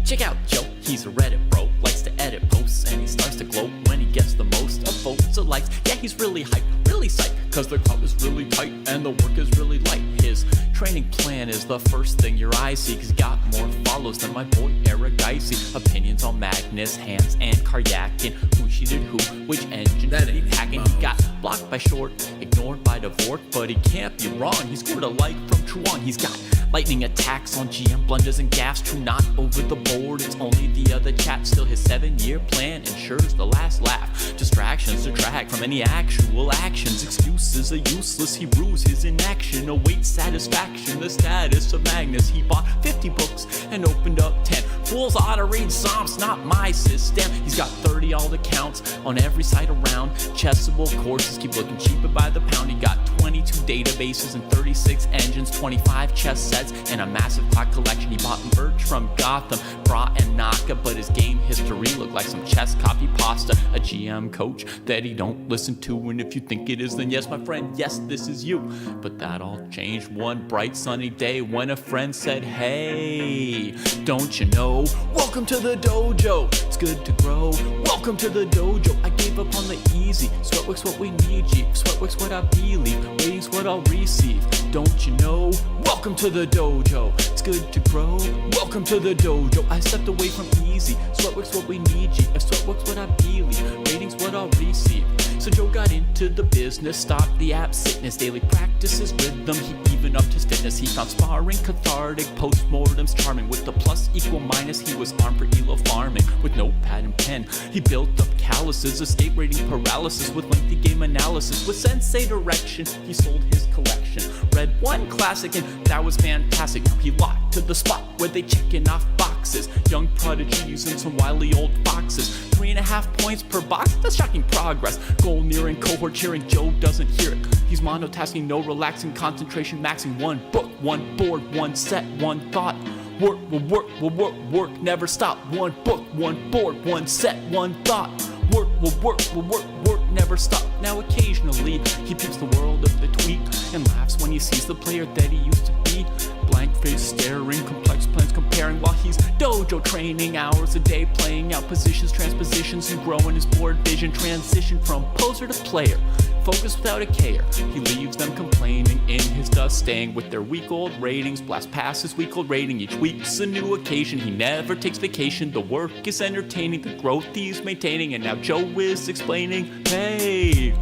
Check out Joe, he's a Reddit bro, likes to edit posts, and he starts to gloat when he gets the most of votes or likes. Yeah, he's really hyped, really psyched, cause the crowd is really tight and the work is really light. His training plan is the first thing your eyes see, cause he got more follows than my boy Eric Dicey. Opinions on Magnus, Hans, and Karyakin, who cheated who, which engine that he hacking. He got blocked by Short, ignored by Dvorak, but he can't be wrong, he scored a like from Truong. He's got lightning attacks on GM blunders and gaffes, true not over the board, it's only the other chat. Still his 7-year plan ensures the last laugh. Distractions detract from any actual actions. Excuses are useless, he rues his inaction. Awaits satisfaction, the status of Magnus. He bought 50 books and opened up 10. Fools ought to read Psalms, not my system. He's got 30 alt accounts on every site around. Chessable courses keep looking cheaper by the pound. He got 22 databases and 36 engines, 25 chess sets, and a massive clock collection. He bought merch from Gotham, Bra and Naka, but his game history looked like some chess copy pasta. A GM coach that he don't listen to, and if you think it is, then yes, my friend, yes, this is you. But that all changed one bright sunny day when a friend said, hey, don't you know, welcome to the dojo, it's good to grow. Welcome to the dojo, I gave up on the easy. Sweatwork's what we need, G. Sweatwork's what I believe, ratings what I'll receive. Don't you know, welcome to the dojo, it's good to grow. Welcome to the dojo, I stepped away from easy. Sweatwork's what we need, G. If sweatwork's what I believe, ratings what I'll receive. So Joe got into the business, stopped the app sickness, daily practices rhythm, he even upped his fitness. He found sparring cathartic, postmortems charming. With the plus equal minus, he was armed for elo farming. With notepad and pen, he built up calluses, escape rating paralysis with lengthy game analysis. With sensei direction, he sold his collection. Read one classic and that was fantastic. Now he locked to the spot where they checking off boxes. Young prodigies and some wily old foxes. 3.5 points per box, that's shocking progress. Goal nearing, cohort cheering, Joe doesn't hear it. He's monotasking, no relaxing, concentration maxing. One book, one board, one set, one thought. Work will work, will work, work, never stop. One book, one board, one set, one thought. Work will work, will work, work, never stop. Now occasionally, he peeps the world of the tweet and laughs when he sees the player that he used to be. Blank face staring, complex plans comparing, while he's dojo training hours a day, playing out positions, transpositions, and growing his board vision. Transition from poser to player, focus without a care. He leaves them complaining in his dust, staying with their week-old ratings. Blast past his week-old rating, each week's a new occasion. He never takes vacation, the work is entertaining, the growth he's maintaining. And now Joe is explaining, hey,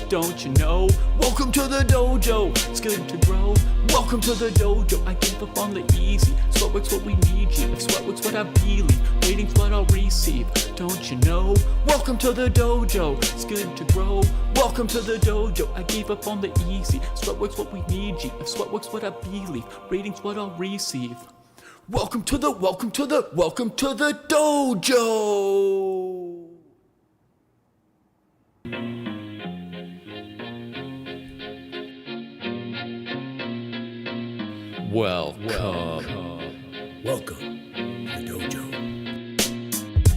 don't you know, welcome to the dojo, it's good to grow. Welcome to the dojo, I gave up on the easy. Sweatwork's what we need, G. If sweatwork's what I believe, ratings what I'll receive. Don't you know, welcome to the dojo, it's good to grow. Welcome to the dojo, I gave up on the easy. Sweatwork's what we need, G. If sweatwork's what I believe, ratings what I'll receive. Welcome to the dojo. Welcome to the dojo.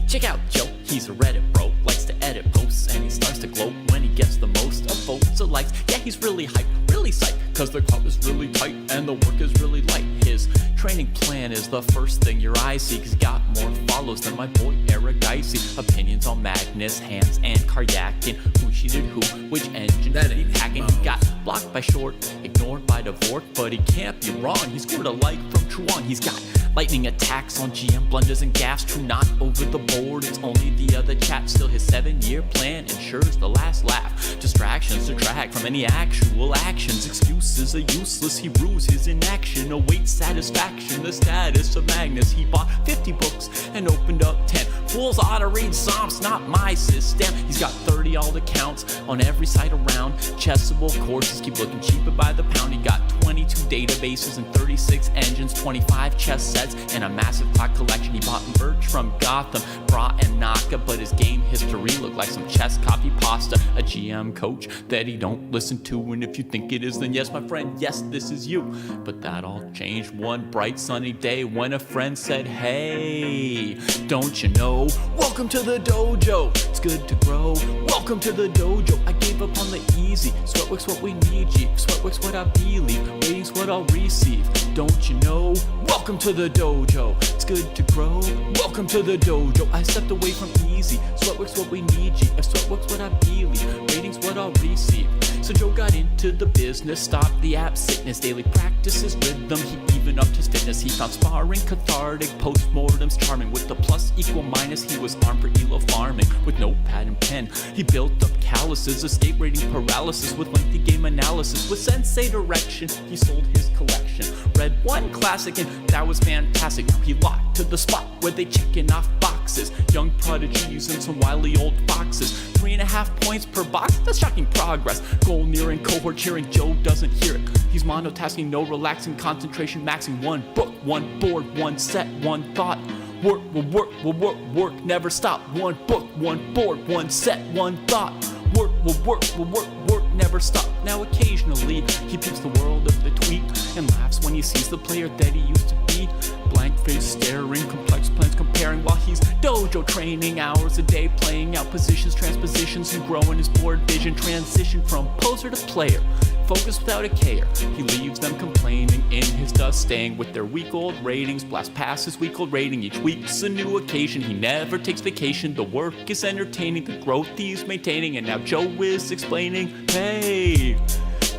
Check out Joe, he's a Reddit bro, likes to edit posts, and he starts to gloat when he gets the most of votes or likes. Yeah, he's really hyped, really psyched, cause the crowd is really tight and the work is really light. His training plan is the first thing your eyes see, cause he got more follows than my boy Eric Dicey. Opinions on Magnus, Hans, and Karyakin, who cheated who, which engine that he hacking. He got blocked by Short, ignored by Dvorak, but he can't be wrong, he scored a like from Truong. He's got lightning attacks on GM blunders and gaffes, true not over the board, it's only the other chat. Still his 7-year plan ensures the last laugh. Distractions detract from any actual actions. Excuses are useless, he rues his inaction. Awaits satisfaction, the status of Magnus. He bought 50 books and opened up 10. Fools ought to read Psalms, not my system. He's got 30 alt accounts on every site around. Chessable courses keep looking cheaper by the pound. He got 22 databases and 36 engines, 25 chess sets, and a massive clock collection. He bought merch from Gotham, Bra and Naka, but his game history looked like some chess copy pasta. A GM coach that he don't listen to, and if you think it is, then yes, my friend, yes, this is you. But that all changed one bright sunny day when a friend said, hey, don't you know, welcome to the dojo, it's good to grow. Welcome to the dojo, I gave up on the easy. Sweatwork's what we need, G. Sweatwork's what I believe, Ratings what I'll receive, don't you know? Welcome to the dojo, it's good to grow. Welcome to the dojo, I stepped away from easy. Sweatwork's what we need, G. If sweatwork's what I believe, ratings what I'll receive. So Joe got into the business, stopped the app sickness, daily practices rhythm, he even upped his fitness. He found sparring cathartic, postmortems charming. With the plus equal minus, he was armed for elo farming. With notepad and pen, he built up calluses, escape rating paralysis. With lengthy game analysis, with sensei direction, he sold his collection. Read one classic and that was fantastic. Now he locked to the spot where they checking off boxes. Young prodigies and some wily old foxes. 3.5 points per box, that's shocking progress. Goal nearing, cohort cheering, Joe doesn't hear it. He's monotasking, no relaxing, concentration maxing. One book, one board, one set, one thought. Work will work, will work, work, never stop. One book, one board, one set, one thought. Work will work, will work, work, never stop. Now occasionally, he peeps the world of the tweet and laughs when he sees the player that he used to be. Blank face staring, complex plans comparing while he's dojo training. Hours a day playing out positions, transpositions, and growing his board vision. Transition from poser to player, focus without a care. He leaves them complaining in his dust, staying with their week-old ratings. Blast past his week-old rating, each week's a new occasion. He never takes vacation, the work is entertaining, the growth he's maintaining. And now Joe is explaining, hey,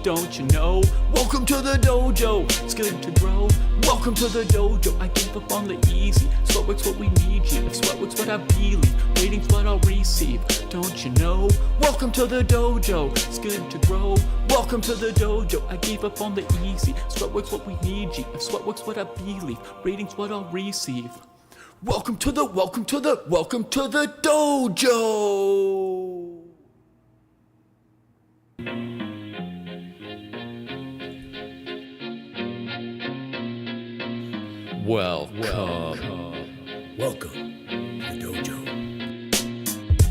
don't you know? Welcome to the dojo, it's good to grow. Welcome to the dojo, I gave up on the easy. Sweatwork's what we need, G. If sweatwork's what I believe, ratings what I'll receive, don't you know? Welcome to the dojo, it's good to grow. Welcome to the dojo, I gave up on the easy. Sweatwork's what we need, G. If sweatwork's what I believe, ratings what I'll receive. Welcome to the dojo! Welcome to the dojo.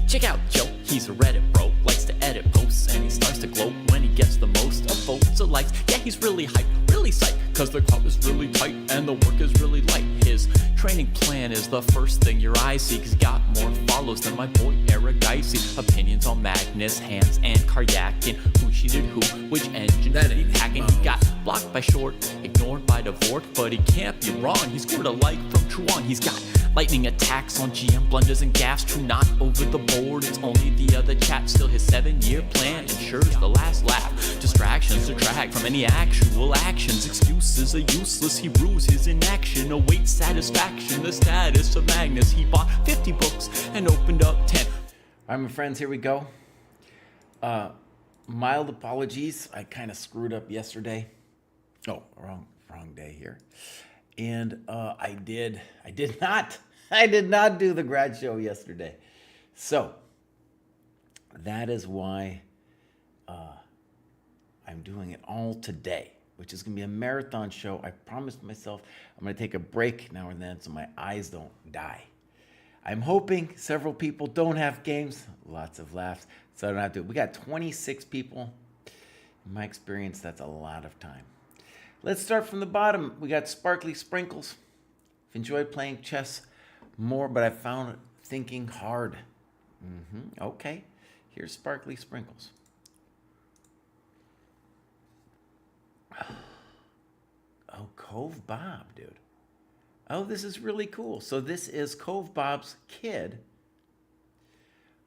Check out Joe, he's a Reddit bro, likes to edit posts, and he starts to gloat when he gets the most of votes or likes. Yeah, he's really hyped, really psyched, cause the crowd is really tight and the work is really light. His training plan is the first thing your eyes see, cause he got more follows than my boy Eric Dicey. Opinions on Magnus, Hans, and Karyakin, who cheated who, which engine that he hacking. He got blocked by Short, ignored by Devort, but he can't be wrong, he scored a like from Truong. He's got lightning attacks on GM blunders and gaffes, true not over the board, it's only the other chat. Still his 7-year plan ensures the last laugh. Distractions detract from any actual actions. Excuses are useless, he rues his inaction. Awaits satisfaction, the status of Magnus. He bought 50 books and opened up 10. All right, my friends, here we go. Mild apologies, I kind of screwed up yesterday. Oh, wrong day here. And I did not do the grad show yesterday. So that is why I'm doing it all today, which is going to be a marathon show. I promised myself I'm going to take a break now and then so my eyes don't die. I'm hoping several people don't have games, lots of laughs, so I don't have to. We got 26 people. In my experience, that's a lot of time. Let's start from the bottom. We got Sparkly Sprinkles. I've enjoyed playing chess more, but I found thinking hard. Okay, here's Sparkly Sprinkles. Oh, Cove Bob, dude. Oh, this is really cool. So this is Cove Bob's kid.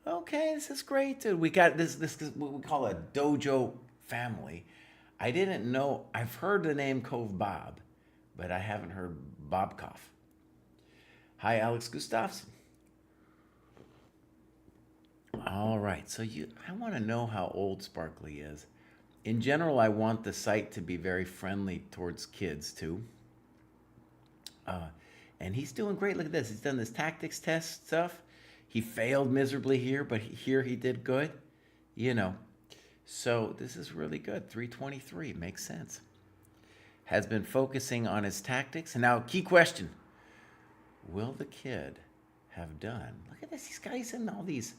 Okay, this is great, dude. We got this is what we call a dojo family. I didn't know, I've heard the name Cove Bob, but I haven't heard Bobkoff. Hi, Alex Gustafsson. All right, so I want to know how old Sparkly is. In general, I want the site to be very friendly towards kids, too. And he's doing great. Look at this. He's done this tactics test stuff. He failed miserably here, but here he did good. You know. So this is really good. 323 makes sense. Has been focusing on his tactics. And now, key question. Will the kid have done? Look at this. He's in all these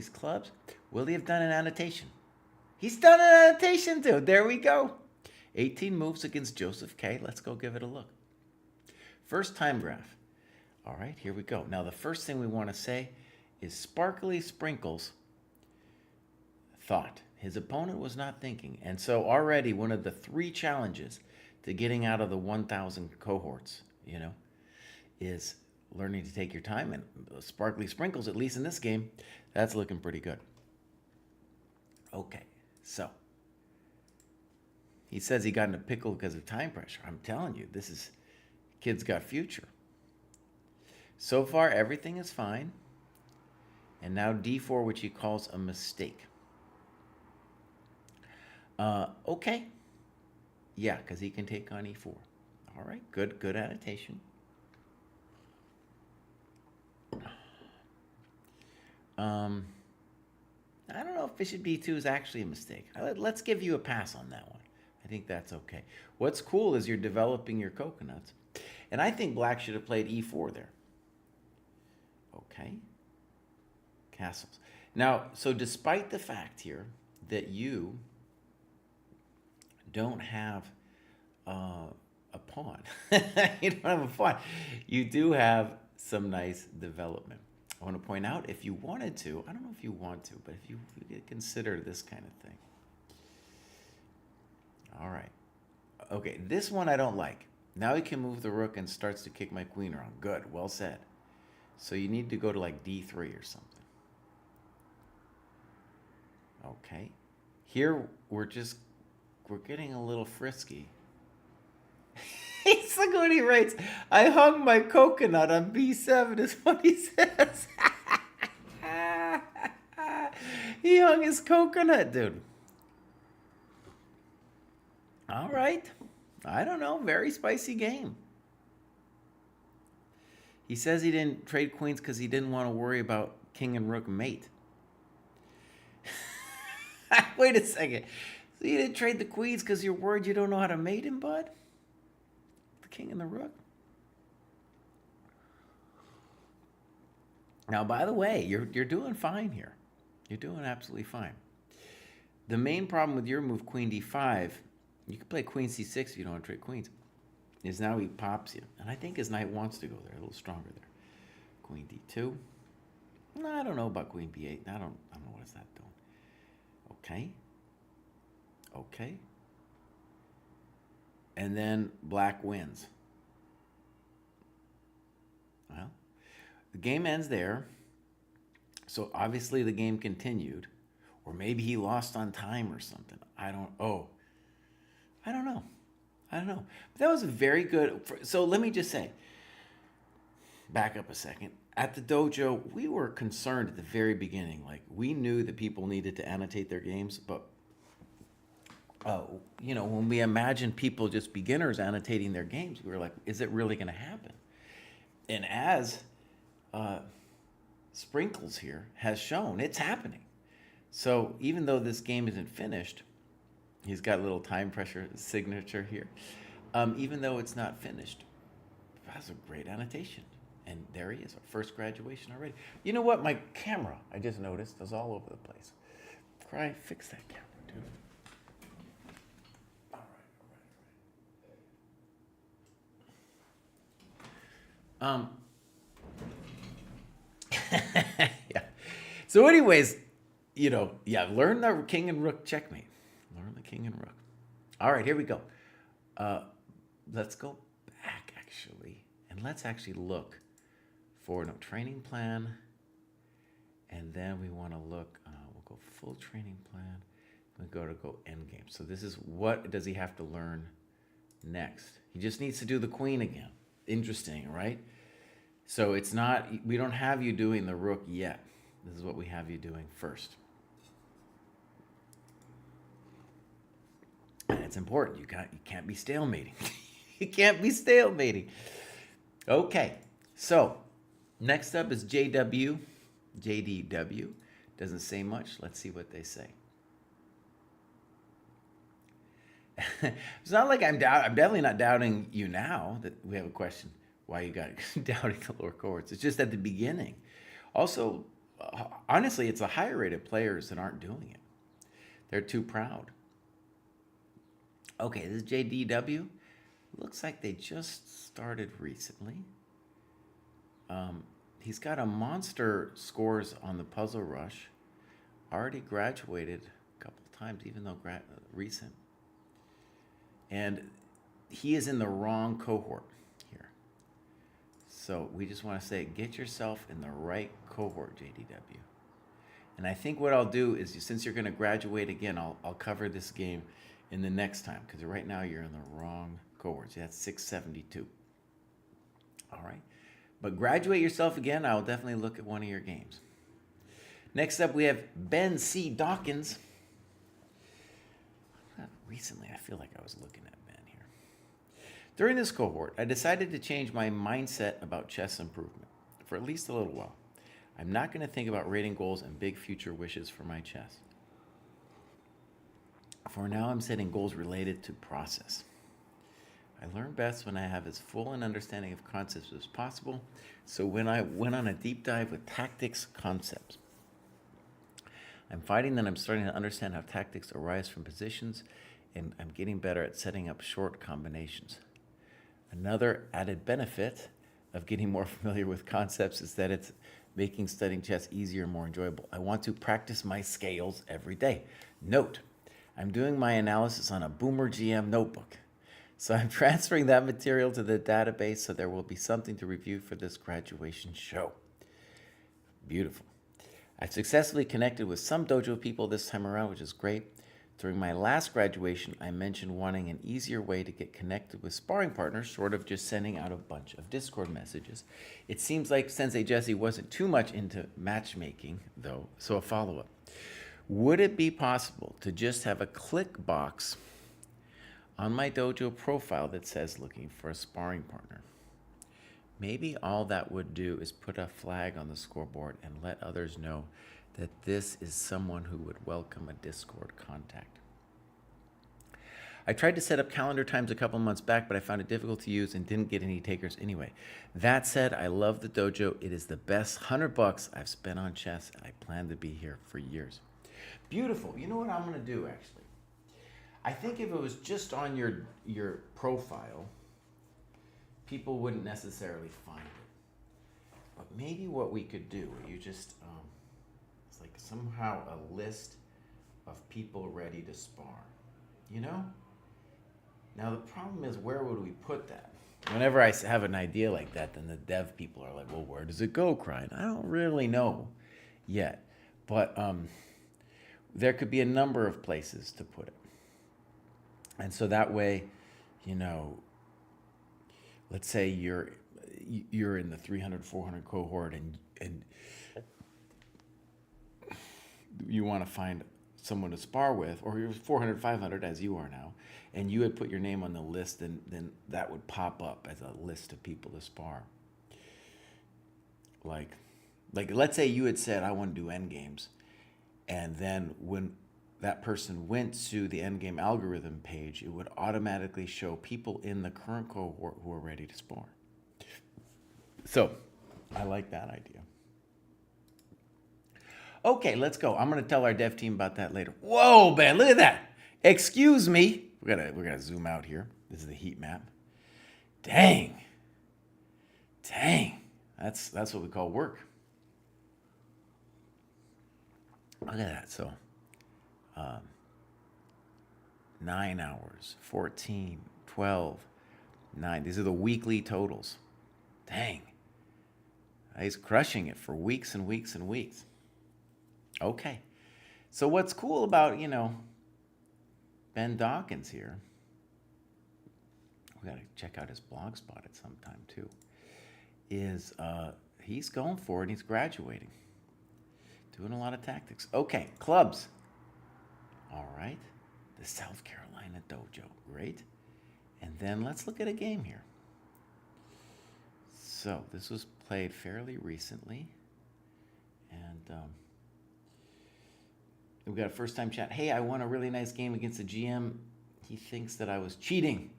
clubs. Will he have done an annotation? He's done an annotation, dude. There we go. 18 moves against Joseph K. Let's go give it a look. First time graph. All right, here we go. Now, the first thing we want to say is Sparkly Sprinkles thought. His opponent was not thinking. And so already one of the 3 challenges to getting out of the 1,000 cohorts, is learning to take your time. And sparkly sprinkles, at least in this game, that's looking pretty good. Okay, so he says he got in a pickle because of time pressure. I'm telling you, kid's got future. So far, everything is fine. And now d4, which he calls a mistake. Okay. Yeah, because he can take on e4. All right, good annotation. I don't know if bishop b2 is actually a mistake. Let's give you a pass on that one. I think that's okay. What's cool is you're developing your coconuts. And I think black should have played e4 there. Okay. Castles. Now, so despite the fact here that you don't have a pawn, you don't have a pawn, you do have some nice development. I want to point out, if you wanted to, I don't know if you want to, but if you consider this kind of thing. All right. Okay, this one I don't like. Now he can move the rook and starts to kick my queen around. Good, well said. So you need to go to like d3 or something. Okay. Here we're getting a little frisky. Look what he writes. I hung my coconut on b7 is what he says. He hung his coconut, dude. All right. I don't know. Very spicy game. He says he didn't trade queens because he didn't want to worry about king and rook mate. Wait a second. So you didn't trade the queens because you're worried you don't know how to mate him, bud? The king and the rook? Now, by the way, you're doing fine here. You're doing absolutely fine. The main problem with your move, queen d5, you can play queen c6 if you don't want to trade queens, is now he pops you. And I think his knight wants to go there, a little stronger there. Queen d2. No, I don't know about queen b8. I don't know what is that doing. Okay. Okay. And then black wins. Well, the game ends there. So obviously the game continued. Or maybe he lost on time or something. I don't know. But that was a very good... So let me just say, back up a second. At the dojo, we were concerned at the very beginning. Like, we knew that people needed to annotate their games, but when we imagined people, just beginners, annotating their games, we were like, is it really going to happen? And as Sprinkles here has shown, it's happening. So even though this game isn't finished, he's got a little time pressure signature here. Even though it's not finished, that's a great annotation. And there he is, our first graduation already. You know what? My camera, I just noticed, is all over the place. Cry, fix that camera, dude. All right. Yeah. So anyways, learn the king and rook checkmate. Learn the king and rook. All right, here we go. Let's go back, actually. And let's actually look for training plan. And then we want to look, we'll go full training plan. We go endgame. So this is, what does he have to learn next? He just needs to do the queen again. Interesting, right? So it's not, we don't have you doing the rook yet. This is what we have you doing first. And it's important. You can't be stalemating. You can't be stalemating. Okay. So next up is JDW. Doesn't say much. Let's see what they say. It's not like I'm definitely not doubting you now that we have a question why you got doubting the lower cohorts. It's just at the beginning. Also, honestly, it's the higher rated players that aren't doing it. They're too proud. Okay, this is JDW. Looks like they just started recently. He's got a monster scores on the Puzzle Rush. Already graduated a couple times, even though recent. And he is in the wrong cohort here. So we just want to say, get yourself in the right cohort, JDW. And I think what I'll do is, since you're going to graduate again, I'll cover this game in the next time, because right now you're in the wrong cohort. See, that's 672. All right. But graduate yourself again, I'll definitely look at one of your games. Next up, we have Ben C. Dawkins. Recently, I feel like I was looking at Ben here. During this cohort, I decided to change my mindset about chess improvement for at least a little while. I'm not going to think about rating goals and big future wishes for my chess. For now, I'm setting goals related to process. I learn best when I have as full an understanding of concepts as possible. So when I went on a deep dive with tactics concepts, I'm finding that I'm starting to understand how tactics arise from positions, and I'm getting better at setting up short combinations. Another added benefit of getting more familiar with concepts is that it's making studying chess easier and more enjoyable. I want to practice my scales every day. Note, I'm doing my analysis on a Boomer GM notebook. So I'm transferring that material to the database, so there will be something to review for this graduation show. Beautiful. I've successfully connected with some dojo people this time around, which is great. During my last graduation, I mentioned wanting an easier way to get connected with sparring partners, short of just sending out a bunch of Discord messages. It seems like Sensei Jesse wasn't too much into matchmaking, though, so a follow-up. Would it be possible to just have a click box on my dojo profile that says looking for a sparring partner? Maybe all that would do is put a flag on the scoreboard and let others know that this is someone who would welcome a Discord contact. I tried to set up calendar times a couple months back, but I found it difficult to use and didn't get any takers anyway. That said, I love the dojo. It is the best $100 I've spent on chess, and I plan to be here for years. Beautiful. You know what I'm going to do, actually? I think if it was just on your profile, people wouldn't necessarily find it. But maybe what we could do, you just, it's like somehow a list of people ready to spar, you know? Now the problem is, where would we put that? Whenever I have an idea like that, then the dev people are like, well, where does it go, Crine? I don't really know yet. But there could be a number of places to put it. And so that way, you know, let's say you're in the 300, 400 cohort, and you want to find someone to spar with, or you're 400, 500 as you are now, and you had put your name on the list, then that would pop up as a list of people to spar. Like let's say you had said, I want to do endgames, and then when that person went to the Endgame algorithm page, it would automatically show people in the current cohort who are ready to spar. So, I like that idea. Okay, let's go. I'm going to tell our dev team about that later. Whoa, man, look at that. Excuse me. We're gonna zoom out here. This is the heat map. Dang. That's what we call work. Look at that. So, 9 hours, 14, 12, 9. These are the weekly totals. Dang. He's crushing it for weeks and weeks and weeks. Okay. So what's cool about, Ben Dawkins here, we got to check out his blog spot at some time too, is he's going for it and he's graduating. Doing a lot of tactics. Okay, clubs. All right. The South Carolina Dojo. Great. And then let's look at a game here. So this was played fairly recently. And we've got a first-time chat. Hey, I won a really nice game against the GM. He thinks that I was cheating.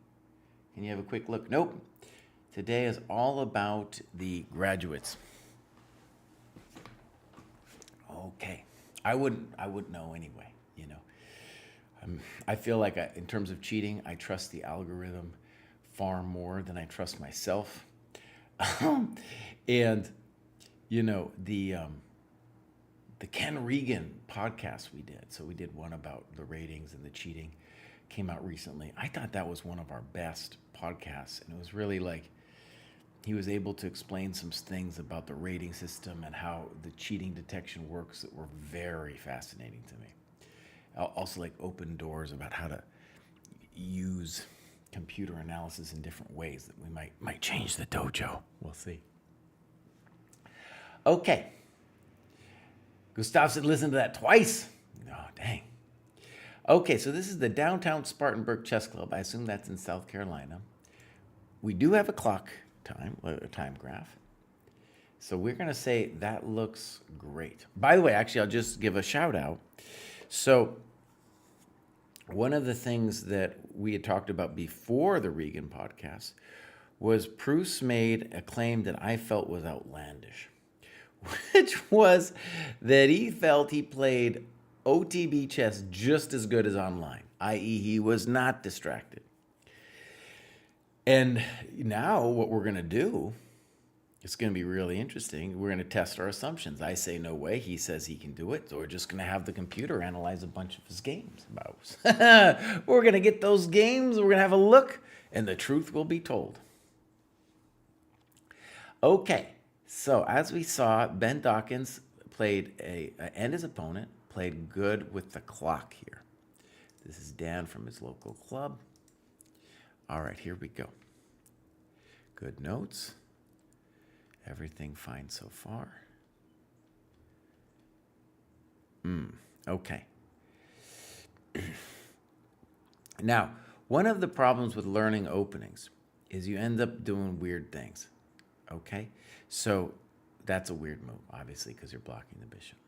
Can you have a quick look? Nope. Today is all about the graduates. Okay. I wouldn't know anyway, I feel like in terms of cheating, I trust the algorithm far more than I trust myself. And, the Ken Regan podcast we did. So we did one about the ratings and the cheating, came out recently. I thought that was one of our best podcasts, and it was really like he was able to explain some things about the rating system and how the cheating detection works that were very fascinating to me. Also, like open doors about how to use computer analysis in different ways that we might change the dojo. We'll see. Okay. Gustav said listen to that twice. Oh, dang. Okay, so this is the Downtown Spartanburg Chess Club. I assume that's in South Carolina. We do have a clock time, a time graph. So we're going to say that looks great. By the way, actually, I'll just give a shout out. So one of the things that we had talked about before the Regan podcast was Proust made a claim that I felt was outlandish, which was that he felt he played OTB chess just as good as online, i.e. he was not distracted. And now what we're going to do, it's going to be really interesting. We're going to test our assumptions. I say no way. He says he can do it. So we're just going to have the computer analyze a bunch of his games. We're going to get those games. We're going to have a look, and the truth will be told. Okay, so as we saw, Ben Dawkins and his opponent played good with the clock here. This is Dan from his local club. All right, here we go. Good notes. Everything fine so far. Okay. Now, one of the problems with learning openings is you end up doing weird things. Okay? So that's a weird move, obviously, because you're blocking the bishop.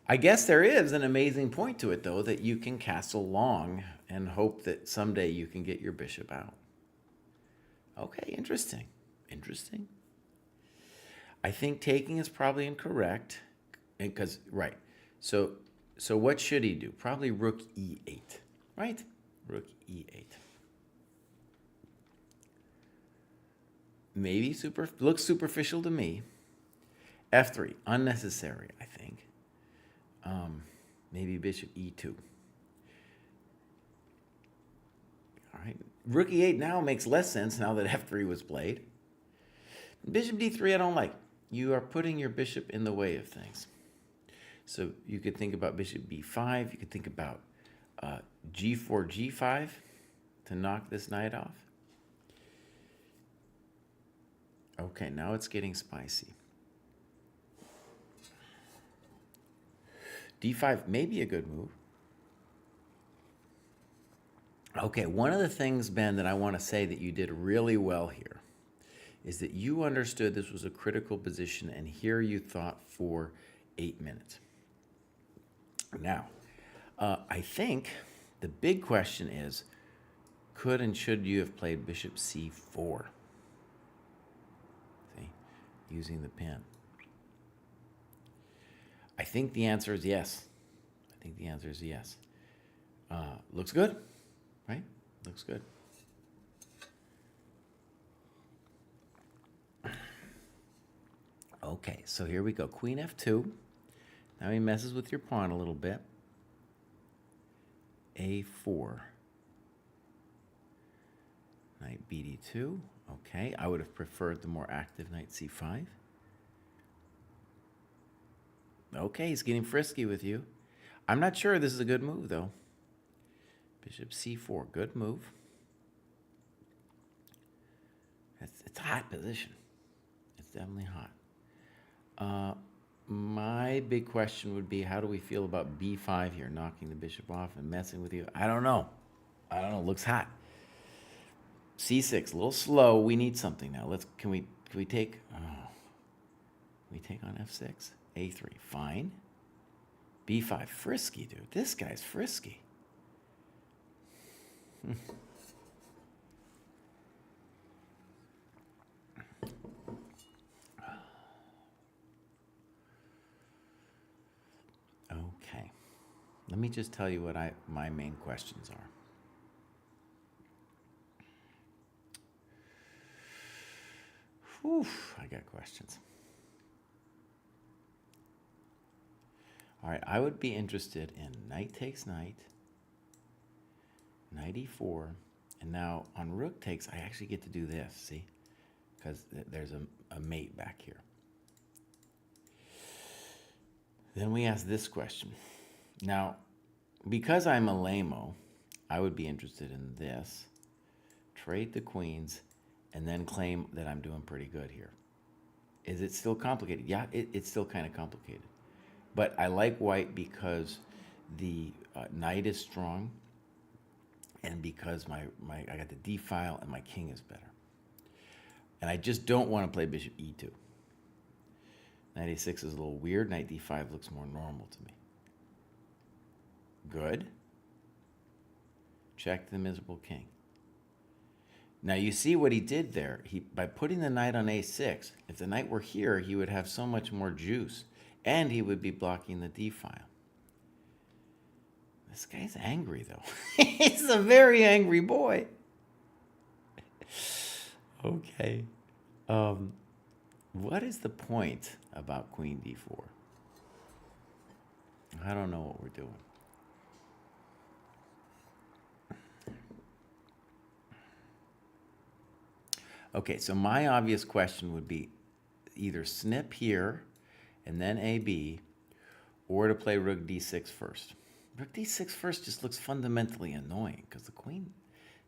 I guess there is an amazing point to it, though, that you can castle long and hope that someday you can get your bishop out. Okay, interesting. Interesting. I think taking is probably incorrect, because right. So what should he do? Probably rook e8, right? Rook e8. Maybe looks superficial to me. f3, unnecessary, I think. Maybe bishop e2. All right. Rook e8 now makes less sense now that f3 was played. Bishop d3 I don't like. You are putting your bishop in the way of things. So you could think about bishop b5. You could think about g4, g5 to knock this knight off. Okay, now it's getting spicy. d5 may be a good move. Okay, one of the things, Ben, that I want to say that you did really well here is that you understood this was a critical position, and here you thought for 8 minutes. Now, I think the big question is, could and should you have played bishop c4? See, using the pin. I think the answer is yes. I think the answer is yes. Looks good, right? Looks good. Okay, so here we go. Queen f2. Now he messes with your pawn a little bit. a4. Knight bd2. Okay, I would have preferred the more active knight c5. Okay, he's getting frisky with you. I'm not sure this is a good move, though. Bishop c4, good move. It's a hot position. It's definitely hot. My big question would be, how do we feel about b5 here, knocking the bishop off and messing with you? I don't know. Looks hot. c6, a little slow. We need something now. Can we take? We take on f6. a3, fine. b5, frisky, dude. This guy's frisky. Okay. Let me just tell you what my main questions are. Whew, I got questions. All right, I would be interested in knight takes knight, knight e4, and now on rook takes, I actually get to do this, see? Because there's a mate back here. Then we ask this question. Now, because I'm a lame-o, I would be interested in this. Trade the queens, and then claim that I'm doing pretty good here. Is it still complicated? Yeah, it's still kind of complicated. But I like white because the knight is strong, and because I got the d file and my king is better. And I just don't want to play bishop e2. Knight a6 is a little weird. Knight d5 looks more normal to me. Good. Check the miserable king. Now you see what he did there. By putting the knight on a6, if the knight were here, he would have so much more juice, and he would be blocking the d file. This guy's angry, though. He's a very angry boy. Okay. What is the point about queen d4? I don't know what we're doing. Okay, so my obvious question would be either snip here and then AB, or to play rook d6 first. Rook d6 first just looks fundamentally annoying because the queen,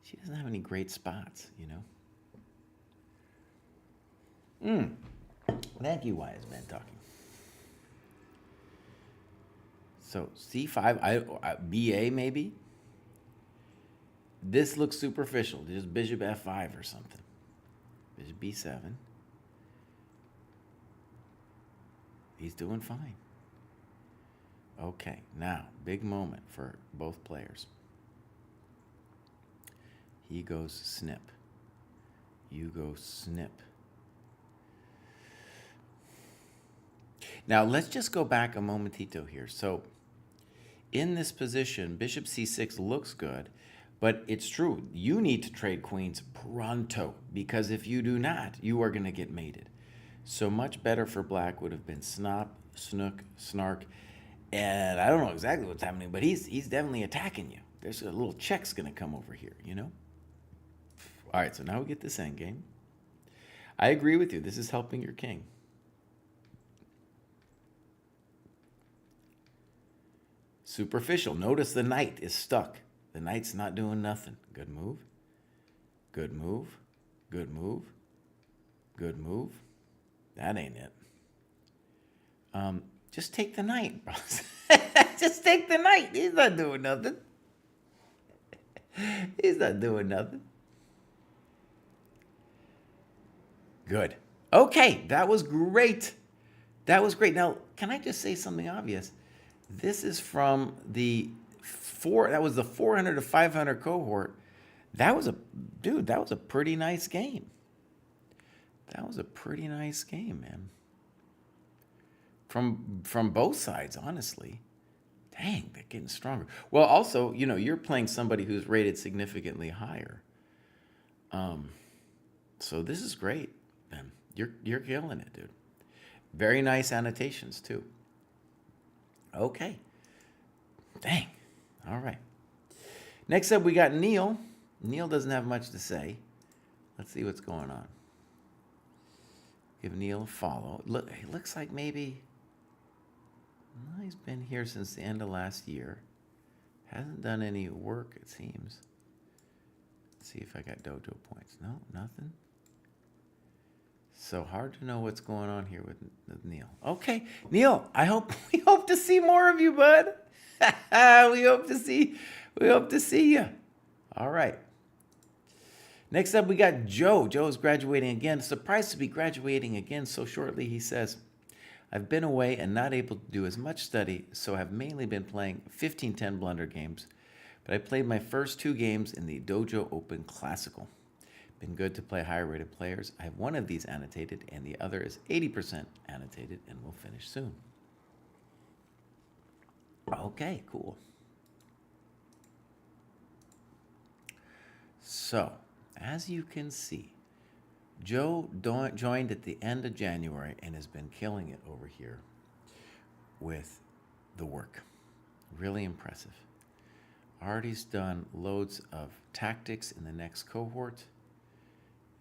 she doesn't have any great spots, you know? Thank you, wise man talking. So c5, BA maybe? This looks superficial, just bishop f5 or something. Bishop b7. He's doing fine. Okay, now, big moment for both players. He goes snip. You go snip. Now, let's just go back a momentito here. So, in this position, bishop c6 looks good, but it's true. You need to trade queens pronto, because if you do not, you are going to get mated. So much better for black would have been snop, snook, snark, and I don't know exactly what's happening, but he's definitely attacking you. There's a little check's going to come over here, you know? All right, so now we get this endgame. I agree with you. This is helping your king. Superficial. Notice the knight is stuck. The knight's not doing nothing. Good move. Good move. Good move. Good move. That ain't it. Just take the knight, bro. Just take the knight. He's not doing nothing. He's not doing nothing. Good. Okay, that was great. That was great. Now, can I just say something obvious? This is from the that was the 400 to 500 cohort. That was a pretty nice game. That was a pretty nice game, man. From both sides, honestly. Dang, they're getting stronger. Well, also, you know, you're playing somebody who's rated significantly higher. So this is great, man. You're killing it, dude. Very nice annotations too. Okay. Dang. All right. Next up, we got Neil. Neil doesn't have much to say. Let's see what's going on. Give Neil a follow. Look, it looks like maybe he's been here since the end of last year. Hasn't done any work, it seems. Let's see if I got dojo points. No, nothing. So hard to know what's going on here with Neil. Okay, Neil, we hope to see more of you, bud. we hope to see you. All right. Next up, we got Joe. Joe is graduating again. Surprised to be graduating again so shortly, he says. I've been away and not able to do as much study, so I've mainly been playing 15-10 blunder games. But I played my first 2 games in the Dojo Open Classical. Been good to play higher rated players. I have one of these annotated and the other is 80% annotated and will finish soon. Okay, cool. So, as you can see, Joe joined at the end of January and has been killing it over here with the work. Really impressive. Artie's done loads of tactics in the next cohort,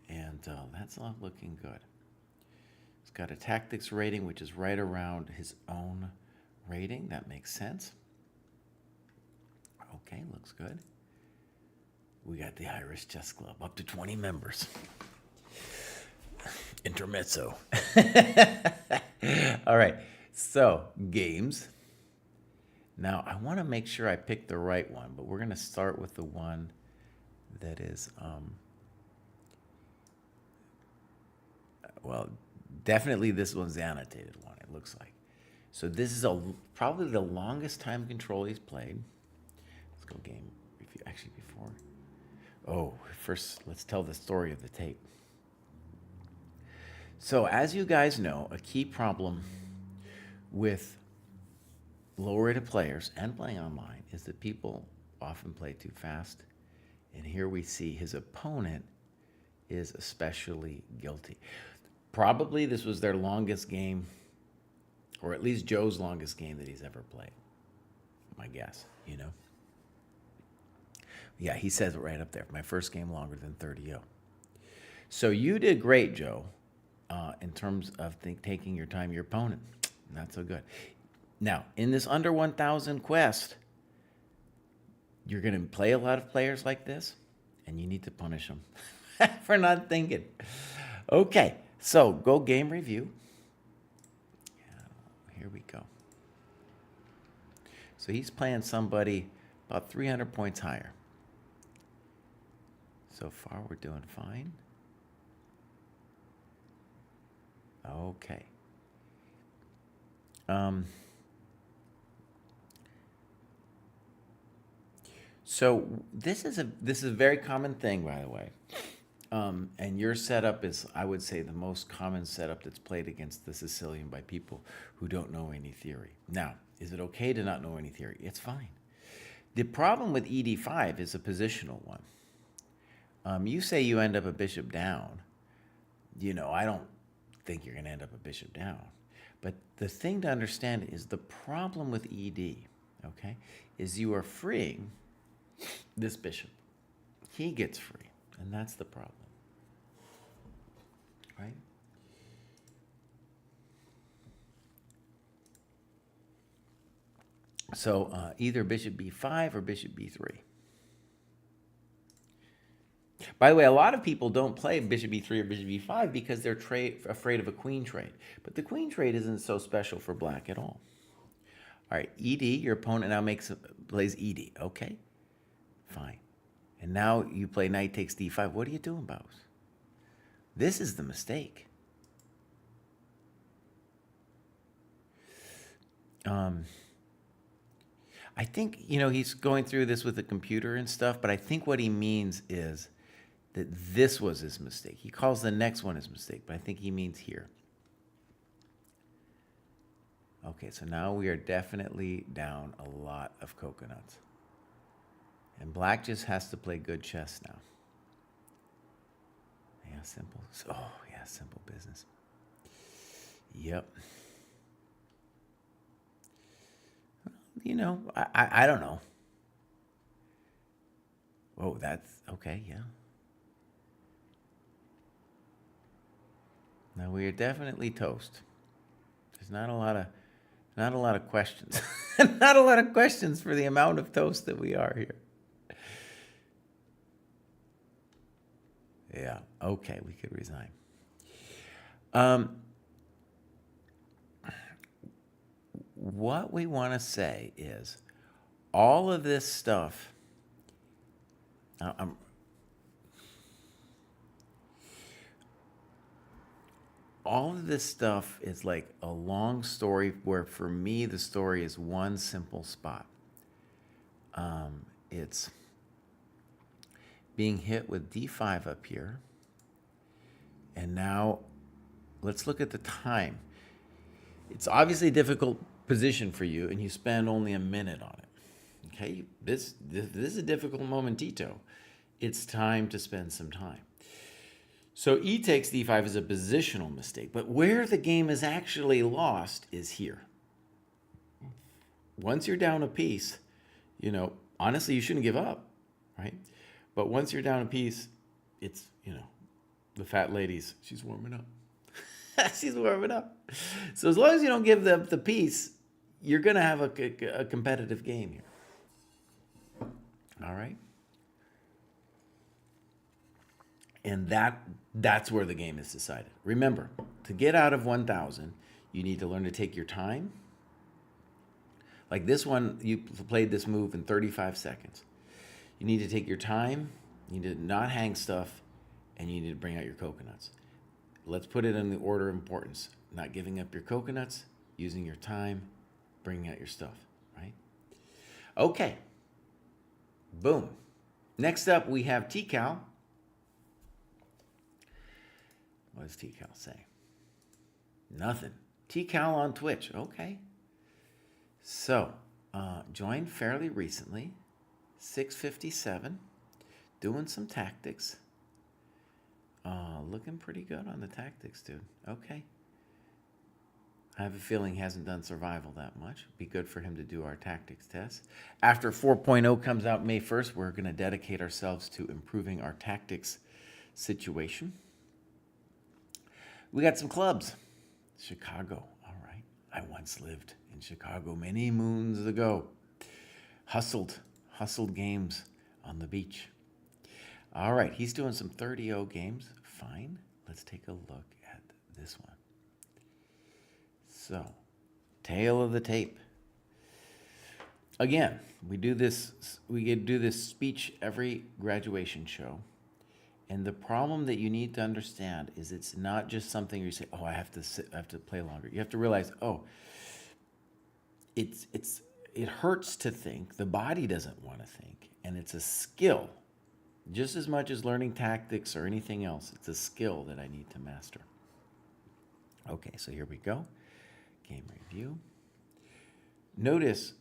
and that's all looking good. He's got a tactics rating, which is right around his own rating. That makes sense. Okay, looks good. We got the Irish Chess Club, up to 20 members. Intermezzo. All right, so games. Now, I want to make sure I pick the right one, but we're going to start with the one that is, well, definitely this one's the annotated one, it looks like. So this is probably the longest time control he's played. Let's go game review. Actually, before. Oh, first, let's tell the story of the tape. So as you guys know, a key problem with lower-rated players and playing online is that people often play too fast. And here we see his opponent is especially guilty. Probably this was their longest game, or at least Joe's longest game that he's ever played. My guess, you know? Yeah, he says it right up there. My first game longer than 30-0. So you did great, Joe, in terms of taking your time. Your opponent, not so good. Now, in this under 1,000 quest, you're going to play a lot of players like this, and you need to punish them for not thinking. Okay, so go game review. Here we go. So he's playing somebody about 300 points higher. So far, we're doing fine. Okay. So this is a very common thing, by the way. And your setup is, I would say, the most common setup that's played against the Sicilian by people who don't know any theory. Now, is it okay to not know any theory? It's fine. The problem with ED5 is a positional one. You say you end up a bishop down. You know, I don't think you're going to end up a bishop down. But the thing to understand is the problem with ED, okay, is you are freeing this bishop. He gets free, and that's the problem, right? So either bishop b5 or bishop b3. By the way, a lot of people don't play bishop b3 or bishop b5 because they're afraid of a queen trade. But the queen trade isn't so special for black at all. All right, ED, your opponent now plays ED. Okay, fine. And now you play knight takes d5. What are you doing, Bows? This is the mistake. I think, you know, he's going through this with the computer and stuff, but I think what he means is that this was his mistake. He calls the next one his mistake, but I think he means here. Okay, so now we are definitely down a lot of coconuts. And black just has to play good chess now. Yeah, simple. Oh, yeah, simple business. Yep. You know, I don't know. Oh, that's okay, yeah. Now we are definitely toast. There's not a lot of questions. Not a lot of questions for the amount of toast that we are here. Yeah, okay, we could resign. What we want to say is all of this stuff, all of this stuff is like a long story where for me the story is one simple spot. It's being hit with d5 up here. And now let's look at the time. It's obviously a difficult position for you, and you spend only a minute on it. Okay, this is a difficult momentito. It's time to spend some time. So e takes d5 is a positional mistake, but where the game is actually lost is here. once you're down a piece, honestly, you shouldn't give up, right? But once you're down a piece, it's, the fat lady's, she's warming up. She's warming up. So as long as you don't give the piece, you're going to have a competitive game here. All right? And that's where the game is decided. Remember, to get out of 1,000, you need to learn to take your time. Like this one, you played this move in 35 seconds. You need to take your time, you need to not hang stuff, and you need to bring out your coconuts. Let's put it in the order of importance. Not giving up your coconuts, using your time, bringing out your stuff, right? Okay. Boom. Next up, we have TCal. What does TCal say? Nothing. TCal on Twitch. Okay. So, joined fairly recently. 657. Doing some tactics. Looking pretty good on the tactics, dude. Okay. I have a feeling he hasn't done survival that much. Be good for him to do our tactics test. After 4.0 comes out May 1st, we're going to dedicate ourselves to improving our tactics situation. We got some clubs. Chicago. All right. I once lived in Chicago many moons ago. Hustled games on the beach. All right. He's doing some 30-0 games. Fine. Let's take a look at this one. So, tail of the tape. Again, we do this speech every graduation show. And the problem that you need to understand is it's not just something you say, oh, I have to play longer. You have to realize, oh, it hurts to think. The body doesn't want to think. And it's a skill. Just as much as learning tactics or anything else, it's a skill that I need to master. Okay, so here we go. Game review. Notice,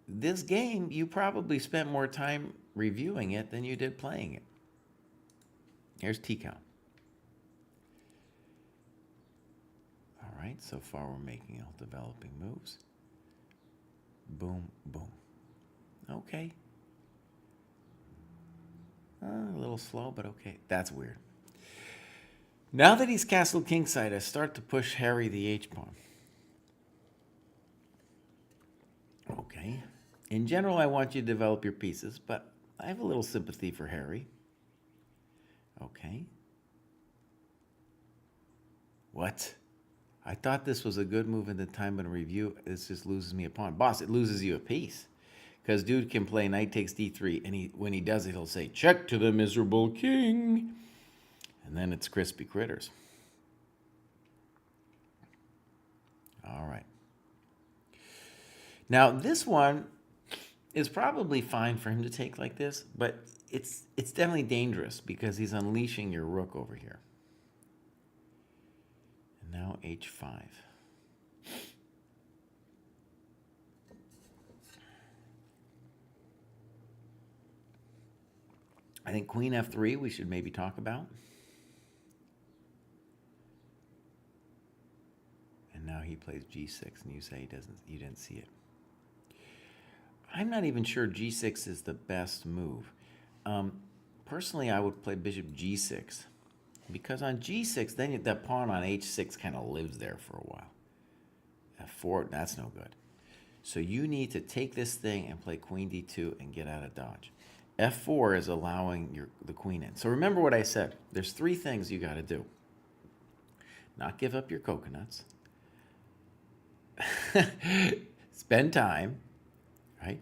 this game, you probably spent more time reviewing it than you did playing it. Here's TCal. All right, so far we're making all developing moves. Boom, boom. Okay. A little slow, but okay. That's weird. Now that he's castled kingside, I start to push Harry the H-pawn. Okay. In general, I want you to develop your pieces, but I have a little sympathy for Harry. Okay. What? I thought this was a good move in the time in review. This just loses me a pawn. Boss, it loses you a piece. Because dude can play knight takes d3, and when he does it, he'll say, check to the miserable king. And then it's crispy critters. All right. Now, this one is probably fine for him to take like this, but it's definitely dangerous because he's unleashing your rook over here. And now h5. I think queen f3 we should maybe talk about. And now he plays g6 and you say you didn't see it. I'm not even sure g6 is the best move. Personally, I would play bishop g6 because on g6, then that pawn on h6 kind of lives there for a while. f4, that's no good. So you need to take this thing and play queen d2 and get out of dodge. f4 is allowing the queen in. So remember what I said. There's three things you got to do. Not give up your coconuts. Spend time, right?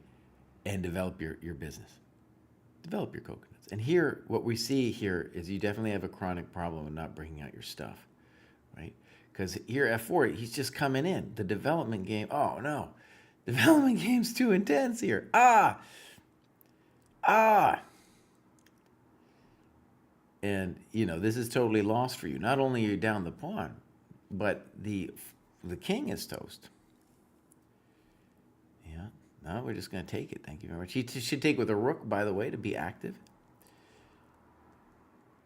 And develop your business. Develop your coconuts. And here, what we see here is you definitely have a chronic problem of not bringing out your stuff, right? Because here, f4, he's just coming in. The development game, oh no. Development game's too intense here. And, this is totally lost for you. Not only are you down the pawn, but the king is toast. Yeah. No, we're just going to take it. Thank you very much. He should take with a rook, by the way, to be active.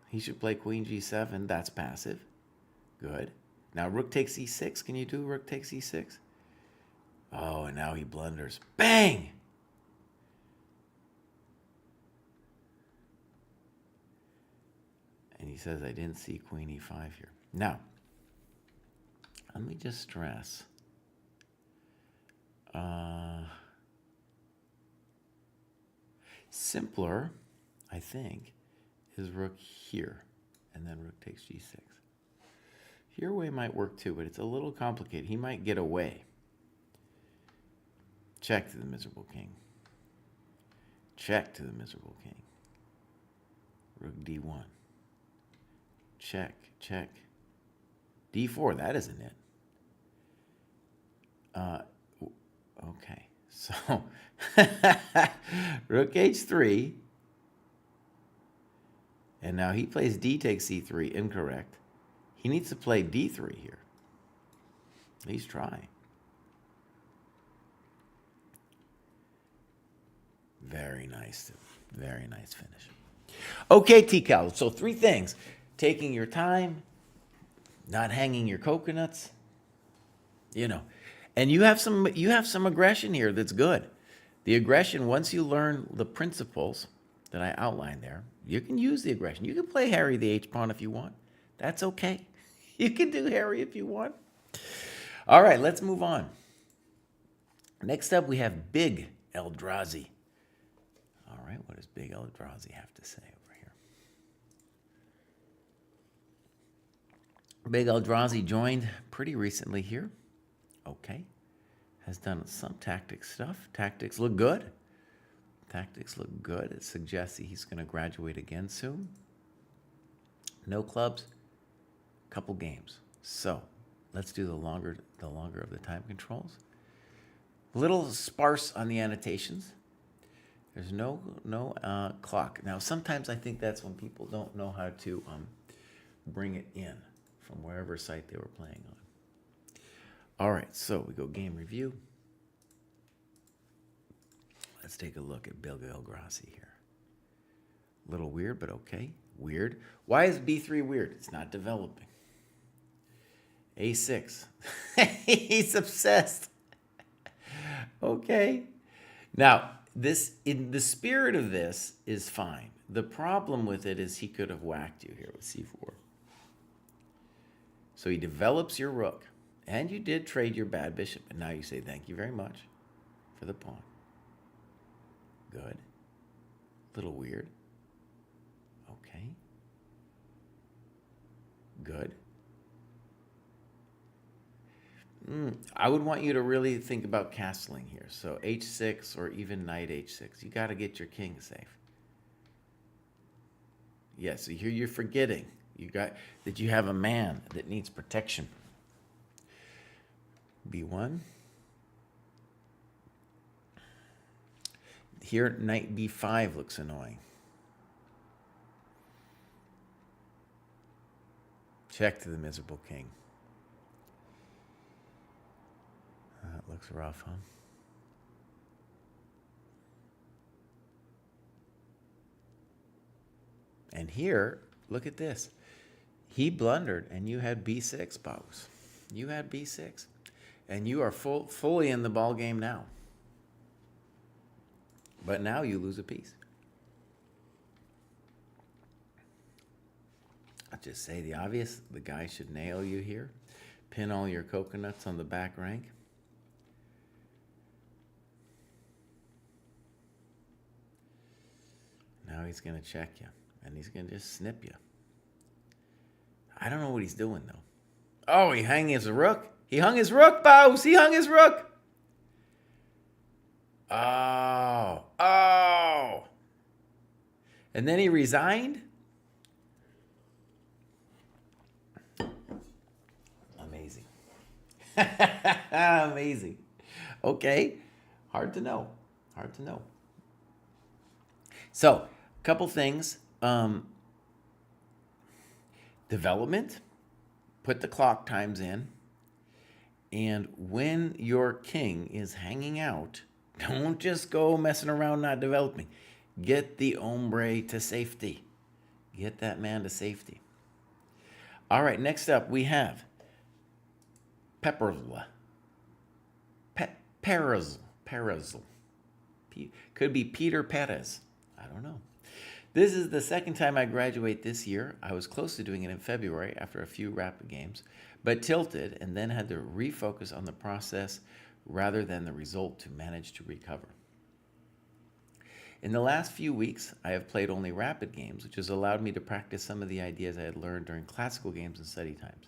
He should play queen g7. That's passive. Good. Now, rook takes e6. Can you do rook takes e6? Oh, and now he blunders. Bang! And he says, I didn't see queen e5 here. Now, let me just stress. Simpler, I think, is rook here, and then rook takes g6. Your way might work too, but it's a little complicated. He might get away. Check to the miserable king. Check to the miserable king. Rook d1. Check, check. d4, that isn't it. Okay, so rook h3. And now he plays d takes c3, incorrect. He needs to play d3 here. He's trying. Very nice. Very nice finish. Okay, T-Cal. So 3 things. Taking your time, not hanging your coconuts, you know. And you have some aggression here that's good. The aggression, once you learn the principles that I outlined there, you can use the aggression. You can play Harry the H-pawn if you want. That's okay. You can do Harry if you want. All right, let's move on. Next up, we have Big Eldrazi. All right, what does Big Eldrazi have to say over here? Big Eldrazi joined pretty recently here. Okay. Has done some tactics stuff. Tactics look good. Tactics look good. It suggests he's going to graduate again soon. No clubs, couple games. So let's do the longer of the time controls. A little sparse on the annotations. There's no clock. Now, sometimes I think that's when people don't know how to bring it in from wherever site they were playing on. All right, so we go game review. Let's take a look at Big Eldrazi here. A little weird, but okay. Weird. Why is B3 weird? It's not developing. A6. He's obsessed. Okay. Now, this, in the spirit of this, is fine. The problem with it is he could have whacked you here with C4. So he develops your rook. And you did trade your bad bishop. And now you say, thank you very much for the pawn. Good. Little weird. Okay. Good. I would want you to really think about castling here. So h6 or even knight h6. You got to get your king safe. Yes, so here you're forgetting that you have a man that needs protection. B1. Here, knight B5 looks annoying. Check to the miserable king. That looks rough, huh? And here, look at this. He blundered, and you had B6, Paus. You had B6. And you are fully in the ball game now. But now you lose a piece. I'll just say the obvious. The guy should nail you here. Pin all your coconuts on the back rank. Now he's going to check you. And he's going to just snip you. I don't know what he's doing, though. Oh, he hung his rook. He hung his rook, Paus. He hung his rook. Oh. Oh. And then he resigned. Amazing. Amazing. Okay. Hard to know. Hard to know. So, a couple things. Development. Put the clock times in. And when your king is hanging out, don't just go messing around not developing. Get the hombre to safety. Get that man to safety. All right, next up we have Pepperla. Perez. Could be Peter Perez. I don't know. This is the second time I graduate this year. I was close to doing it in February after a few rapid games, but tilted and then had to refocus on the process rather than the result to manage to recover. In the last few weeks, I have played only rapid games, which has allowed me to practice some of the ideas I had learned during classical games and study times,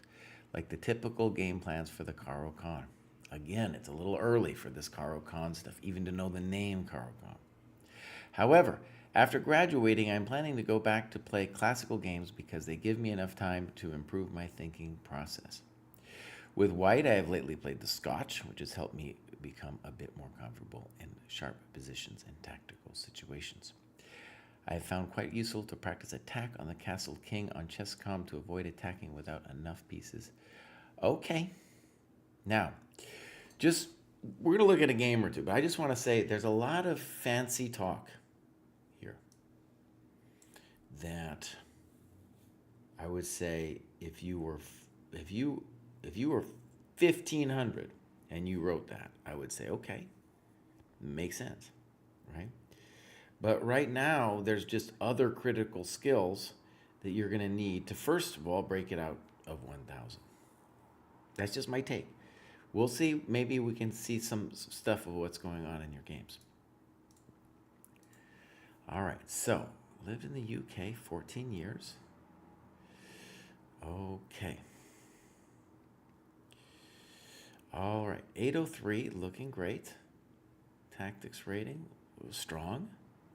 like the typical game plans for the Caro-Kann. Again, it's a little early for this Caro-Kann stuff, even to know the name Caro-Kann. However, after graduating, I'm planning to go back to play classical games because they give me enough time to improve my thinking process. With white, I have lately played the Scotch, which has helped me become a bit more comfortable in sharp positions and tactical situations. I have found quite useful to practice attack on the castle king on chess.com to avoid attacking without enough pieces. Okay. Now, we're going to look at a game or two, but I just want to say there's a lot of fancy talk here that I would say if you were 1500 and you wrote that, I would say, okay, makes sense, right? But right now, there's just other critical skills that you're going to need to, first of all, break it out of 1000. That's just my take. We'll see. Maybe we can see some stuff of what's going on in your games. All right. So, lived in the UK 14 years. Okay. All right. 803, looking great. Tactics rating, strong.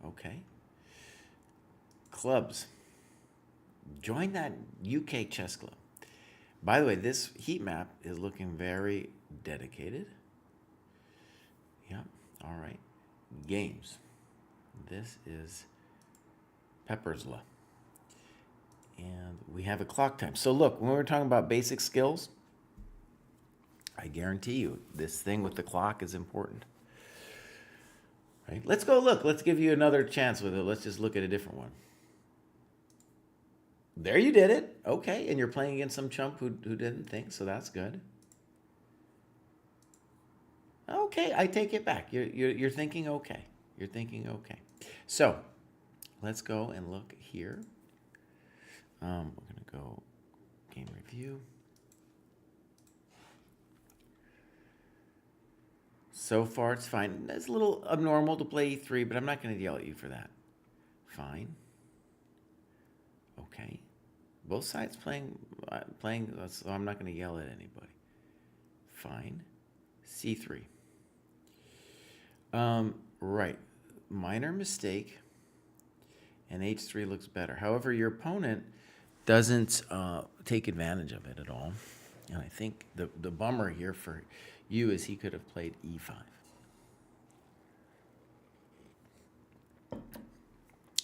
Okay. Clubs. Join that UK chess club. By the way, this heat map is looking very dedicated. Yeah. All right. Games. This is Peppersla. And we have a clock time. So look, when we're talking about basic skills, I guarantee you this thing with the clock is important. Right? Let's go look. Let's give you another chance with it. Let's just look at a different one. There you did it. Okay, and you're playing against some chump who didn't think, so that's good. Okay, I take it back. You're thinking okay. You're thinking okay. So, let's go and look here. We're going to go game review. So far, it's fine. It's a little abnormal to play e3, but I'm not going to yell at you for that. Fine. Okay. Both sides playing, so I'm not going to yell at anybody. Fine. C3. Right. Minor mistake. And H3 looks better. However, your opponent doesn't take advantage of it at all. And I think the bummer here for you is he could have played E5.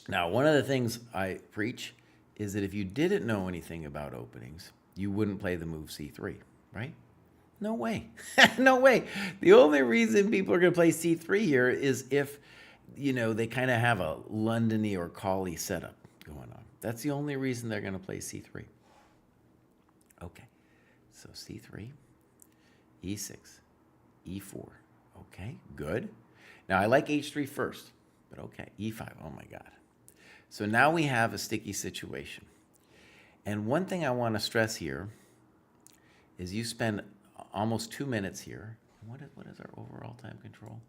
Now, one of the things I preach is that if you didn't know anything about openings, you wouldn't play the move C3, right? No way. No way. The only reason people are going to play C3 here is if, they kind of have a Londony or Collie setup going on. That's the only reason they're going to play C3. Okay. So C3, E6, E4. Okay, good. Now, I like H3 first, but okay, E5. Oh, my God. So now we have a sticky situation. And one thing I want to stress here is you spend almost 2 minutes here. What is our overall time control?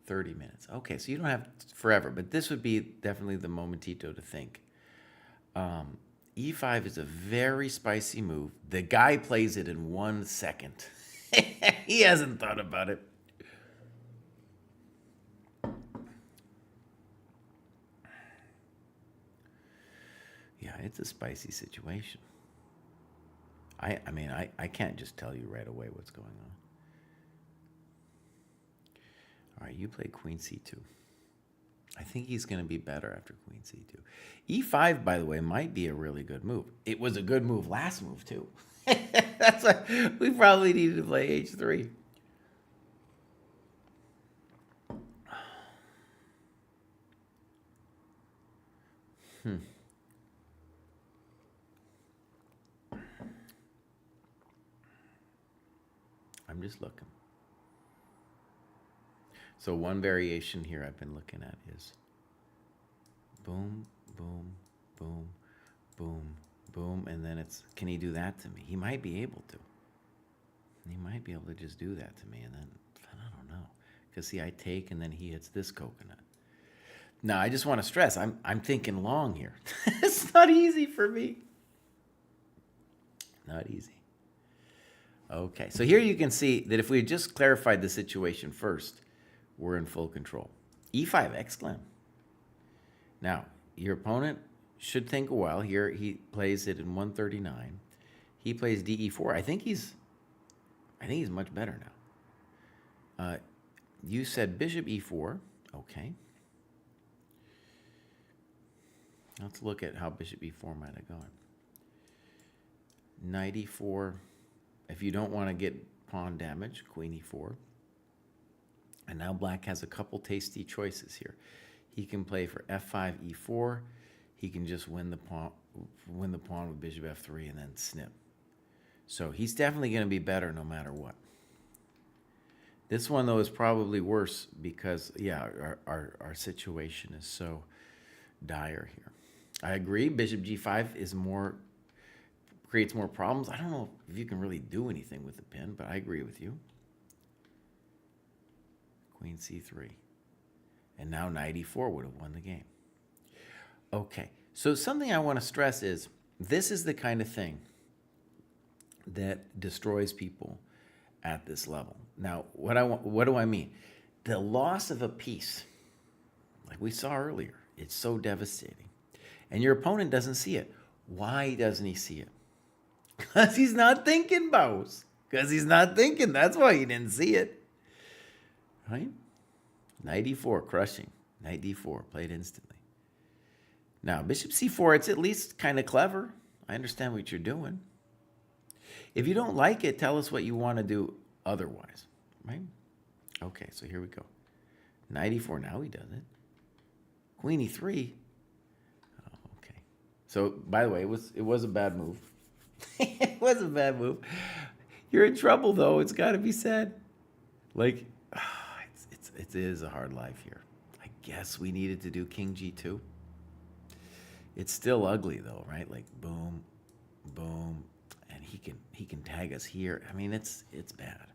30 minutes. Okay, so you don't have forever, but this would be definitely the momentito to think. E5 is a very spicy move. The guy plays it in 1 second. He hasn't thought about it. Yeah, it's a spicy situation. I can't just tell you right away what's going on. All right, you play Queen C2. I think he's going to be better after Queen C2. E5, by the way, might be a really good move. It was a good move last move, too. That's why we probably needed to play H3. I'm just looking. So one variation here I've been looking at is boom, boom, boom, boom, boom, and then it's, can he do that to me? He might be able to. He might be able to just do that to me, and then, I don't know. Because see, I take, and then he hits this coconut. Now, I just want to stress, I'm thinking long here. It's not easy for me. Not easy. Okay, so here you can see that if we had just clarified the situation first, we're in full control. E5, exclam. Now, your opponent should think a while. Here, he plays it in 139. He plays DE4. I think he's much better now. You said bishop E4. Okay. Let's look at how bishop E4 might have gone. Knight E4. If you don't want to get pawn damage, queen E4. And now black has a couple tasty choices here. He can play for F5, E4. He can just win the pawn with bishop F3 and then snip. So he's definitely going to be better no matter what. This one, though, is probably worse because, yeah, our situation is so dire here. I agree. Bishop G5 is creates more problems. I don't know if you can really do anything with the pin, but I agree with you. Queen C3. And now knight E4 would have won the game. Okay, so something I want to stress is this is the kind of thing that destroys people at this level. Now, what do I mean? The loss of a piece, like we saw earlier, it's so devastating. And your opponent doesn't see it. Why doesn't he see it? Because he's not thinking, boss. Because he's not thinking. That's why he didn't see it. Right? Knight E4, crushing. Knight D4, played instantly. Now, bishop C4, it's at least kind of clever. I understand what you're doing. If you don't like it, tell us what you want to do otherwise. Right? Okay, so here we go. Knight E4, now he does it. Queen E3. Oh, okay. So, by the way, it was a bad move. It was a bad move. You're in trouble, though. It's got to be said. Like, it is a hard life here. I guess we needed to do King G2. It's still ugly, though, right? Like, boom, boom, and he can tag us here. I mean, it's bad.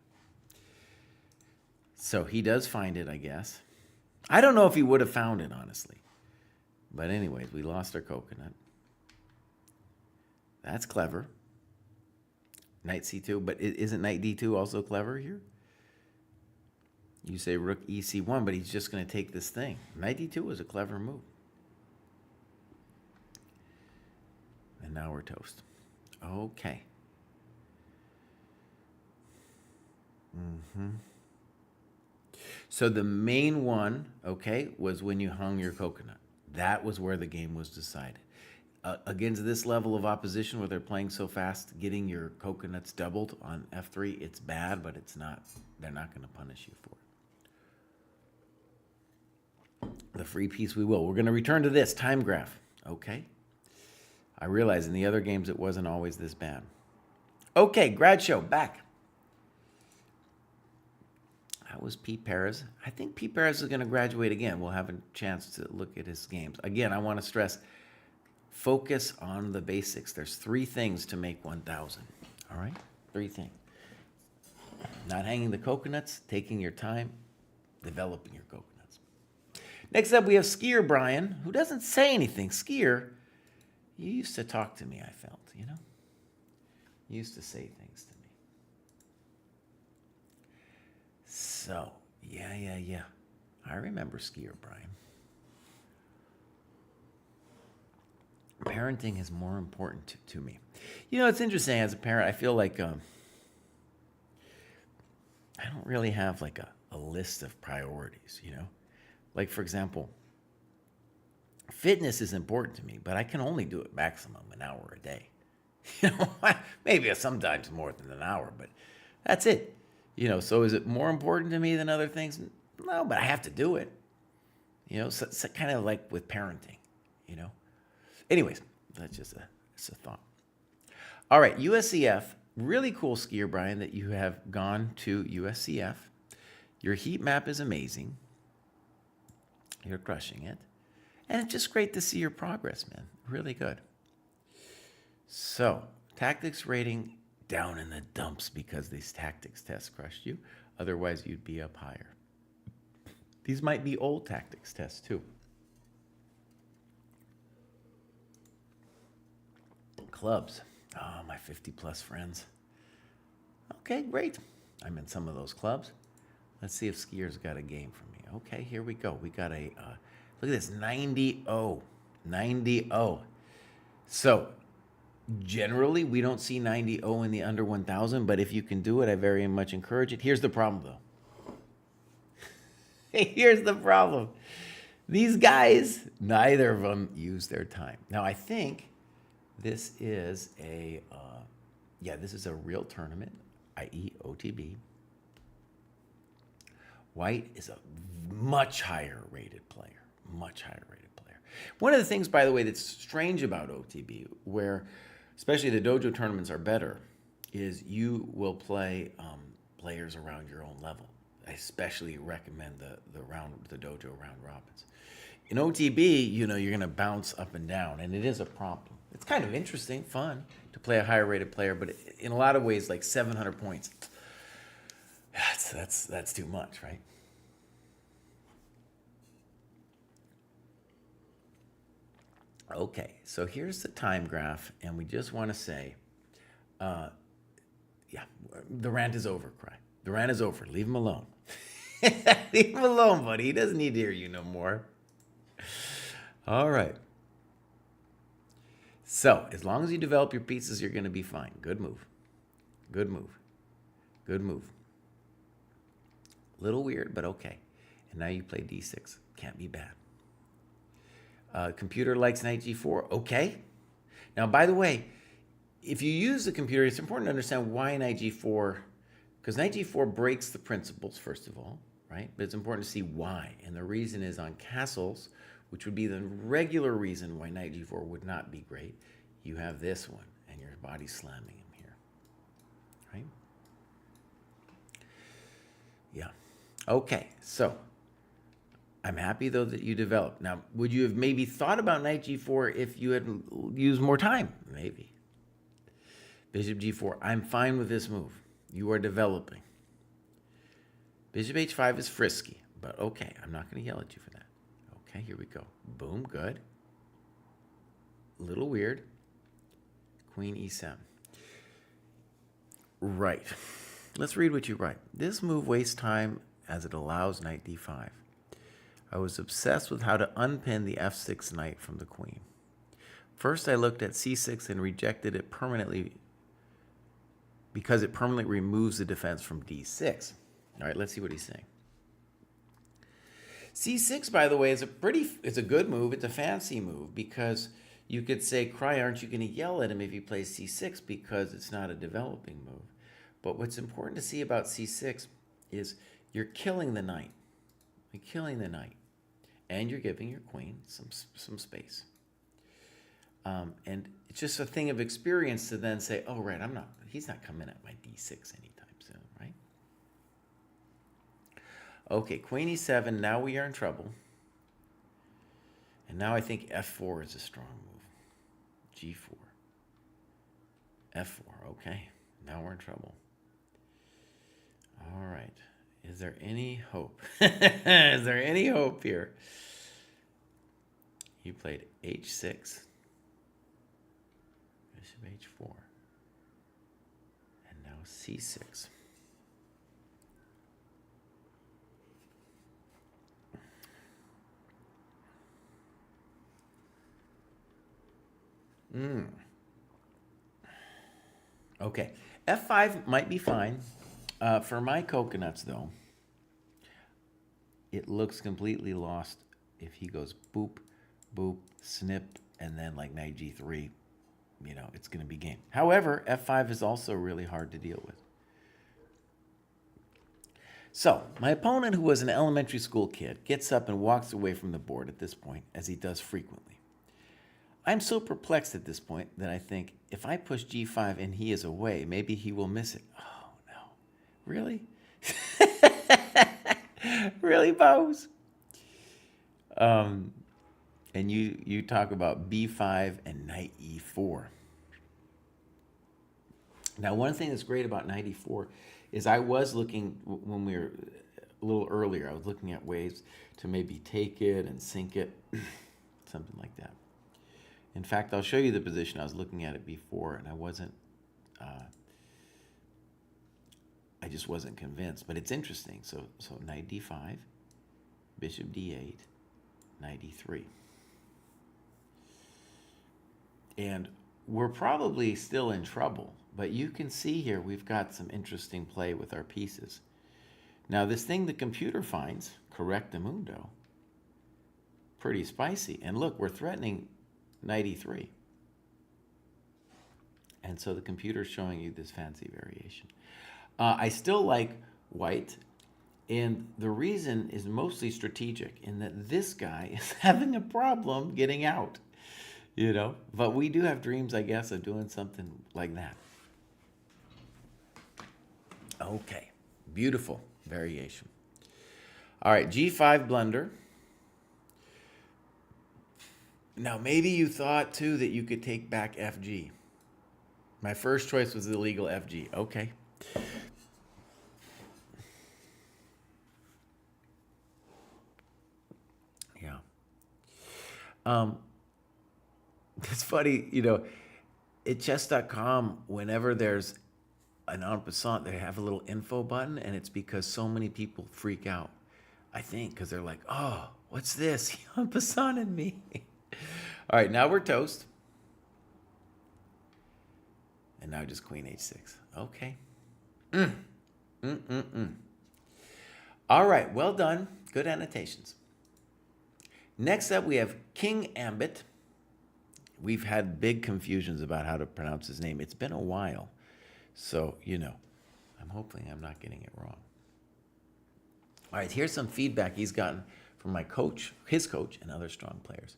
So he does find it, I guess. I don't know if he would have found it, honestly. But anyways, we lost our coconut. That's clever. Knight C2, but isn't Knight D2 also clever here? You say Rook EC1, but he's just going to take this thing. Knight D2 was a clever move. And now we're toast. Okay. So the main one, okay, was when you hung your coconut. That was where the game was decided. Against this level of opposition where they're playing so fast, getting your coconuts doubled on F3, it's bad, but it's not. They're not going to punish you for it. The free piece we will. We're going to return to this time graph, okay? I realize in the other games it wasn't always this bad. Okay, grad show, back. That was Pete Perez. I think Pete Perez is going to graduate again. We'll have a chance to look at his games. Again, I want to stress, focus on the basics. There's 3 things to make 1,000. All right? 3 things. Not hanging the coconuts, taking your time, developing your coconuts. Next up, we have Skier Brian, who doesn't say anything. Skier, you used to talk to me, I felt, you know? You used to say things to me. So, yeah. I remember Skier Brian. Parenting is more important to me. You know, it's interesting. As a parent, I feel like I don't really have like a list of priorities, you know? Like, for example, fitness is important to me, but I can only do it maximum an hour a day. You know, maybe sometimes more than an hour, but that's it. You know, so is it more important to me than other things? No, but I have to do it. You know, so kind of like with parenting, you know? Anyways, that's just a thought. All right, USCF, really cool, Skier Brian, that you have gone to USCF. Your heat map is amazing. You're crushing it. And it's just great to see your progress, man. Really good. So, tactics rating down in the dumps because these tactics tests crushed you. Otherwise, you'd be up higher. These might be old tactics tests, too. Clubs. Oh, my 50-plus friends. Okay, great. I'm in some of those clubs. Let's see if Skier's got a game for me. Okay, here we go. We got a, look at this, 90-0. 90-0. So, generally, we don't see 90-0 in the under 1,000, but if you can do it, I very much encourage it. Here's the problem, though. Here's the problem. These guys, neither of them use their time. Now, I think this is a, this is a real tournament, i.e. OTB. White is a much higher rated player, much higher rated player. One of the things, by the way, that's strange about OTB, where especially the dojo tournaments are better, is you will play players around your own level. I especially recommend the dojo round robins. In OTB, you're going to bounce up and down, and it is a problem. It's kind of interesting, fun to play a higher rated player, but in a lot of ways, like 700 points, that's too much, right? Okay, so here's the time graph, and we just want to say, the rant is over, Cry. The rant is over. Leave him alone. Leave him alone, buddy. He doesn't need to hear you no more. All right. So, as long as you develop your pieces, you're going to be fine. Good move. Good move. Good move. Little weird, but okay. And now you play d6. Can't be bad. Computer likes knight g4. Okay. Now, by the way, if you use the computer, it's important to understand why knight g4, because knight g4 breaks the principles, first of all, right? But it's important to see why. And the reason is on castles, which would be the regular reason why knight g4 would not be great. You have this one, and your body's slamming him here, right? Yeah. Okay, so I'm happy, though, that you developed. Now, would you have maybe thought about knight g4 if you had used more time? Maybe. Bishop g4. I'm fine with this move. You are developing. Bishop h5 is frisky, but okay. I'm not going to yell at you for that. Okay, here we go. Boom, good. A little weird. Queen e7. Right. Let's read what you write. This move wastes time as it allows knight d5. I was obsessed with how to unpin the f6 knight from the queen. First, I looked at c6 and rejected it permanently because it permanently removes the defense from d6. All right, let's see what he's saying. c6, by the way, is it's a good move. It's a fancy move because you could say, Cry, aren't you going to yell at him if he plays c6 because it's not a developing move. But what's important to see about c6 is you're killing the knight. You're killing the knight. And you're giving your queen some space. And it's just a thing of experience to then say, oh, right, he's not coming at my d6 anytime soon, right? Okay, queen e7, now we are in trouble. And now I think f4 is a strong move. g4. f4, okay. Now we're in trouble. All right. Is there any hope? Is there any hope here? You played h6. Bishop h4. And now c6. Okay. f5 might be fine. For my coconuts, though, it looks completely lost if he goes boop, boop, snip, and then like knight g3, it's going to be game. However, f5 is also really hard to deal with. So, my opponent, who was an elementary school kid, gets up and walks away from the board at this point, as he does frequently. I'm so perplexed at this point that I think, if I push g5 and he is away, maybe he will miss it. Oh, no. Really? Really, Bose? And you talk about b5 and knight e4. Now, one thing that's great about knight e4 is I was looking, when we were a little earlier, I was looking at ways to maybe take it and sink it, something like that. In fact, I'll show you the position. I was looking at it before, and I just wasn't convinced. But it's interesting. So knight d5, bishop d8, knight e3. And we're probably still in trouble, but you can see here we've got some interesting play with our pieces. Now, this thing the computer finds, correctamundo, pretty spicy. And look, we're threatening knight e3. And so the computer's showing you this fancy variation. I still like white, and the reason is mostly strategic in that this guy is having a problem getting out, you know? But we do have dreams, I guess, of doing something like that. Okay, beautiful variation. All right, g5 blunder. Now, maybe you thought, too, that you could take back fg. My first choice was illegal fg. Okay. Yeah. It's funny, you know, at chess.com, whenever there's an en passant, they have a little info button, and it's because so many people freak out, I think, because they're like, oh, what's this? He en passanted me. All right, now we're toast. And now just queen h6. Okay. All right, well done. Good annotations. Next up, we have King Ambit. We've had big confusions about how to pronounce his name. It's been a while. So, you know, I'm hoping I'm not getting it wrong. All right, here's some feedback he's gotten from my coach, his coach, and other strong players.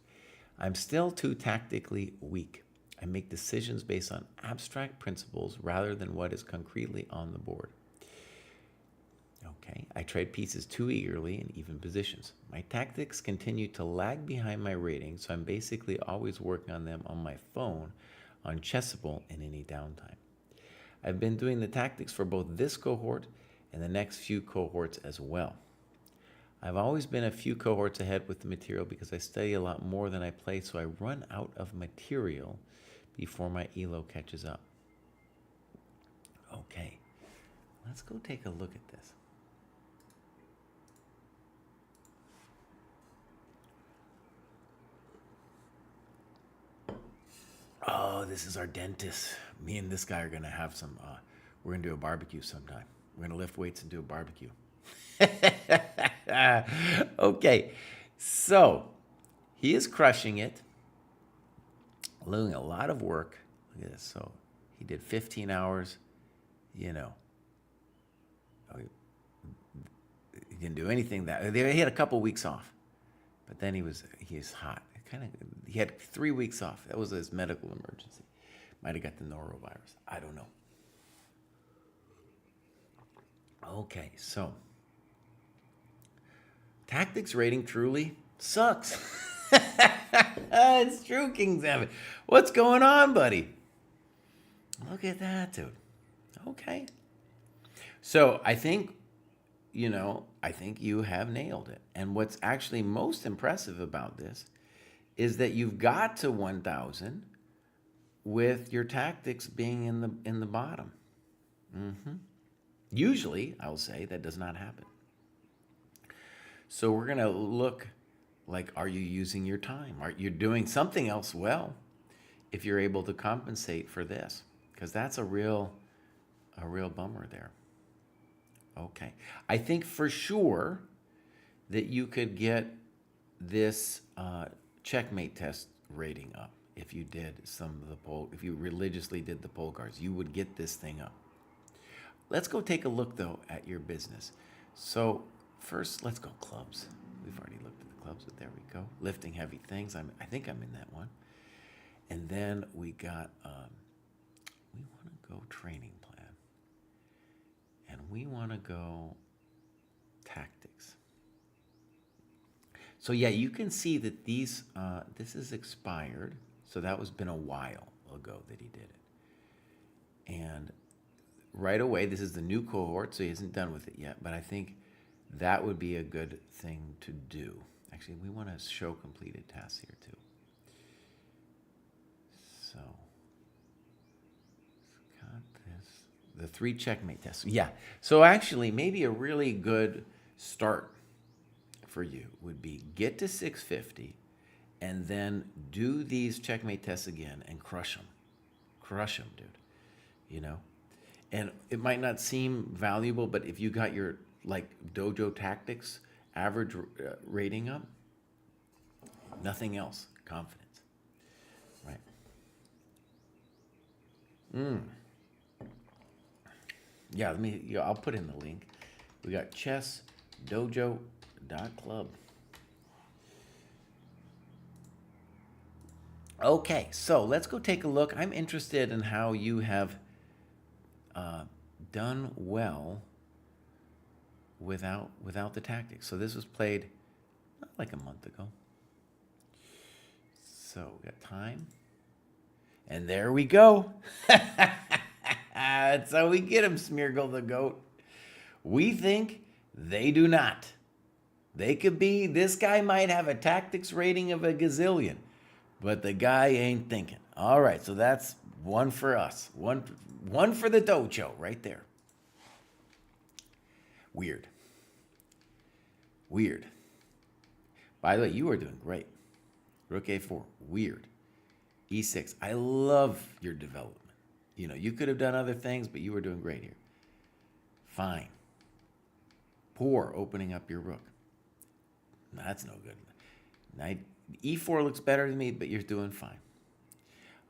I'm still too tactically weak. I make decisions based on abstract principles rather than what is concretely on the board. Okay, I trade pieces too eagerly in even positions. My tactics continue to lag behind my rating, so I'm basically always working on them on my phone on Chessable in any downtime. I've been doing the tactics for both this cohort and the next few cohorts as well. I've always been a few cohorts ahead with the material because I study a lot more than I play, so I run out of material before my ELO catches up. Okay, let's go take a look at this. Oh, this is our dentist. Me and this guy are going to have some, we're going to do a barbecue sometime. We're going to lift weights and do a barbecue. Okay, so he is crushing it, doing a lot of work. Look at this. So he did 15 hours, you know. He didn't do anything that, he had a couple weeks off, but then he was hot. He had 3 weeks off. That was his medical emergency. Might have got the norovirus. I don't know. Okay, so tactics rating truly sucks. It's true, King Zambit. What's going on, buddy? Look at that, dude. Okay. So I think, you know, I think you have nailed it. And what's actually most impressive about this is that you've got to 1,000 with your tactics being in the bottom. Usually, I'll say, that does not happen. So we're going to look like, are you using your time? Are you doing something else well if you're able to compensate for this? Because that's a real bummer there. Okay. I think for sure that you could get this checkmate test rating up if you did if you religiously did the poll cards. You would get this thing up. Let's go take a look, though, at your business. So first, let's go clubs. We've already looked at the clubs, but there we go. Lifting heavy things. I think I'm in that one. And then we got, we want to go training plan. And we want to go tactics. So yeah, you can see that these, this is expired. So that was been a while ago that he did it. And right away, this is the new cohort, so he isn't done with it yet. But I think that would be a good thing to do. Actually, we want to show completed tasks here too. So, got this. The 3 checkmate tests. Yeah. So actually, maybe a really good start for you would be get to 650 and then do these checkmate tests again and crush them. Crush them, dude. You know? And it might not seem valuable, but if you got your like dojo tactics average rating up, nothing else, confidence, right? Yeah, I'll put in the link. We got ChessDojo.club. Okay, so let's go take a look. I'm interested in how you have done well without the tactics. So this was played like a month ago. So we got time. And there we go. That's how we get him, Smeargle the goat. We think they do not. They could be, this guy might have a tactics rating of a gazillion, but the guy ain't thinking. All right, so that's one for us. One for the dojo right there. Weird. By the way, you are doing great. Rook A4, weird. E6, I love your development. You know, you could have done other things, but you were doing great here. Fine. Poor opening up your rook. No, that's no good. Knight E4 looks better to me, but you're doing fine.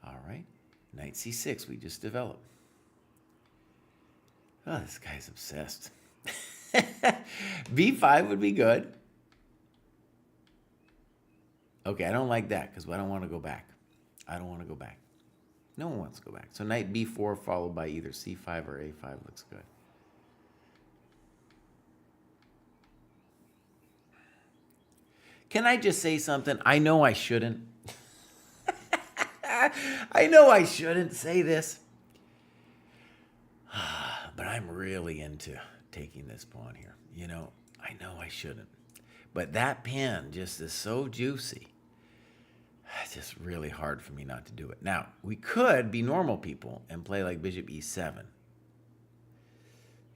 All right. Knight C6, we just developed. Oh, this guy's obsessed. B5 would be good. Okay, I don't like that because I don't want to go back. I don't want to go back. No one wants to go back. So knight B4 followed by either C5 or A5 looks good. Can I just say something? I know I shouldn't. I know I shouldn't say this. But I'm really into taking this pawn here. You know, I know I shouldn't. But that pin just is so juicy. It's just really hard for me not to do it. Now, we could be normal people and play like bishop E7.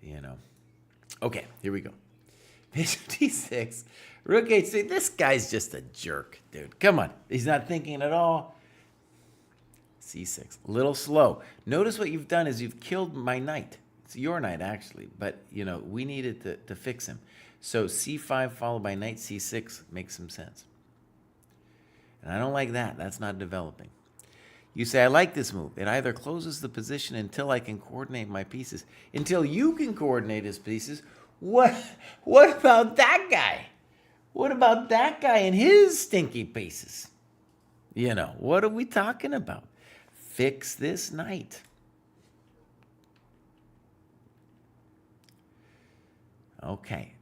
You know. Okay, here we go. Bishop D6. Rook H6. This guy's just a jerk, dude. Come on. He's not thinking at all. C6. A little slow. Notice what you've done is you've killed my knight. It's your knight, actually. But, you know, we needed to fix him. So C5 followed by knight C6 makes some sense. And I don't like that. That's not developing. You say, I like this move. It either closes the position until I can coordinate my pieces. Until you can coordinate his pieces. What about that guy? What about that guy and his stinky pieces? You know, what are we talking about? Fix this knight. Okay.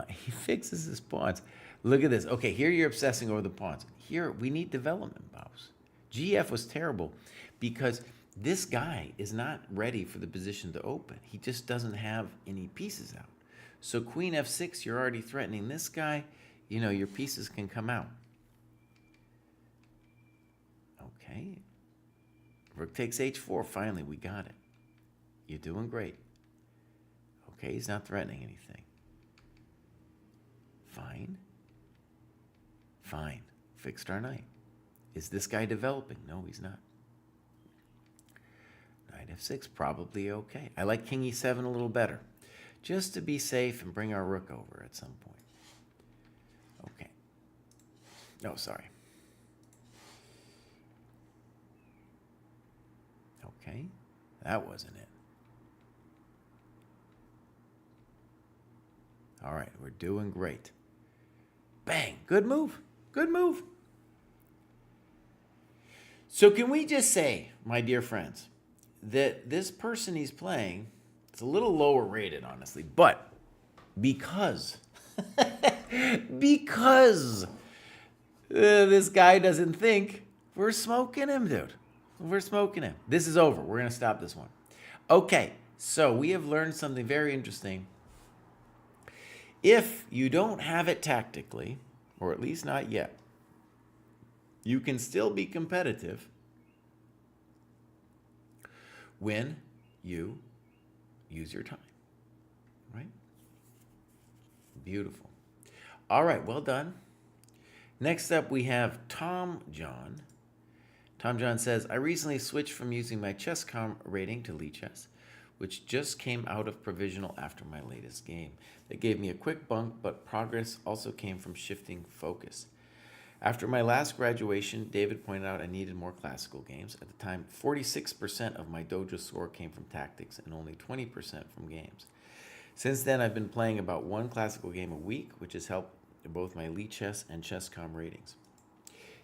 He fixes his pawns. Look at this. Okay, here you're obsessing over the pawns. Here, we need development, Bows. GF was terrible because this guy is not ready for the position to open. He just doesn't have any pieces out. So queen F6, you're already threatening this guy. You know, your pieces can come out. Okay. Rook takes H4. Finally, we got it. You're doing great. Okay, he's not threatening anything. Fine. Fine. Fixed our knight. Is this guy developing? No, he's not. Knight F6, probably okay. I like King E7 a little better. Just to be safe and bring our rook over at some point. Okay. Oh, sorry. Okay. That wasn't it. All right, we're doing great. Bang. Good move. Good move. So can we just say, my dear friends, that this person he's playing, it's a little lower rated, honestly, but because because this guy doesn't think we're smoking him, dude. We're smoking him. This is over. We're going to stop this one. Okay, so we have learned something very interesting. If you don't have it tactically, or at least not yet, you can still be competitive when you use your time, right? Beautiful. All right, well done. Next up, we have Tom John. Tom John says, I recently switched from using my ChessCom rating to Lichess, which just came out of provisional after my latest game. That gave me a quick bump, but progress also came from shifting focus. After my last graduation, David pointed out I needed more classical games. At the time, 46% of my dojo score came from tactics and only 20% from games. Since then, I've been playing about one classical game a week, which has helped both my Lichess and ChessCom ratings.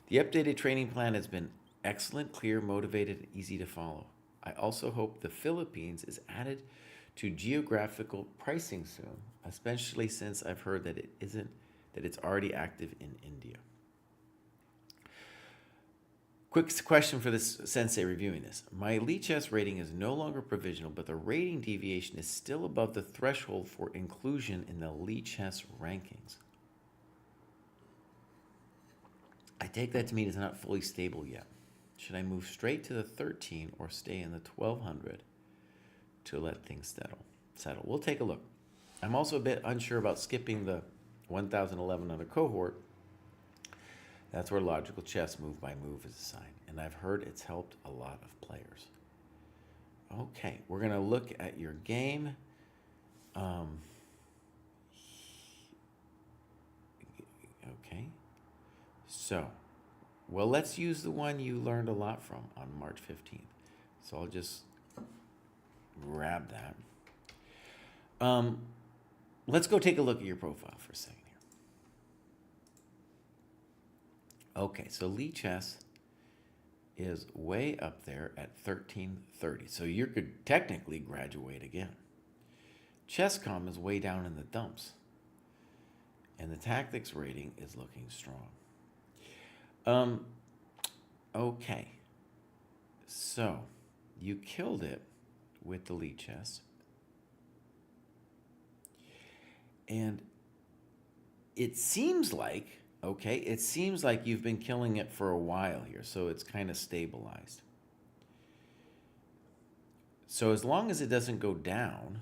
The updated training plan has been excellent, clear, motivated, and easy to follow. I also hope the Philippines is added to geographical pricing soon, especially since I've heard that it's already active in India. Quick question for this sensei reviewing this. My Lichess rating is no longer provisional, but the rating deviation is still above the threshold for inclusion in the Lichess rankings. I take that to mean it's not fully stable yet. Should I move straight to the 13 or stay in the 1200 to let things settle? We'll take a look. I'm also a bit unsure about skipping the 1011 on a cohort. That's where logical chess move by move is assigned, and I've heard it's helped a lot of players. Okay, we're going to look at your game. Okay, so, well, let's use the one you learned a lot from on March 15th. So I'll just grab that. Let's go take a look at your profile for a second here. Okay, so Lichess is way up there at 1330. So you could technically graduate again. ChessCom is way down in the dumps. And the tactics rating is looking strong. Okay. So you killed it with the Lichess. And it seems like you've been killing it for a while here, so it's kind of stabilized. So as long as it doesn't go down,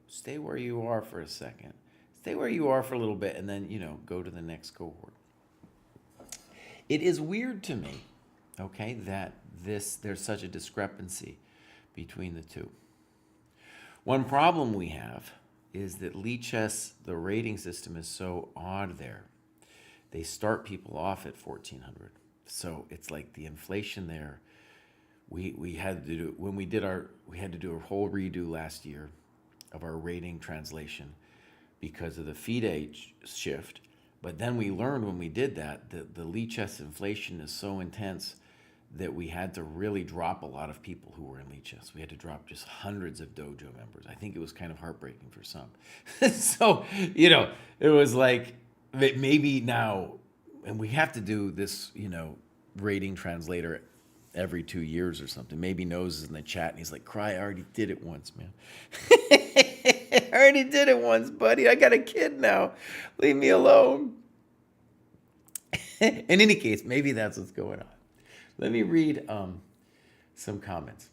stay where you are for a second. Stay where you are for a little bit, and then, go to the next cohort. It is weird to me, that there's such a discrepancy between the two. One problem we have is that Lichess, the rating system is so odd there. They start people off at 1400. So it's like the inflation there. We had to do a whole redo last year of our rating translation because of the FIDE shift. But then we learned when we did that the Lichess inflation is so intense that we had to really drop a lot of people who were in Lichess. We had to drop just hundreds of dojo members. I think it was kind of heartbreaking for some. So, it was like maybe now, and we have to do this, rating translator every 2 years or something. Maybe Nose is in the chat and he's like, Cry, I already did it once, man. I already did it once, buddy. I got a kid now. Leave me alone. In any case, maybe that's what's going on. Let me read some comments.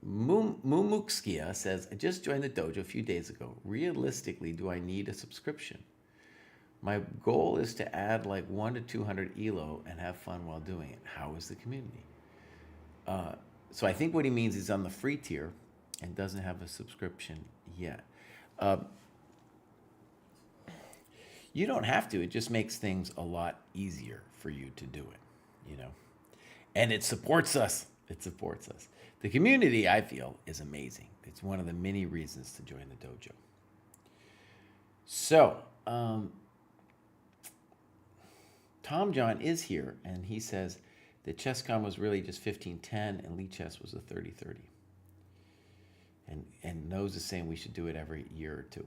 Mumukskia says, I just joined the dojo a few days ago. Realistically, do I need a subscription? My goal is to add like 1 to 200 ELO and have fun while doing it. How is the community? So I think what he means is on the free tier and doesn't have a subscription yet. You don't have to. It just makes things a lot easier for you to do it, And it supports us. It supports us. The community, I feel, is amazing. It's one of the many reasons to join the dojo. So, Tom John is here, and he says that ChessCom was really just 1510 and Lichess was a 3030. And Nose is saying we should do it every year or two.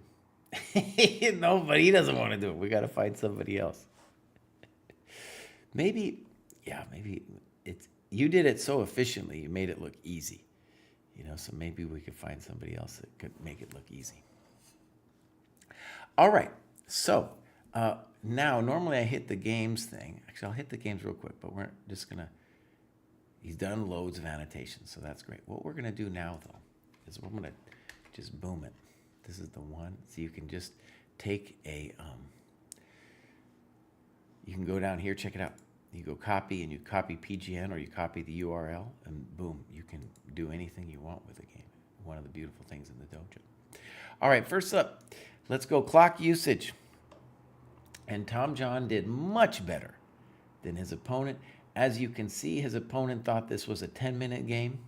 No, but he doesn't want to do it. We got to find somebody else. Maybe it's you did it so efficiently. You made it look easy. So maybe we could find somebody else that could make it look easy. All right. So now, normally I hit the games thing. Actually, I'll hit the games real quick, but we're just going to... He's done loads of annotations, so that's great. What we're going to do now, though, is we're going to just boom it. This is the one. So you can just take a... you can go down here, check it out. You go copy, and you copy PGN, or you copy the URL, and boom, you can do anything you want with the game. One of the beautiful things in the dojo. All right, first up, let's go clock usage. And Tom John did much better than his opponent. As you can see, his opponent thought this was a 10-minute game,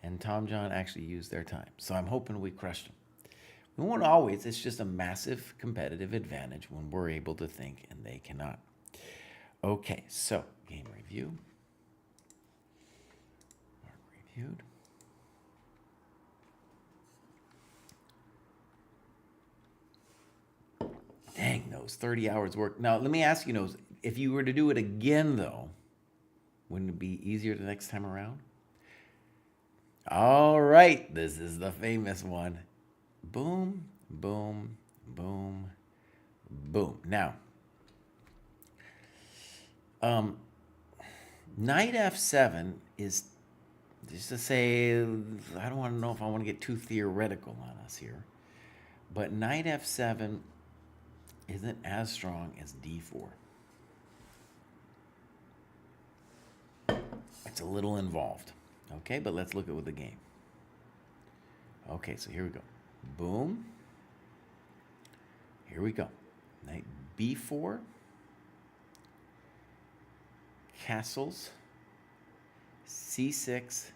and Tom John actually used their time. So I'm hoping we crushed him. We won't always. It's just a massive competitive advantage when we're able to think and they cannot. Okay, so game review. Mark reviewed. Dang, Nose, 30 hours work. Now, let me ask you, Nose, if you were to do it again, though, wouldn't it be easier the next time around? All right, this is the famous one. Boom, boom, boom, boom. Now, knight f7 is, just to say, I don't want to know if I want to get too theoretical on us here, but knight f7 isn't as strong as d4. It's a little involved. Okay, but let's look at the game. Okay, so here we go. Boom. Here we go. Knight b4. Castles. c6.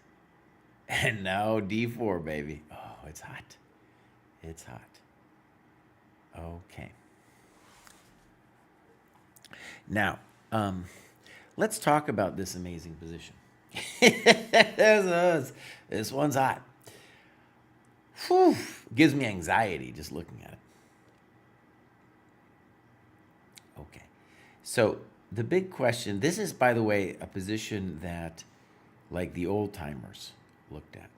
And now d4, baby. Oh, it's hot. It's hot. Okay. Now, let's talk about this amazing position. This one's hot. Whew, gives me anxiety just looking at it. Okay, so the big question, this is, by the way, a position that, like, the old timers looked at,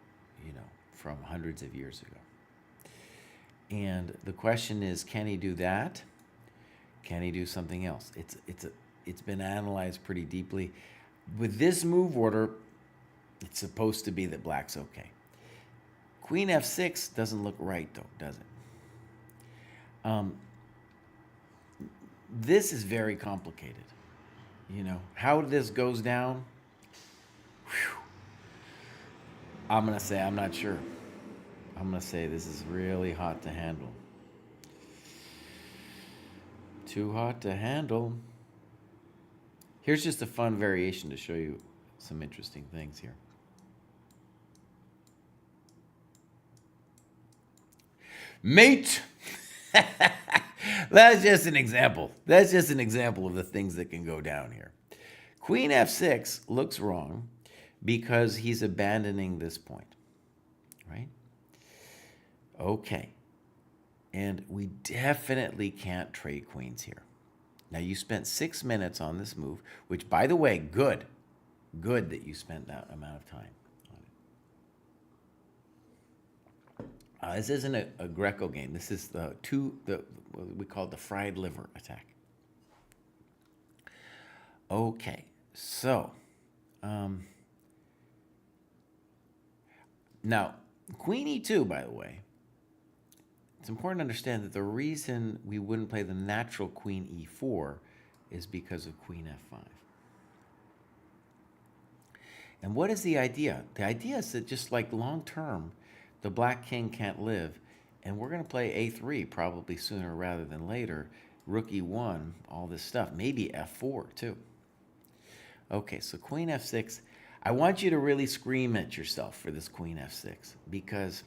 from hundreds of years ago. And the question is, can he do that? Can he do something else? It's been analyzed pretty deeply. With this move order, it's supposed to be that black's okay. Queen f6 doesn't look right, though, does it? This is very complicated. How this goes down, whew, I'm going to say I'm not sure. I'm going to say this is really hot to handle. Too hot to handle. Here's just a fun variation to show you some interesting things here. Mate! That's just an example. That's just an example of the things that can go down here. Queen f6 looks wrong because he's abandoning this point, right? Okay. And we definitely can't trade queens here. Now, you spent 6 minutes on this move, which, by the way, good. Good that you spent that amount of time on it. This isn't a Greco game. This is what we call the fried liver attack. Okay, so now Queen e2, by the way. It's important to understand that the reason we wouldn't play the natural Queen e4 is because of Queen f5. And what is the idea? The idea is that just like long term, the black king can't live, and we're going to play a3 probably sooner rather than later. Rook e1, all this stuff. Maybe f4 too. Okay, so Queen f6. I want you to really scream at yourself for this Queen f6 because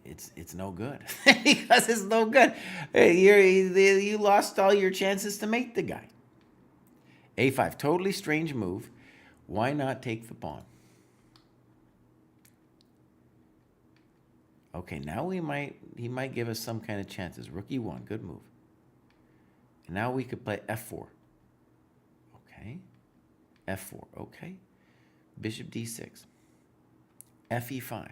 it's no good. Because it's no good. You lost all your chances to mate the guy. a5, totally strange move. Why not take the pawn? Okay, now he might give us some kind of chances. Rook e1, good move. And now we could play f4. Okay. f4, okay. Bishop d6. fe5.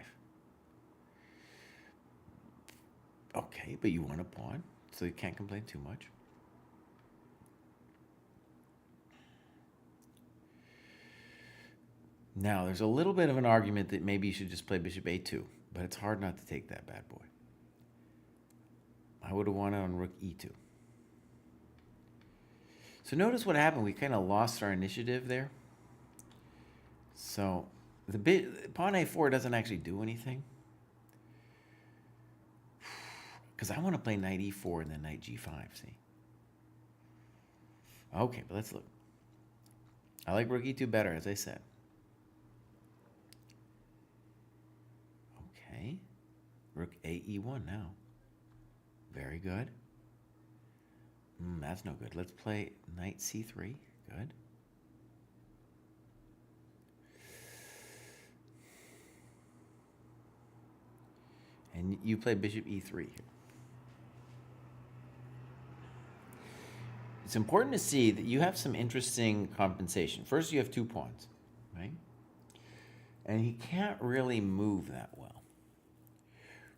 Okay, but you want a pawn, so you can't complain too much. Now, there's a little bit of an argument that maybe you should just play bishop a2, but it's hard not to take that bad boy. I would have wanted on rook e2. So notice what happened. We kind of lost our initiative there. So the pawn a4 doesn't actually do anything. Because I want to play knight e4 and then knight g5, see? Okay, but let's look. I like rook e2 better, as I said. Okay. Rook a e1 now. Very good. That's no good. Let's play knight c3. Good. And you play bishop e3 here. It's important to see that you have some interesting compensation. First, you have 2 pawns, right? And he can't really move that well.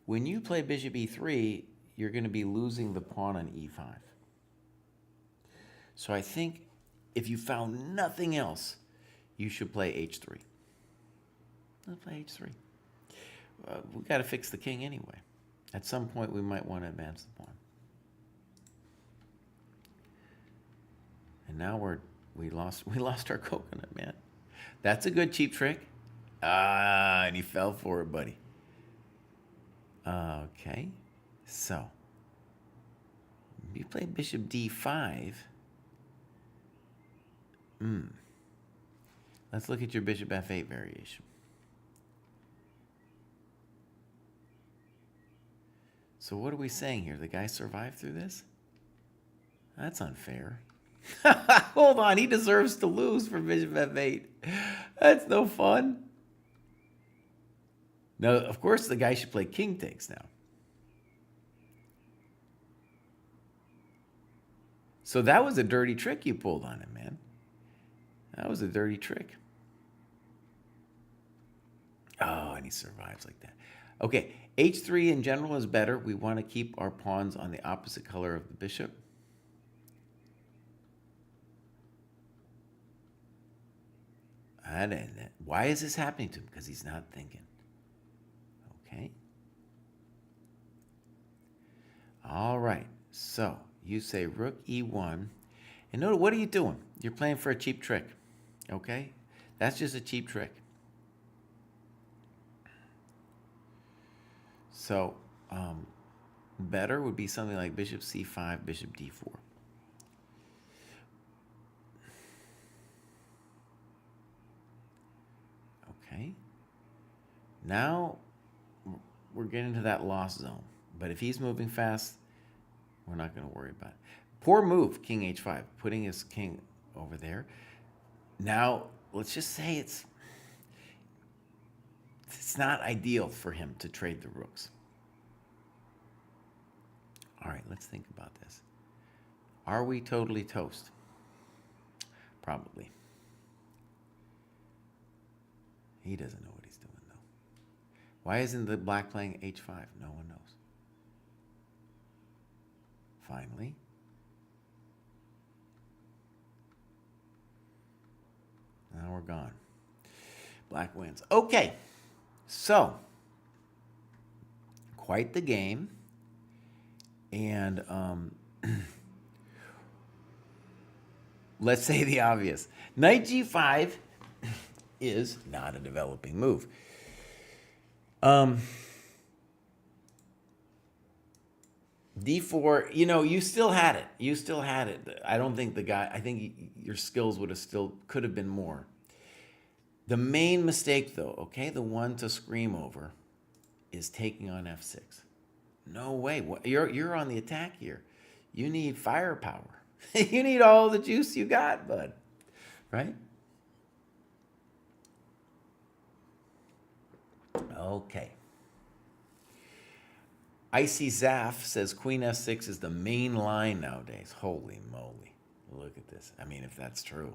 When you play bishop e3, you're going to be losing the pawn on e5. So I think if you found nothing else, you should play h3. Let's play h3. We got to fix the king anyway. At some point, we might want to advance the pawn. And now we lost our coconut, man. That's a good cheap trick. And he fell for it, buddy. Okay, so you play bishop d5. Let's look at your bishop f8 variation. So what are we saying here? The guy survived through this? That's unfair. Hold on, he deserves to lose for bishop f8. That's no fun. Now, of course, the guy should play king takes now. So that was a dirty trick you pulled on him, man. That was a dirty trick. Oh, and he survives like that. Okay, h3 in general is better. We want to keep our pawns on the opposite color of the bishop. Why is this happening to him? Because he's not thinking. Okay. All right. So you say rook e1. And notice, what are you doing? You're playing for a cheap trick. Okay? That's just a cheap trick. So better would be something like bishop c5, bishop d4. Okay. Now we're getting to that lost zone. But if he's moving fast, we're not going to worry about it. Poor move, king h5, putting his king over there. Now, let's just say it's not ideal for him to trade the rooks. All right, let's think about this. Are we totally toast? Probably. He doesn't know what he's doing, though. Why isn't the black playing h5? No one knows. Finally. Now we're gone. Black wins. Okay. So, quite the game. And let's say the obvious. Knight g5 is not a developing move. D4, you still had it. You still had it. I don't think I think your skills could have been more. The main mistake, though, okay, the one to scream over, is taking on f6. No way. You're on the attack here. You need firepower. You need all the juice you got, bud. Right? Okay. Icy Zaff says Queen f6 is the main line nowadays. Holy moly. Look at this. I mean, if that's true.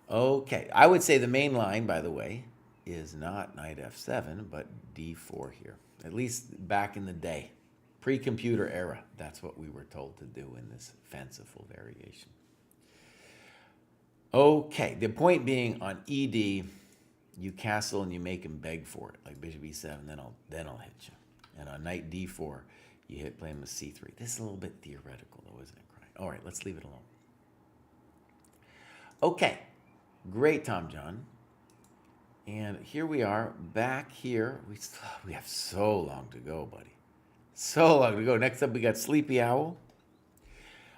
Okay. I would say the main line, by the way, is not knight f7, but d4 here. At least back in the day. Pre-computer era. That's what we were told to do in this fanciful variation. Okay. The point being on ED, you castle and you make him beg for it, like bishop e7, then I'll hit you. And on knight d4, you play him with c3. This is a little bit theoretical, though, isn't it, Crying? All right, let's leave it alone. Okay, great, Tom John. And here we are, back here. We have so long to go, buddy. So long to go. Next up, we got Sleepy Owl.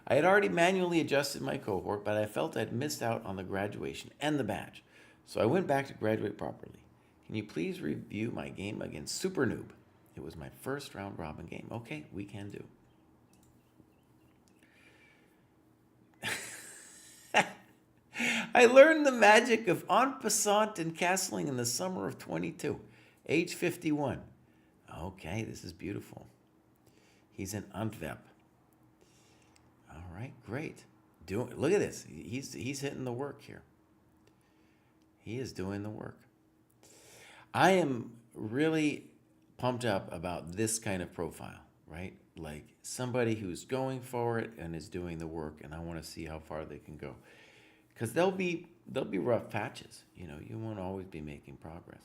I had already manually adjusted my cohort, but I felt I'd missed out on the graduation and the badge. So I went back to graduate properly. Can you please review my game against Super Noob? It was my first round robin game. Okay, we can do. I learned the magic of en passant and castling in the summer of 22, age 51. Okay, this is beautiful. He's in Antwerp. All right, great. Look at this. He's hitting the work here. He is doing the work. I am really pumped up about this kind of profile, right? Like somebody who's going for it and is doing the work, and I want to see how far they can go. Because there'll be rough patches. You know, you won't always be making progress.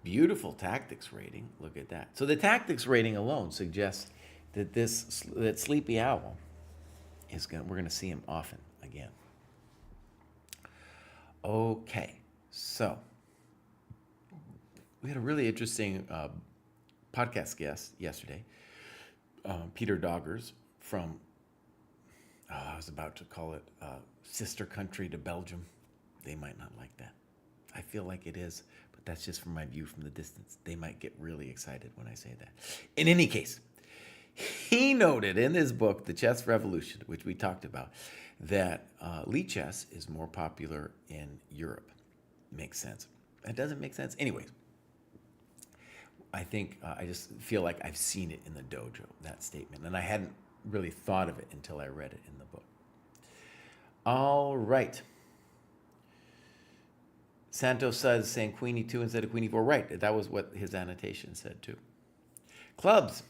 Beautiful tactics rating. Look at that. So the tactics rating alone suggests that that Sleepy Owl we're gonna see him often again. Okay, so we had a really interesting podcast guest yesterday, Peter Doggers from, I was about to call it sister country to Belgium. They might not like that. I feel like it is, but that's just from my view from the distance. They might get really excited when I say that. In any case, he noted in his book, The Chess Revolution, which we talked about, that Lichess is more popular in Europe. Makes sense. That doesn't make sense. Anyways, I think I just feel like I've seen it in the dojo, that statement, and I hadn't really thought of it until I read it in the book. All right. Santos says saying queen e2 instead of queen e4. Right, that was what his annotation said too. Clubs.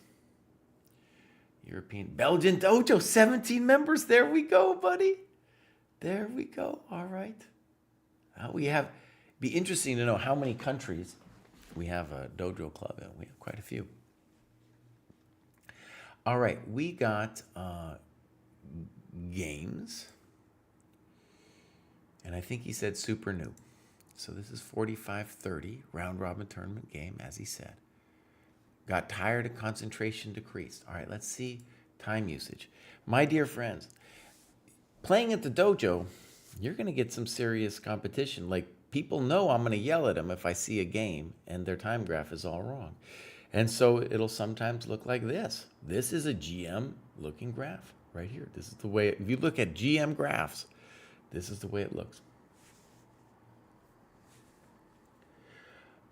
European, Belgian dojo, 17 members. There we go, buddy. There we go. All right. Be interesting to know how many countries we have a dojo club in. We have quite a few. All right, we got games. And I think he said super new. So this is 45-30, round robin tournament game, as he said. Got tired and concentration decreased. All right, let's see time usage. My dear friends, playing at the dojo, you're going to get some serious competition. Like, people know I'm going to yell at them if I see a game and their time graph is all wrong. And so it'll sometimes look like this. This is a GM looking graph right here. This is the way, if you look at GM graphs, this is the way it looks.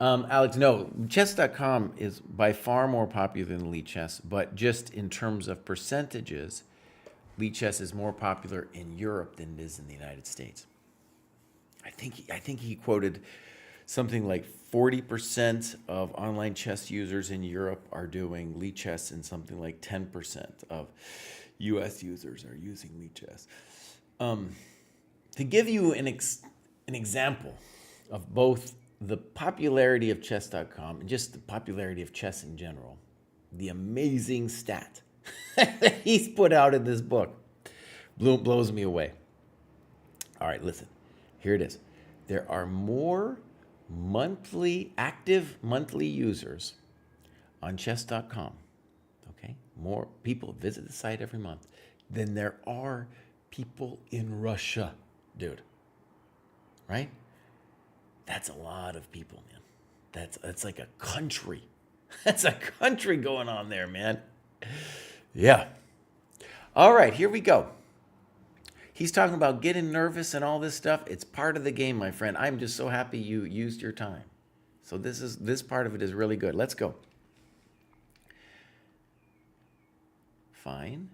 Alex, no, chess.com is by far more popular than Lichess, but just in terms of percentages, Lichess is more popular in Europe than it is in the United States. I think he quoted something like 40% of online chess users in Europe are doing Lichess, and something like 10% of US users are using Lichess. To give you an example of both the popularity of chess.com and just the popularity of chess in general, the amazing stat that he's put out in this book blows me away. All right, listen, here it is. There are more active monthly users on chess.com, okay? More people visit the site every month than there are people in Russia, dude, right? That's a lot of people, man. That's like a country. That's a country going on there, man. Yeah. All right, here we go. He's talking about getting nervous and all this stuff. It's part of the game, my friend. I'm just so happy you used your time. So this part of it is really good. Let's go. Fine.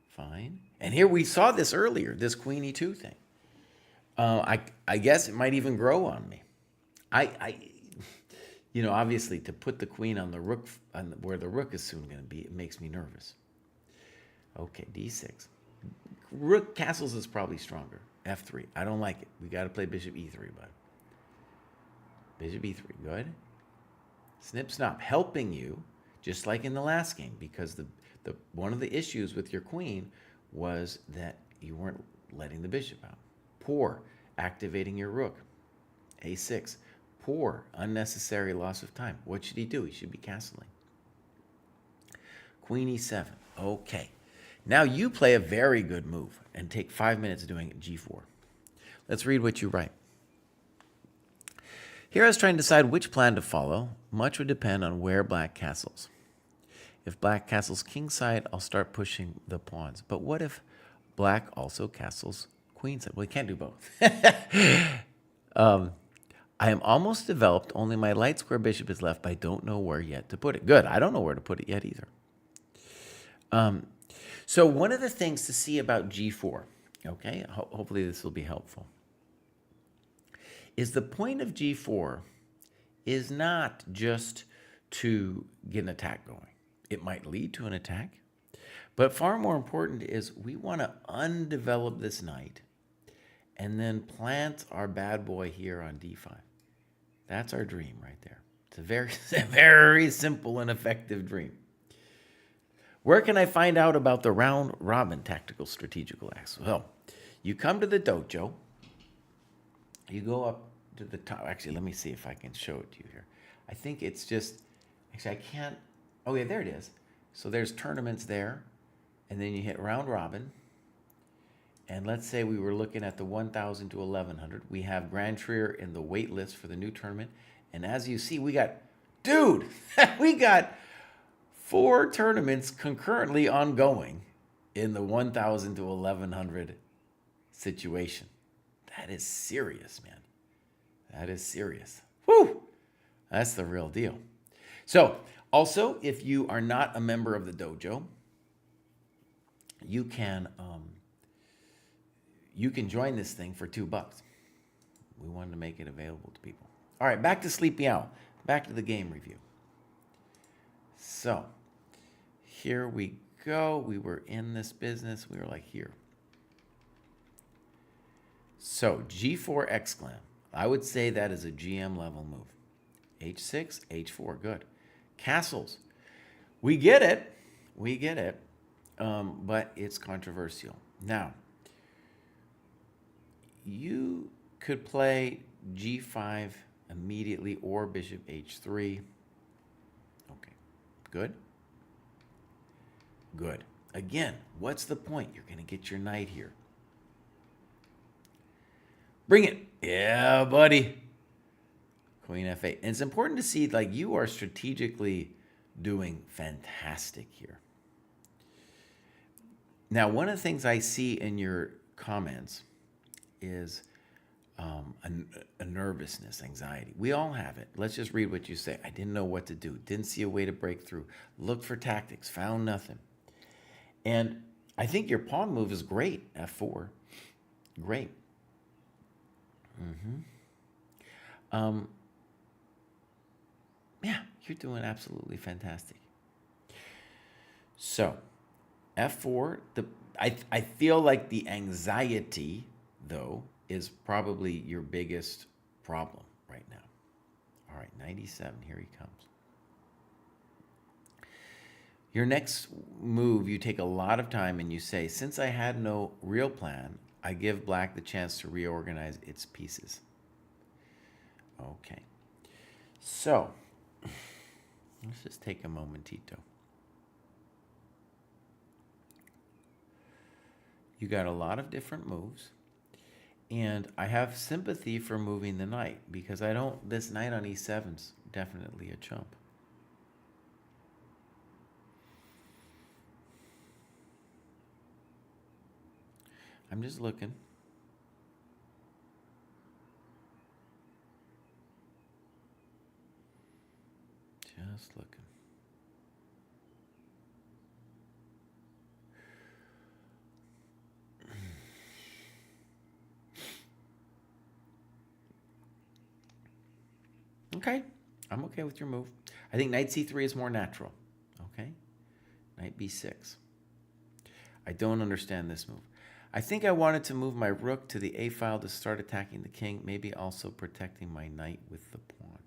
Fine. And here we saw this earlier, this queen e2 thing. I guess it might even grow on me. Obviously to put the queen on the rook, where the rook is soon going to be, it makes me nervous. Okay, d6. Rook castles is probably stronger. f3. I don't like it. We got to play bishop e3, bud. Bishop e3, good. Snip snop, helping you, just like in the last game, because one of the issues with your queen was that you weren't letting the bishop out. Poor, activating your rook. a6. Poor, unnecessary loss of time. What should he do? He should be castling. Queen e7. Okay. Now you play a very good move and take 5 minutes doing it, g4. Let's read what you write. Here I was trying to decide which plan to follow. Much would depend on where black castles. If black castles kingside, I'll start pushing the pawns. But what if black also castles queenside? Well, he can't do both. I am almost developed, only my light square bishop is left, but I don't know where yet to put it. Good, I don't know where to put it yet either. So one of the things to see about g4, okay, hopefully this will be helpful, is the point of g4 is not just to get an attack going. It might lead to an attack, but far more important is we want to undevelop this knight and then plant our bad boy here on d5. That's our dream right there. It's a very, very simple and effective dream. Where can I find out about the round robin tactical strategical acts? Well, you come to the dojo. You go up to the top. Actually, let me see if I can show it to you here. I think it's just, actually I can't. Oh yeah, there it is. So there's tournaments there, and then you hit round robin. And let's say we were looking at the 1,000 to 1,100. We have Grand Trier in the wait list for the new tournament. And as you see, we got 4 tournaments concurrently ongoing in the 1,000 to 1,100 situation. That is serious, man. That is serious. Whew! That's the real deal. So, also, if you are not a member of the dojo, you can join this thing for $2. We wanted to make it available to people. All right, back to Sleepy Owl. Back to the game review. So, here we go. We were in this business. We were like here. So, g4 exclam. I would say that is a GM level move. h6, h4, good. Castles. We get it. We get it. But it's controversial. Now, you could play g5 immediately or bishop h3. Okay, good. Good. Again, what's the point? You're going to get your knight here. Bring it. Yeah, buddy. Queen f8. And it's important to see, like, you are strategically doing fantastic here. Now, one of the things I see in your comments is a nervousness, anxiety. We all have it. Let's just read what you say. I didn't know what to do. Didn't see a way to break through. Looked for tactics. Found nothing. And I think your pawn move is great, f4. Great. Yeah, you're doing absolutely fantastic. So, f4, I feel like the anxiety, though, is probably your biggest problem right now. All right, 97, here he comes. Your next move, you take a lot of time and you say, since I had no real plan, I give black the chance to reorganize its pieces. Okay. So, let's just take a momentito. You got a lot of different moves. And I have sympathy for moving the knight because this knight on e7 is definitely a chump. I'm just looking. Just looking. Okay, I'm okay with your move. I think knight c3 is more natural. Okay, knight b6. I don't understand this move. I think I wanted to move my rook to the a file to start attacking the king, maybe also protecting my knight with the pawn.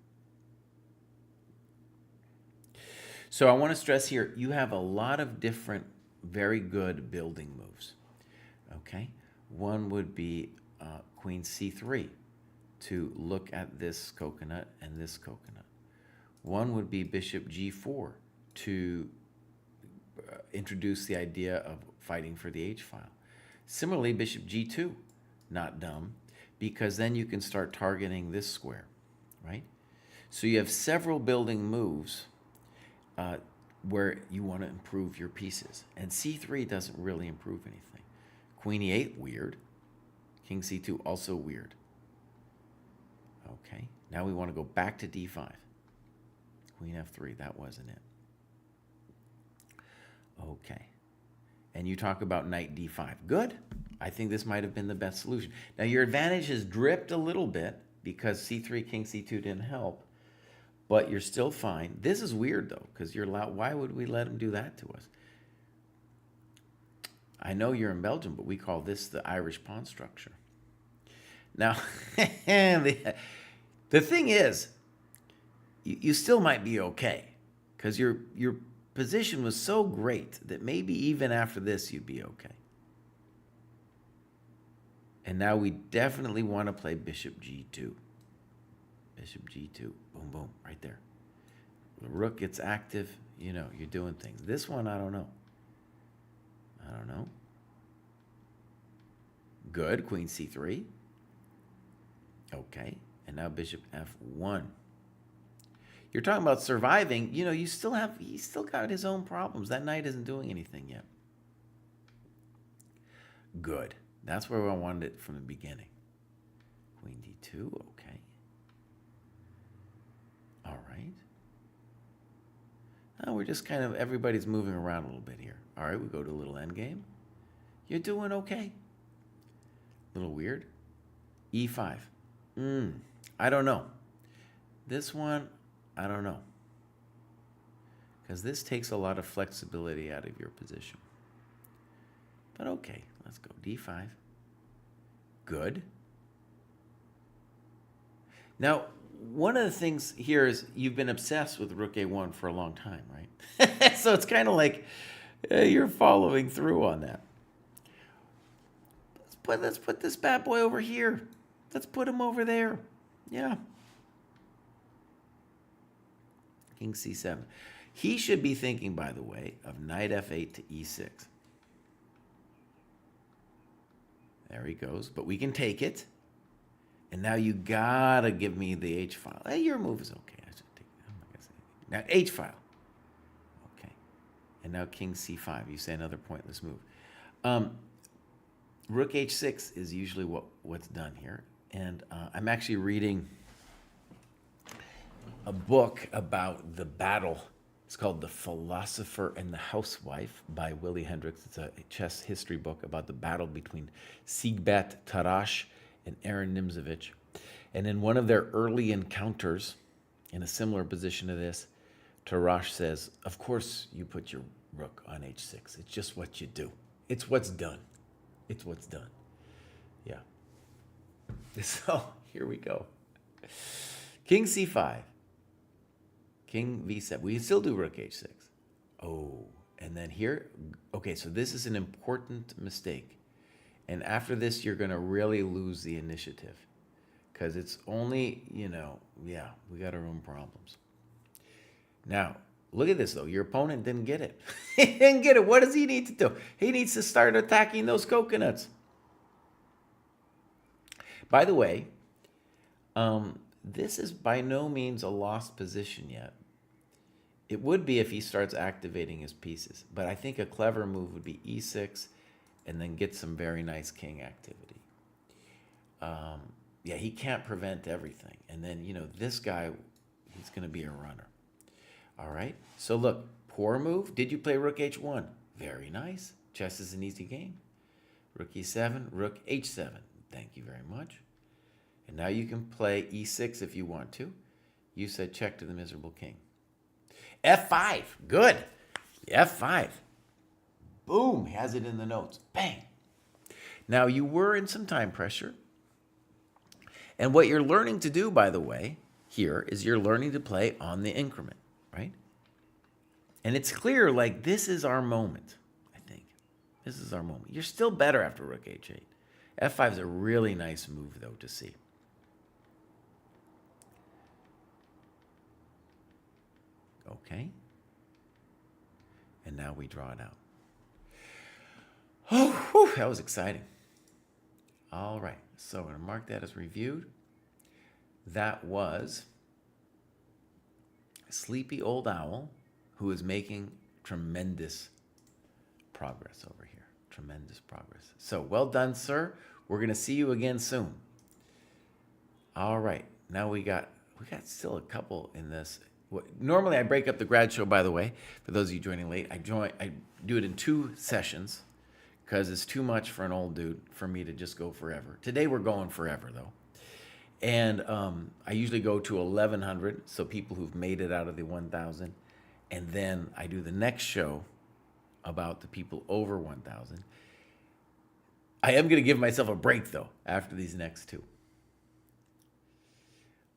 So I want to stress here, you have a lot of different, very good building moves. Okay, one would be queen c3 to look at this coconut and this coconut. One would be bishop g4 to introduce the idea of fighting for the h file. Similarly, bishop g2, not dumb, because then you can start targeting this square, right? So you have several building moves where you want to improve your pieces. And c3 doesn't really improve anything. Queen e8, weird. King c2, also weird. Okay, now we want to go back to d5. Queen f3, that wasn't it. Okay, and you talk about knight d5. Good. I think this might have been the best solution. Now your advantage has dripped a little bit because c3, king c2 didn't help, but you're still fine. This is weird though, because you're allowed. Why would we let him do that to us? I know you're in Belgium, but we call this the Irish pawn structure. Now, the thing is, you still might be okay because your position was so great that maybe even after this you'd be okay. And now we definitely want to play bishop g2. Bishop g2. Boom, boom, right there. The rook gets active. You know, you're doing things. This one, I don't know. I don't know. Good. Queen c3. Okay. And now bishop f1. You're talking about surviving. You know, he's still got his own problems. That knight isn't doing anything yet. Good. That's where I wanted it from the beginning. Queen d2. Okay. All right. Now we're just kind of, everybody's moving around a little bit here. All right, we go to a little endgame. You're doing okay. A little weird. e5. I don't know. This one, I don't know. Because this takes a lot of flexibility out of your position. But okay, let's go. d5. Good. Now, one of the things here is you've been obsessed with rook a1 for a long time, right? So it's kind of like you're following through on that. Let's put this bad boy over here. Let's put him over there. Yeah. King c7. He should be thinking, by the way, of knight f8 to e6. There he goes. But we can take it. And now you gotta give me the h file. Hey, your move is okay. I should take it. I'm not gonna say anything. Now h file. Okay. And now king c5. You say another pointless move. Rook h6 is usually what's done here. And I'm actually reading a book about the battle. It's called The Philosopher and the Housewife by Willie Hendricks. It's a chess history book about the battle between Siegbert Tarrasch and Aaron Nimzovich. And in one of their early encounters, in a similar position to this, Tarrasch says, of course you put your rook on h6. It's just what you do. It's what's done. It's what's done. Yeah. So here we go. King c5. King v7. We can still do rook h6. Oh, and then here, okay, so this is an important mistake. And after this, you're going to really lose the initiative. Because it's only, yeah, we got our own problems. Now, look at this, though. Your opponent didn't get it. He didn't get it. What does he need to do? He needs to start attacking those coconuts. By the way, this is by no means a lost position yet. It would be if he starts activating his pieces. But I think a clever move would be e6 and then get some very nice king activity. Yeah, he can't prevent everything. And then, this guy, he's going to be a runner. All right. So look, poor move. Did you play rook h1? Very nice. Chess is an easy game. Rook e7, rook h7. Thank you very much. And now you can play e6 if you want to. You said check to the miserable king. f5. Good. f5. Boom. Has it in the notes. Bang. Now you were in some time pressure. And what you're learning to do, by the way, here is you're learning to play on the increment, right? And it's clear, like, this is our moment, I think. This is our moment. You're still better after rook h8. f5 is a really nice move, though, to see. Okay. And now we draw it out. Oh, whew, that was exciting. All right. So I'm going to mark that as reviewed. That was Sleepy Old Owl, who is making tremendous progress over here. Tremendous progress. So well done, sir. We're going to see you again soon. All right. Now we got still a couple in this. Normally I break up the grad show, by the way, for those of you joining late. I do it in 2 sessions because it's too much for an old dude for me to just go forever. Today we're going forever, though. And I usually go to 1,100, so people who've made it out of the 1,000. And then I do the next show about the people over 1,000. I am going to give myself a break, though, after these next 2.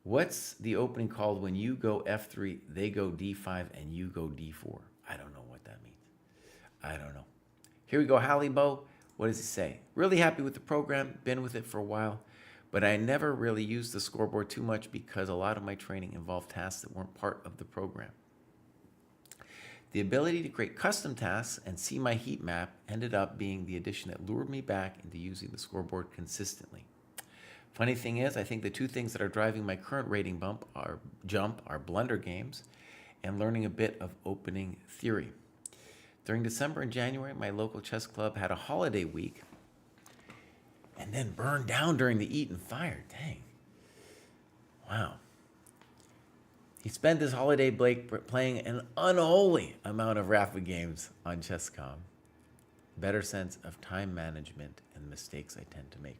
What's the opening called when you go f3, they go d5, and you go d4? I don't know what that means. I don't know. Here we go, Hallibo. What does he say? Really happy with the program, been with it for a while, but I never really used the scoreboard too much because a lot of my training involved tasks that weren't part of the program. The ability to create custom tasks and see my heat map ended up being the addition that lured me back into using the scoreboard consistently. Funny thing is, I think the 2 things that are driving my current rating jump are blunder games and learning a bit of opening theory. During December and January, my local chess club had a holiday week and then burned down during the Eat and Fire. Dang. Wow. He spent his holiday break playing an unholy amount of rapid games on Chess.com. Better sense of time management and mistakes I tend to make.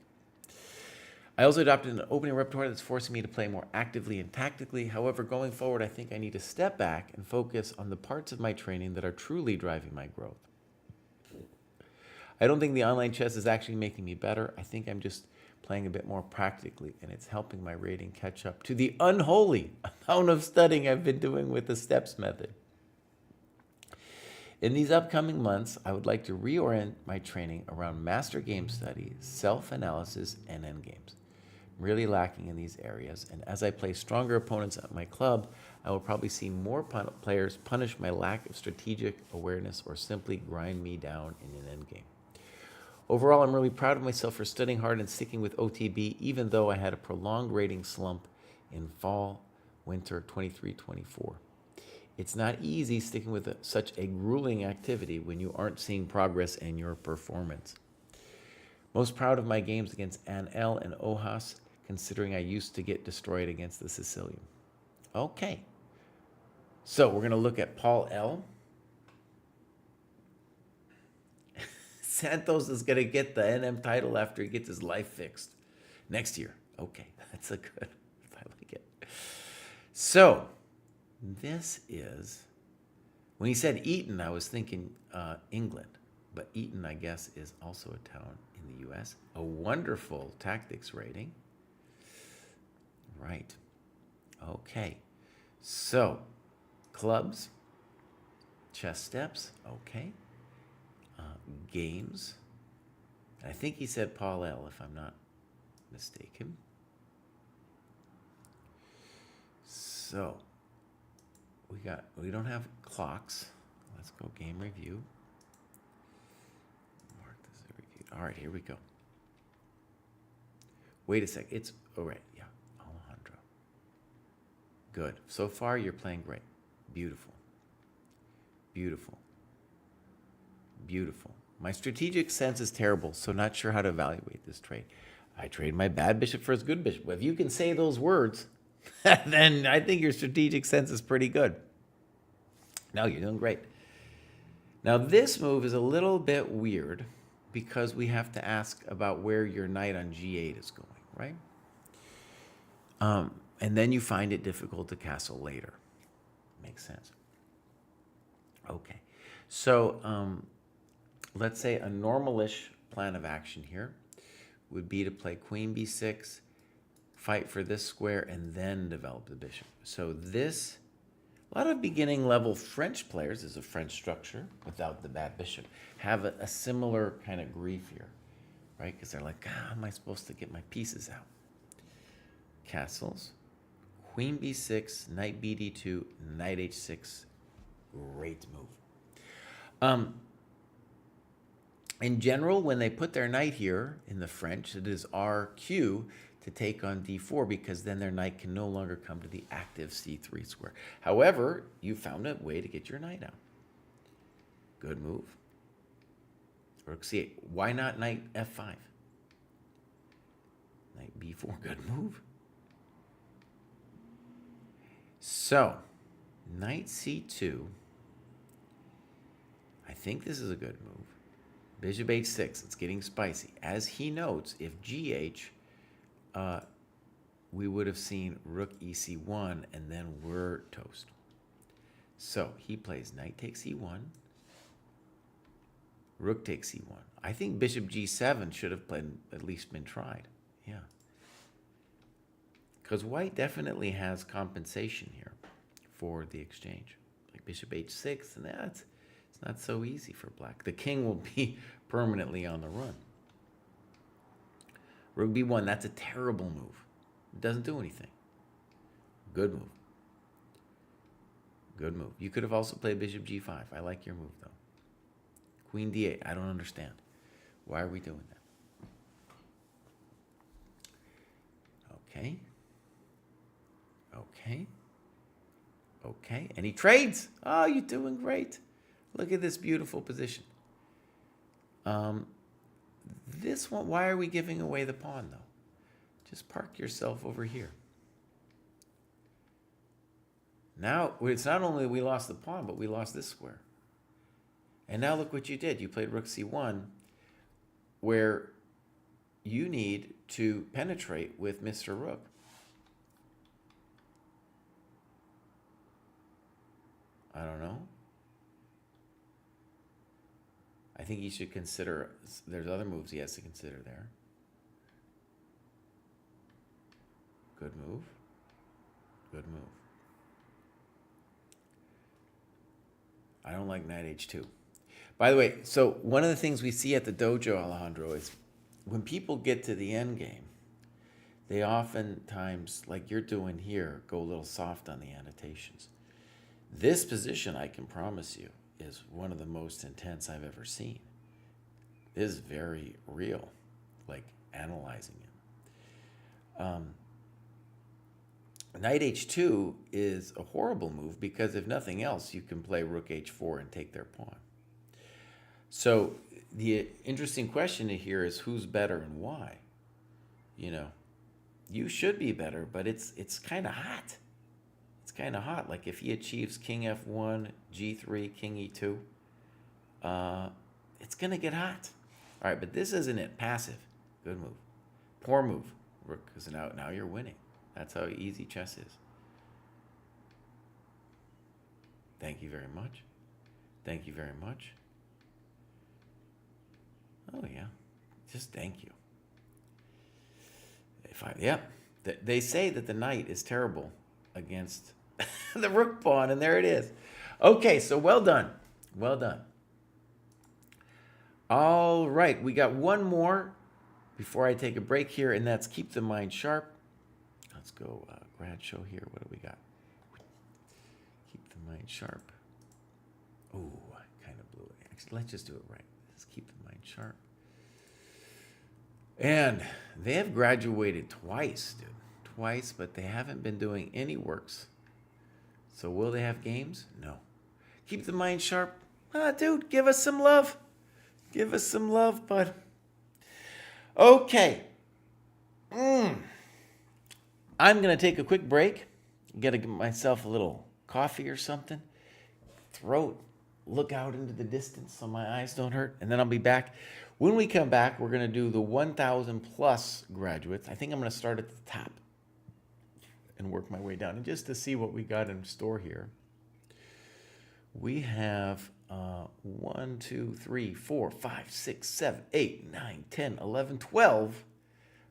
I also adopted an opening repertoire that's forcing me to play more actively and tactically. However, going forward, I think I need to step back and focus on the parts of my training that are truly driving my growth. I don't think the online chess is actually making me better. I think I'm just playing a bit more practically, and it's helping my rating catch up to the unholy amount of studying I've been doing with the steps method. In these upcoming months, I would like to reorient my training around master game study, self-analysis, and endgames. I'm really lacking in these areas, and as I play stronger opponents at my club, I will probably see more players punish my lack of strategic awareness or simply grind me down in an endgame. Overall, I'm really proud of myself for studying hard and sticking with OTB, even though I had a prolonged rating slump in fall, winter 23-24. It's not easy sticking with such a grueling activity when you aren't seeing progress in your performance. Most proud of my games against Ann L. and Ojas, considering I used to get destroyed against the Sicilian. Okay. So we're going to look at Paul L. Santos is going to get the NM title after he gets his life fixed next year. Okay, that's a good, I like it. So, this is, when he said Eton, I was thinking England, but Eton, I guess, is also a town in the U.S. A wonderful tactics rating. Right. Okay. So, clubs, chess steps, okay. Games. I think he said Paul L., if I'm not mistaken. So, we don't have clocks. Let's go game review. Mark this as reviewed. All right, here we go. Wait a sec. It's, all right, yeah, Alejandro. Good. So far, you're playing great. Beautiful. Beautiful. Beautiful. My strategic sense is terrible, so not sure how to evaluate this trade. I trade my bad bishop for his good bishop. If you can say those words, then I think your strategic sense is pretty good. No, you're doing great. Now, this move is a little bit weird because we have to ask about where your knight on g8 is going, right? And then you find it difficult to castle later. Makes sense. Okay. So let's say a normalish plan of action here would be to play queen b6, fight for this square, and then develop the bishop. So this, a lot of beginning level French players, this is a French structure without the bad bishop, have a similar kind of grief here, right? Because they're like, how am I supposed to get my pieces out? Castles, queen b6, knight bd2, knight h6, great move. In general, when they put their knight here in the French, it is RQ to take on d4 because then their knight can no longer come to the active c3 square. However, you found a way to get your knight out. Good move. Rook c8. Why not knight f5? Knight b4. Good move. So, knight c2. I think this is a good move. Bishop h6, it's getting spicy. As he notes, if gh, we would have seen rook ec1, and then we're toast. So he plays knight takes e1, rook takes e1. I think bishop g7 should have at least been tried. Yeah. Because white definitely has compensation here for the exchange. Like bishop h6, and it's not so easy for black. The king will be permanently on the run. Rook b1, that's a terrible move. It doesn't do anything. Good move. Good move. You could have also played bishop g5. I like your move, though. Queen d8, I don't understand. Why are we doing that? Okay. Okay. Okay. And he trades. Oh, you're doing great. Look at this beautiful position. This one, why are we giving away the pawn, though? Just park yourself over here. Now, it's not only we lost the pawn, but we lost this square. And now look what you did. You played rook c1, where you need to penetrate with Mr. Rook. I don't know. I think he should consider, there's other moves he has to consider there. Good move. Good move. I don't like knight h2. By the way, so one of the things we see at the dojo, Alejandro, is when people get to the end game, they oftentimes, like you're doing here, go a little soft on the annotations. This position, I can promise you, is one of the most intense I've ever seen. This is very real, like analyzing it. Knight h2 is a horrible move because if nothing else, you can play rook h4 and take their pawn. So the interesting question here is who's better and why? You know, you should be better, but it's kind of hot. It's kind of hot. Like if he achieves king f1, g3, king e2, it's going to get hot. All right, but this isn't it. Passive. Good move. Poor move. Rook is now you're winning. That's how easy chess is. Thank you very much. Thank you very much. Oh, yeah. Just thank you. They say that the knight is terrible against the rook pawn, and there it is. Okay, so well done. Well done. All right, we got one more before I take a break here, and that's keep the mind sharp. Let's go grad show here. What do we got? Keep the mind sharp. Oh, I kind of blew it. Actually, let's just do it right. Let's keep the mind sharp. And they have graduated twice, dude. Twice, but they haven't been doing any works. So will they have games? No. Keep the mind sharp. Dude, give us some love. Give us some love, bud. Okay. I'm going to take a quick break. Get myself a little coffee or something. throat, look out into the distance so my eyes don't hurt, and then I'll be back. When we come back, we're going to do the 1,000 plus graduates. I think I'm going to start at the top and work my way down. And just to see what we got in store here, we have 1, 2, 3, 4, 5, 6, 7, 8, 9, 10, 11, 12.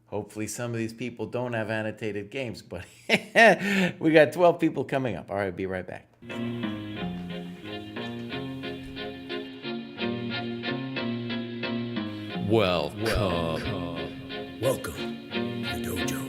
Hopefully some of these people don't have annotated games, but we got 12 people coming up. All right, be right back. Welcome to the dojo.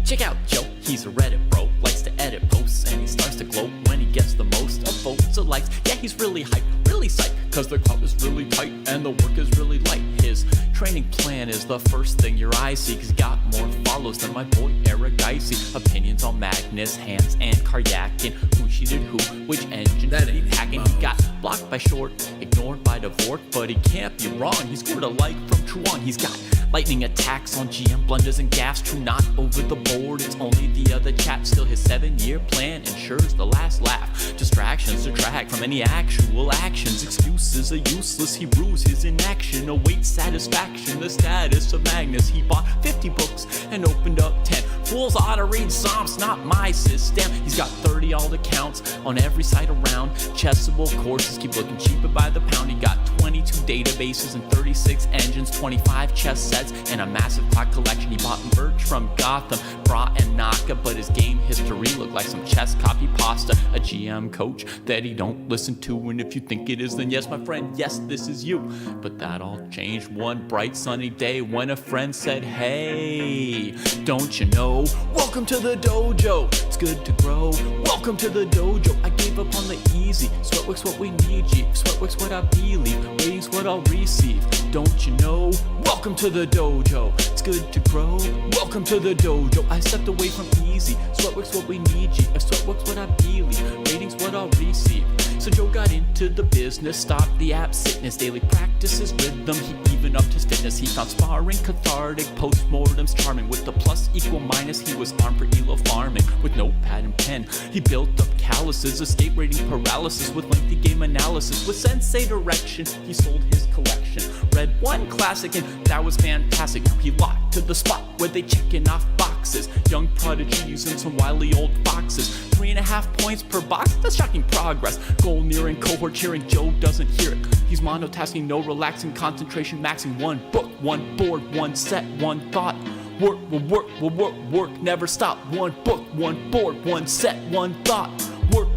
Check out Joe, he's a Reddit bro, likes to edit posts, and he starts to gloat when he gets the most of votes or likes. Yeah, he's really hyped, really psyched, cause the crowd is really tight and the work is really light. His training plan is the first thing your eyes see, cause he got more follows than my boy Eric Dicey. Opinions on Magnus, Hans, and Karyakin, who cheated who, which engine That did he ain't packing. mouse. He got blocked by Short, ignored by Dvorak, but he can't be wrong. He scored a like from Truong. He's got lightning attacks on GM blunders and gaffes. True, not over the board, it's only the other chap. Still, his 7-year plan ensures the last laugh. Distractions detract from any actual actions. Excuses are useless, he rues his inaction. Awaits satisfaction, the status of Magnus. He bought 50 books and opened up 10. Fools ought to read Psalms, not my system. He's got 30 alt accounts on every site around. Chessable courses keep looking cheaper by the pound. He got 22 databases and 36 engines, 25 chess sets, and a massive clock collection. He bought merch from Gotham, Bra and Naka, but his game history looked like some chess copy pasta. A GM coach that he don't listen to, and if you think it is, then yes, my friend, yes, this is you. But that all changed one bright sunny day when a friend said, hey, don't you know, welcome to the dojo, it's good to grow. Welcome to the dojo, I gave up on the easy. Sweatwork's what we need, G. Sweatwork's what I believe, ratings what I'll receive. Don't you know, welcome to the dojo, it's good to grow. Welcome to the dojo, I stepped away from easy. Sweatwork's what we need, G. If Sweatwork's what I believe, ratings what I'll receive. So Joe got into the business, stopped the abstinence, daily practices rhythm, he even upped his fitness. He found sparring cathartic, postmortems charming. With the plus equal minus, he was armed for elo farming. With notepad and pen, he built up calluses, escape rating paralysis with lengthy game analysis. With sensei direction, he sold his collection. Read one classic and that was fantastic. Now he locked to the spot where they checking off boxes. Young prodigies and some wily old foxes. 3.5 points per box, that's shocking progress. Goal nearing, cohort cheering, Joe doesn't hear it. He's monotasking, no relaxing, concentration maxing. One book, one board, one set, one thought. Work, work, never stop. One book, one board, one set, one thought. Work,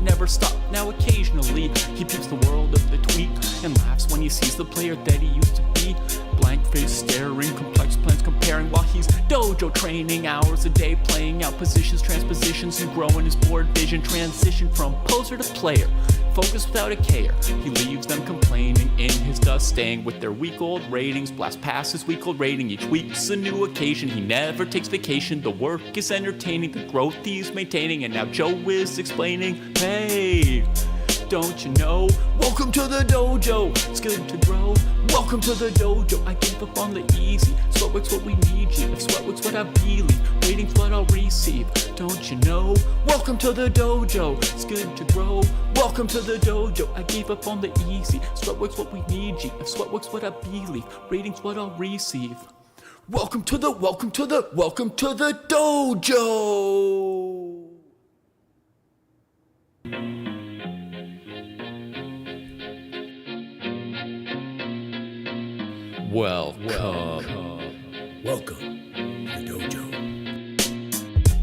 never stop. Now occasionally, he peeps the world of the tweet and laughs when he sees the player that he used to be. Blank face staring, complex plans comparing while he's dojo training. Hours a day playing out positions, transpositions, and growing his board vision. Transition from poser to player, focus without a care. He leaves them complaining in his dust, staying with their week-old ratings. Blast past his week-old rating, each week's a new occasion. He never takes vacation, the work is entertaining, the growth he's maintaining. And now Joe is explaining, hey, don't you know, welcome to the dojo, it's good to grow. Welcome to the dojo, I gave up on the easy. Sweatwork's what we need, G. If Sweatwork's what I believe, ratings what I'll receive. Don't you know, welcome to the dojo, it's good to grow. Welcome to the dojo, I gave up on the easy. Sweatwork's what we need, G. If Sweatwork's what I believe, ratings what I'll receive. Welcome to the dojo. Welcome to the dojo.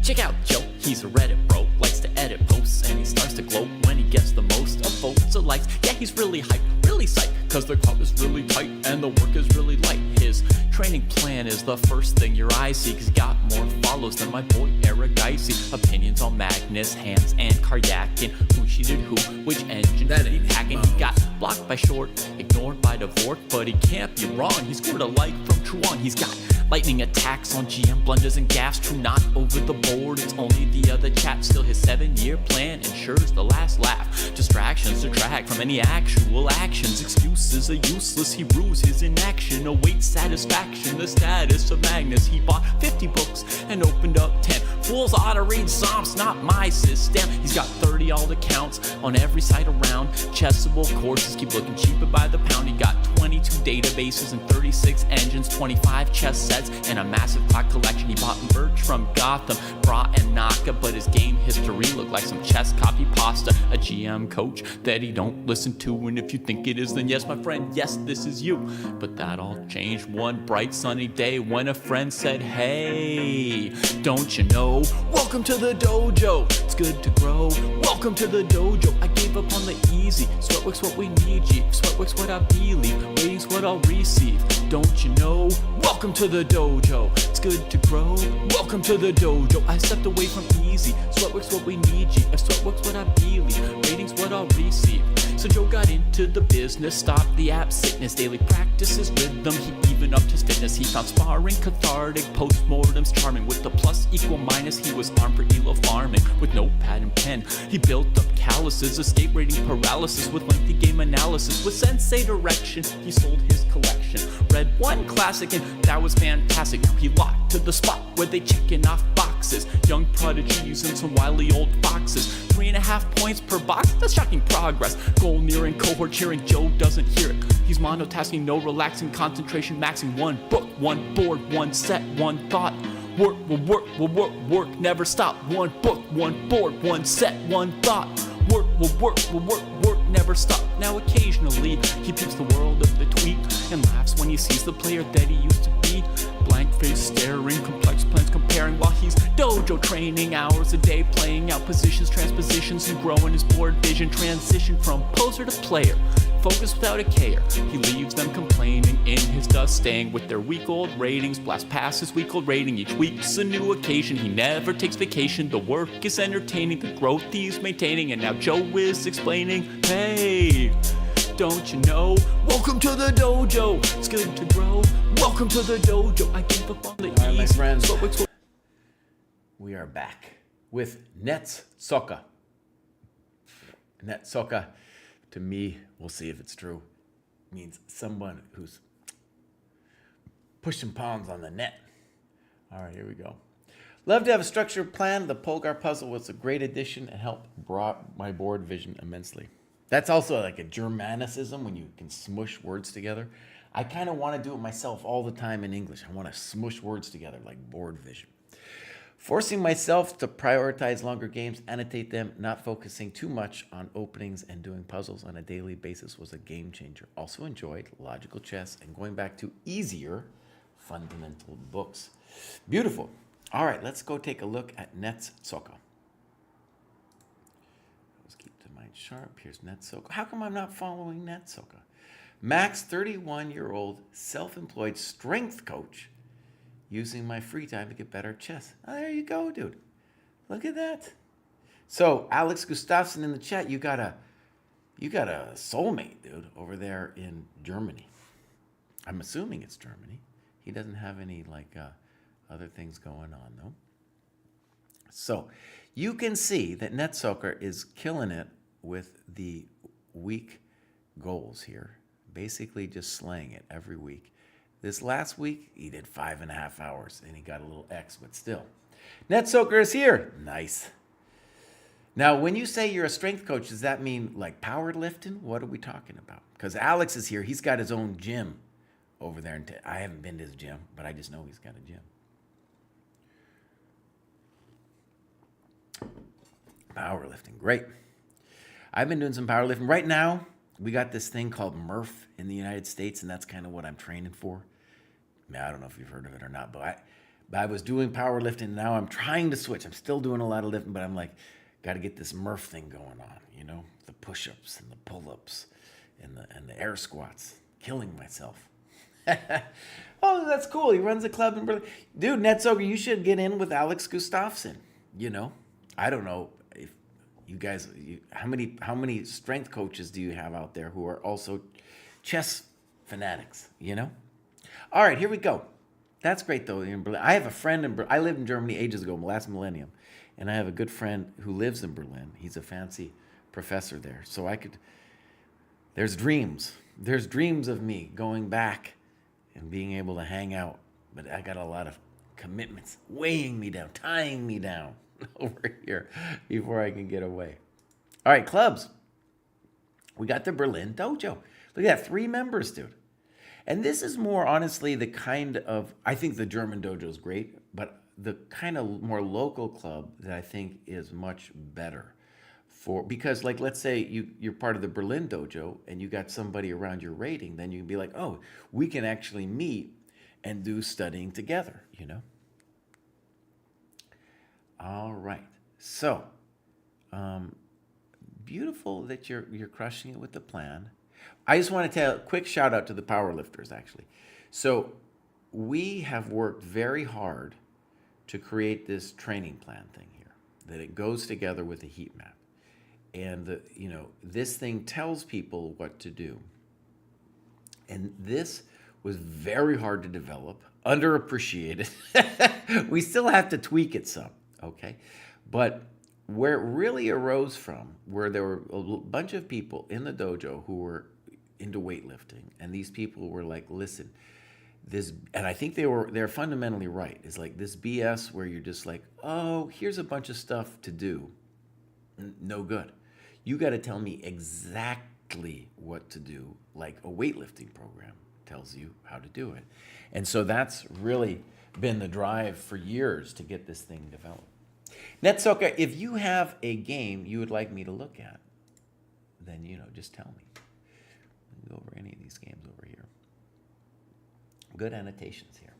Check out Joe, he's a Reddit bro, likes to edit posts, and he starts to gloat when he gets the most of votes or likes. Yeah, he's really hyped, really psyched, cause the crowd is really tight and the work is really light. His training plan is the first thing your eyes see, cause he got more follows than my boy Eric Dicey. Opinions on Magnus, Hans, and Karyakin, who cheated who, which engine That did he ain't packing. mouse. He got blocked by Short, ignored by Dvorak, but he can't be wrong. He scored a like from Truong. He's got lightning attacks on GM blunders and gaffes. True, not over the board, it's only the other chap. rap. Still his 7-year plan ensures the last laugh. Distractions detract from any actual actions. Excuses are useless, he rues his inaction. Awaits satisfaction, the status of Magnus. He bought 50 books and opened up 10. Fools ought to read Psalms, not my system. He's got 30 alt accounts on every site around. Chessable courses keep looking cheaper by the pound. He got 22 databases and 36 engines, 25 chess sets, and a massive clock collection. He bought merch from Gotham, Bra and Naka, but his game history looked like some chess copy pasta. A GM coach that he don't listen to, and if you think it is, then yes, my friend, yes, this is you. But that all changed one bright sunny day when a friend said, hey, don't you know? Welcome to the dojo, it's good to grow. Welcome to the dojo, I gave up on the easy. Sweatwork's what we need, G. Sweatwork's what I believe, ratings what I'll receive. Don't you know? Welcome to the dojo, it's good to grow. Welcome to the dojo, I stepped away from easy. Sweatwork's what we need, G. Sweatwork's what I believe, ratings what I'll receive. So Joe got into the business, stopped the app sickness, daily practices rhythm, he even upped his fitness. He found sparring cathartic, postmortems charming. With the plus equal minus, he was armed for elo farming. With notepad and pen, he built up calluses, escape rating paralysis with lengthy game analysis. With sensei direction, he sold his collection. Read one classic and that was fantastic. Now he locked to the spot where they checking off boxes. Young prodigies and some wily old foxes. 3.5 points per box, that's shocking progress. Goal nearing, cohort cheering, Joe doesn't hear it. He's monotasking, no relaxing, concentration maxing. One book, one board, one set, one thought. Work will work, will work, work, never stop. One book, one board, one set, one thought. Work will work, will work, work, never stop. Now occasionally, he peeps the world of the tweet and laughs when he sees the player that he used to be. Blank face staring, complex plans comparing while he's dojo training. Hours a day playing out positions, transpositions, and growing his board vision. Transition from poser to player, focus without a care. He leaves them complaining in his dust, staying with their week-old ratings. Blast past his week-old rating, each week's a new occasion. He never takes vacation, the work is entertaining, the growth he's maintaining. And now Joe is explaining, hey, don't you know? Welcome to the dojo, it's good to grow. Welcome to the dojo, I gave up on the All right, my easy. friends, we are back with Netsoka. Netsoka, to me, we'll see if it's true, means someone who's pushing pawns on the net. All right, here we go. Love to have a structured plan. The Polgar puzzle was a great addition and helped brought my board vision immensely. That's also like a Germanicism when you can smush words together. I kind of want to do it myself all the time in English. I want to smush words together like board vision. Forcing myself to prioritize longer games, annotate them, not focusing too much on openings and doing puzzles on a daily basis was a game changer. Also enjoyed logical chess and going back to easier fundamental books. Beautiful. All right, let's go take a look at Netsoka. Let's keep the mind sharp. Here's Netsoka. How come I'm not following Netsoka? Max, 31-year-old self-employed strength coach, using my free time to get better at chess. Oh, there you go, dude. Look at that. So, Alex Gustafsson in the chat, you got a soulmate, dude, over there in Germany. I'm assuming it's Germany. He doesn't have any other things going on though. So, you can see that Netsoka is killing it with the week goals here. Basically just slaying it every week. This last week, he did 5.5 hours, and he got a little X, but still. Netsoka is here. Nice. Now, when you say you're a strength coach, does that mean like powerlifting? What are we talking about? Because Alex is here. He's got his own gym over there. I haven't been to his gym, but I just know he's got a gym. Powerlifting, great. I've been doing some powerlifting. Right now, we got this thing called Murph in the United States, and that's kind of what I'm training for. I don't know if you've heard of it or not, but I was doing powerlifting, and now I'm trying to switch. I'm still doing a lot of lifting, but I'm like, got to get this Murph thing going on, you know? The push-ups and the pull-ups and the air squats. Killing myself. Oh, that's cool. He runs a club in Berlin. Dude, Netsoka, you should get in with Alex Gustafsson, you know? I don't know if you guys, how many strength coaches do you have out there who are also chess fanatics, you know? All right, here we go. That's great, though. In Berlin. I have a friend I lived in Germany ages ago, last millennium, And I have a good friend who lives in Berlin. He's a fancy professor there. So there's dreams. There's dreams of me going back and being able to hang out. But I got a lot of commitments weighing me down, tying me down over here before I can get away. All right, clubs. We got the Berlin Dojo. Look at that, 3 members, dude. And this is more honestly the kind of, I think the German dojo is great, but the kind of more local club that I think is much better because like, let's say you're part of the Berlin dojo and you got somebody around your rating, then you can be like, oh, we can actually meet and do studying together, you know? All right. So, beautiful that you're crushing it with the plan. I just want to tell a quick shout out to the power lifters, actually. So we have worked very hard to create this training plan thing here, that it goes together with a heat map. And, this thing tells people what to do. And this was very hard to develop, underappreciated. We still have to tweak it some, okay? But where it really arose from, where there were a bunch of people in the dojo who were into weightlifting, and these people were like, listen, this, and I think they're fundamentally right. It's like this BS where you're just like, oh, here's a bunch of stuff to do. No good. You got to tell me exactly what to do, like a weightlifting program tells you how to do it. And so that's really been the drive for years to get this thing developed. Netsuka, if you have a game you would like me to look at, then, just tell me. Go over any of these games over here. Good annotations here.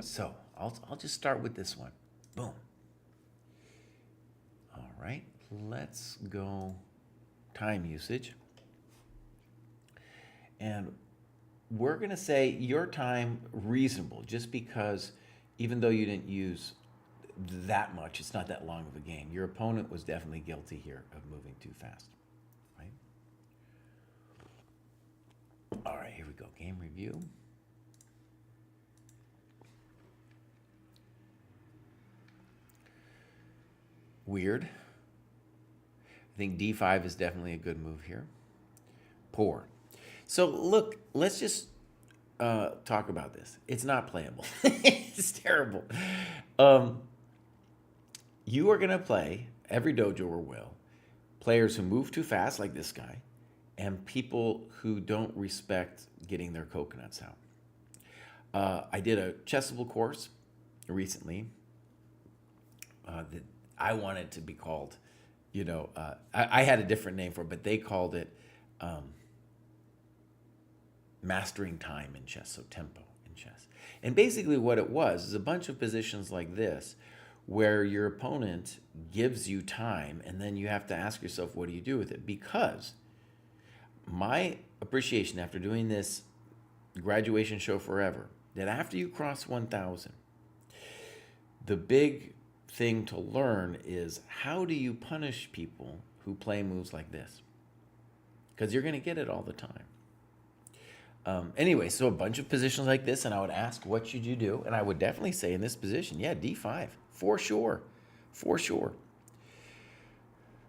So I'll just start with this one. Boom. All right, let's go time usage. And we're going to say your time reasonable, just because even though you didn't use that much, it's not that long of a game. Your opponent was definitely guilty here of moving too fast. Right? All right, here we go. Game review. Weird. I think D5 is definitely a good move here. Poor. So look, let's just talk about this. It's not playable. It's terrible. You are going to play, every dojoer will, players who move too fast, like this guy, and people who don't respect getting their coconuts out. I did a chessable course recently that I wanted to be called, I had a different name for it, but they called it mastering time in chess, so tempo in chess. And basically what it was is a bunch of positions like this where your opponent gives you time and then you have to ask yourself, what do you do with it? Because my appreciation after doing this graduation show forever, that after you cross 1,000, the big thing to learn is how do you punish people who play moves like this? Because you're going to get it all the time. Anyway, so a bunch of positions like this, and I would ask, what should you do? And I would definitely say in this position, yeah, D5, for sure, for sure.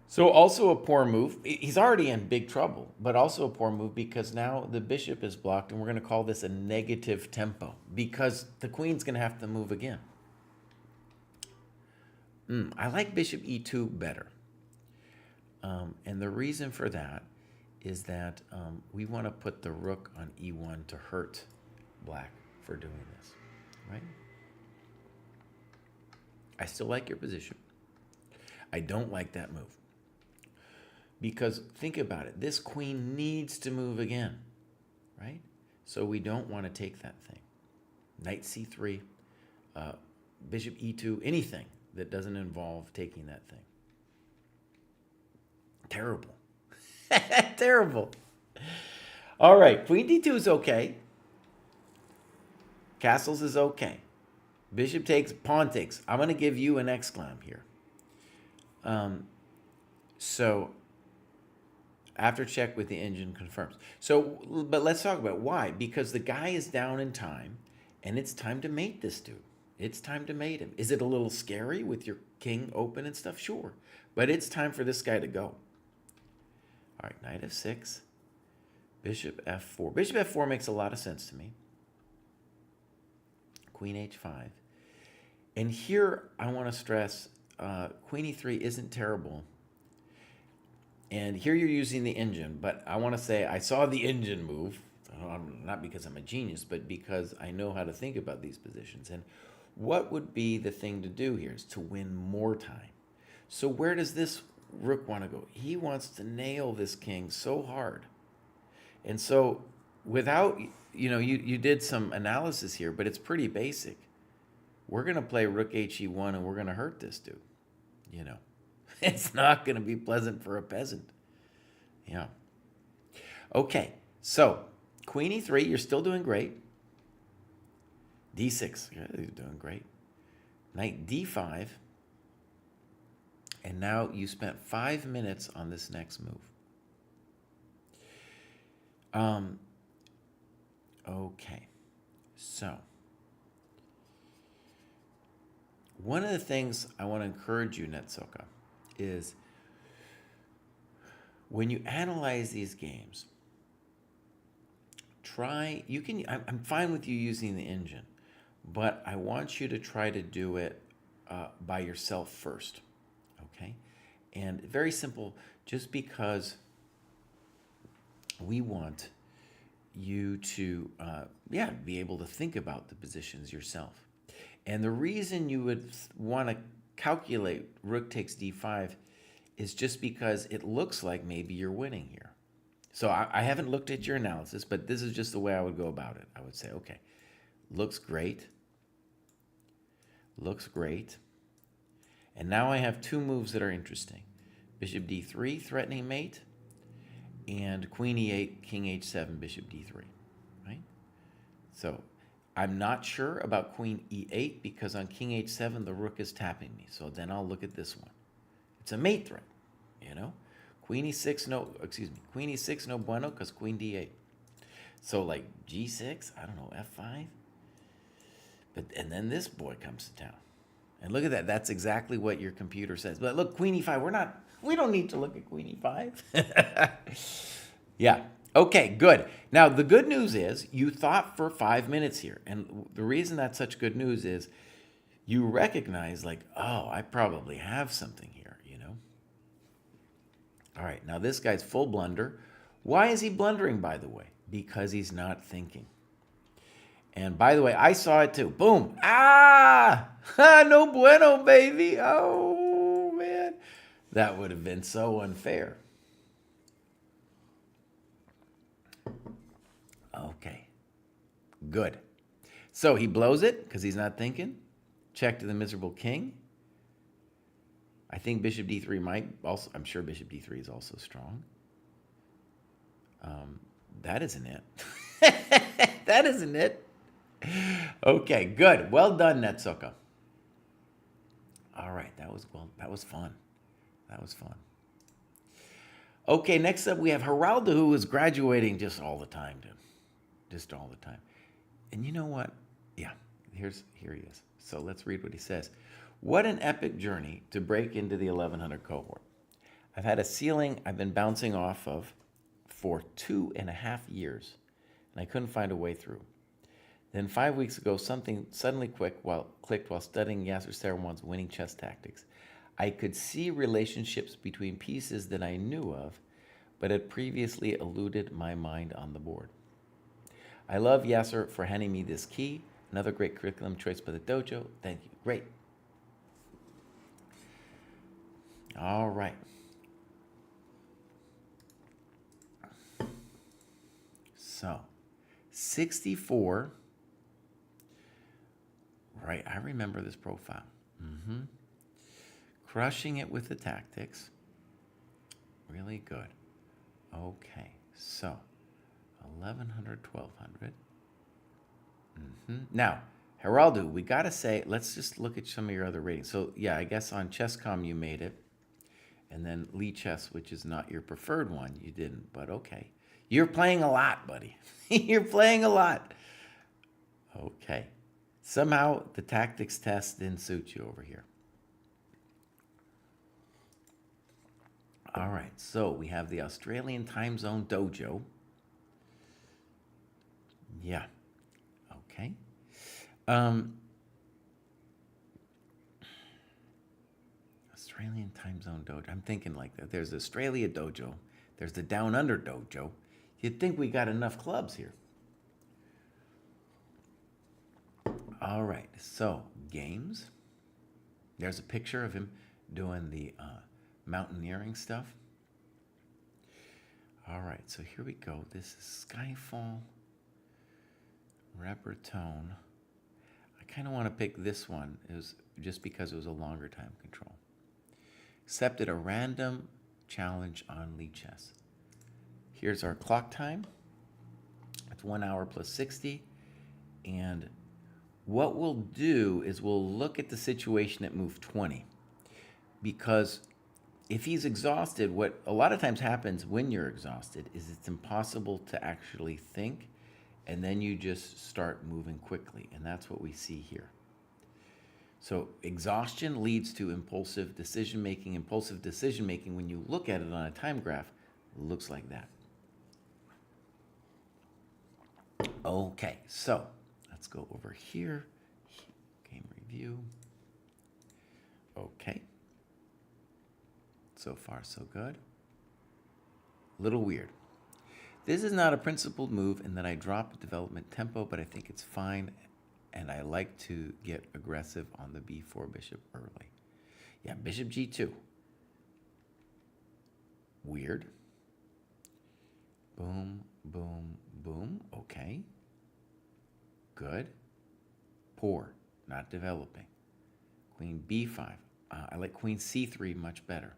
So also a poor move. He's already in big trouble, but also a poor move because now the bishop is blocked, and we're going to call this a negative tempo because the queen's going to have to move again. I like bishop E2 better. And the reason for that is that we want to put the rook on E1 to hurt black for doing this, right? I still like your position. I don't like that move. Because think about it, this queen needs to move again, right? So we don't want to take that thing. Knight C3, bishop E2, anything that doesn't involve taking that thing. Terrible. Terrible. All right, queen D2 is okay. Castles is okay. Bishop takes, pawn takes. I'm going to give you an exclam here. So after check with the engine confirms. So, but let's talk about why. Because the guy is down in time, and it's time to mate this dude. It's time to mate him. Is it a little scary with your king open and stuff? Sure. But it's time for this guy to go. All right, knight f6, bishop f4. Bishop f4 makes a lot of sense to me. Queen h5. And here I want to stress queen e3 isn't terrible. And here you're using the engine, but I want to say I saw the engine move, not because I'm a genius, but because I know how to think about these positions. And what would be the thing to do here is to win more time. So where does this rook want to go? He wants to nail this king so hard. And so without, you did some analysis here, but it's pretty basic. We're going to play rook he1 and we're going to hurt this dude. It's not going to be pleasant for a peasant. Yeah. Okay, so queen e3, you're still doing great. d6, yeah, you're doing great. Knight d5. And now you spent 5 minutes on this next move. Okay, so one of the things I want to encourage you, Netsoka, is when you analyze these games, I'm fine with you using the engine, but I want you to try to do it by yourself first, okay? And very simple, just because we want you to, be able to think about the positions yourself. And the reason you would want to calculate rook takes d5 is just because it looks like maybe you're winning here. So I haven't looked at your analysis, but this is just the way I would go about it. I would say, okay, looks great. Looks great. And now I have two moves that are interesting. Bishop d3, threatening mate, and queen e8, king h7, bishop d3, right? So I'm not sure about queen e8 because on king h7, the rook is tapping me. So then I'll look at this one. It's a mate threat, Queen e6, no bueno, because queen d8. So like g6, I don't know, f5. And then this boy comes to town. And look at that. That's exactly what your computer says. But look, queen e5, we don't need to look at queen e5. Yeah. Okay, good. Now, the good news is you thought for 5 minutes here. And the reason that's such good news is you recognize, like, oh, I probably have something here, All right, now this guy's full blunder. Why is he blundering, by the way? Because he's not thinking. And by the way, I saw it too. Boom. No bueno, baby. Oh, man. That would have been so unfair. Okay. Good. So he blows it because he's not thinking. Check to the miserable king. I think bishop d3 might also, I'm sure bishop d3 is also strong. That isn't it. That isn't it. Okay, good. Well done, Netsuka. All right, that was fun. That was fun. Okay, next up we have Geraldo, who is graduating just all the time, dude. Just all the time. And you know what? Yeah, here he is. So let's read what he says. What an epic journey to break into the 1100 cohort. I've had a ceiling I've been bouncing off of for 2.5 years, and I couldn't find a way through. Then 5 weeks ago, something suddenly clicked while studying Yasser Seirawan's winning chess tactics. I could see relationships between pieces that I knew of, but had previously eluded my mind on the board. I love Yasser for handing me this key. Another great curriculum choice by the dojo. Thank you. Great. All right. So, 64. Right, I remember this profile. Crushing it with the tactics. Really good. Okay, so 1100, 1200. Now, Geraldo, we got to say, let's just look at some of your other ratings. So, yeah, I guess on Chess.com you made it. And then Lee Chess, which is not your preferred one, you didn't, but okay. You're playing a lot, buddy. You're playing a lot. Okay. Somehow the tactics test didn't suit you over here. All right, so we have the Australian time zone dojo. Yeah, okay. Australian time zone dojo. I'm thinking like that. There's Australia dojo. There's the Down Under dojo. You'd think we got enough clubs here. All right, so games. There's a picture of him doing the mountaineering stuff. All right, so here we go. This is Skyfall, Repertone. I kind of want to pick this one just because it was a longer time control. Accepted a random challenge on Lead Chess. Here's our clock time. It's 1 hour plus 60. And what we'll do is we'll look at the situation at move 20. Because if he's exhausted, what a lot of times happens when you're exhausted is it's impossible to actually think, and then you just start moving quickly. And that's what we see here. So exhaustion leads to impulsive decision making. Impulsive decision making, when you look at it on a time graph, looks like that. Okay, so let's go over here. Game review. Okay. So far, so good. Little weird. This is not a principled move in that I drop development tempo, but I think it's fine. And I like to get aggressive on the b4 bishop early. Yeah, bishop g2. Weird. Boom, boom, boom. Okay. Good. Poor. Not developing. Queen b5. I like queen c3 much better.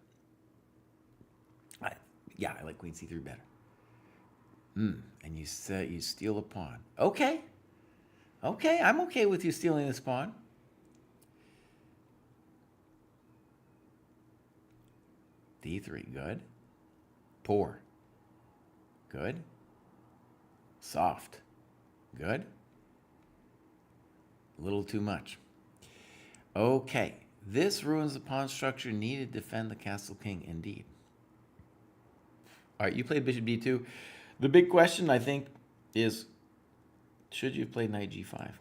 I like queen c3 better. And you steal a pawn. Okay. Okay, I'm okay with you stealing this pawn. d3, good. Poor. Good. Soft. Good. A little too much. Okay, this ruins the pawn structure needed to defend the castle king, indeed. All right, you played bishop d2. The big question, I think, is, should you have played knight g5?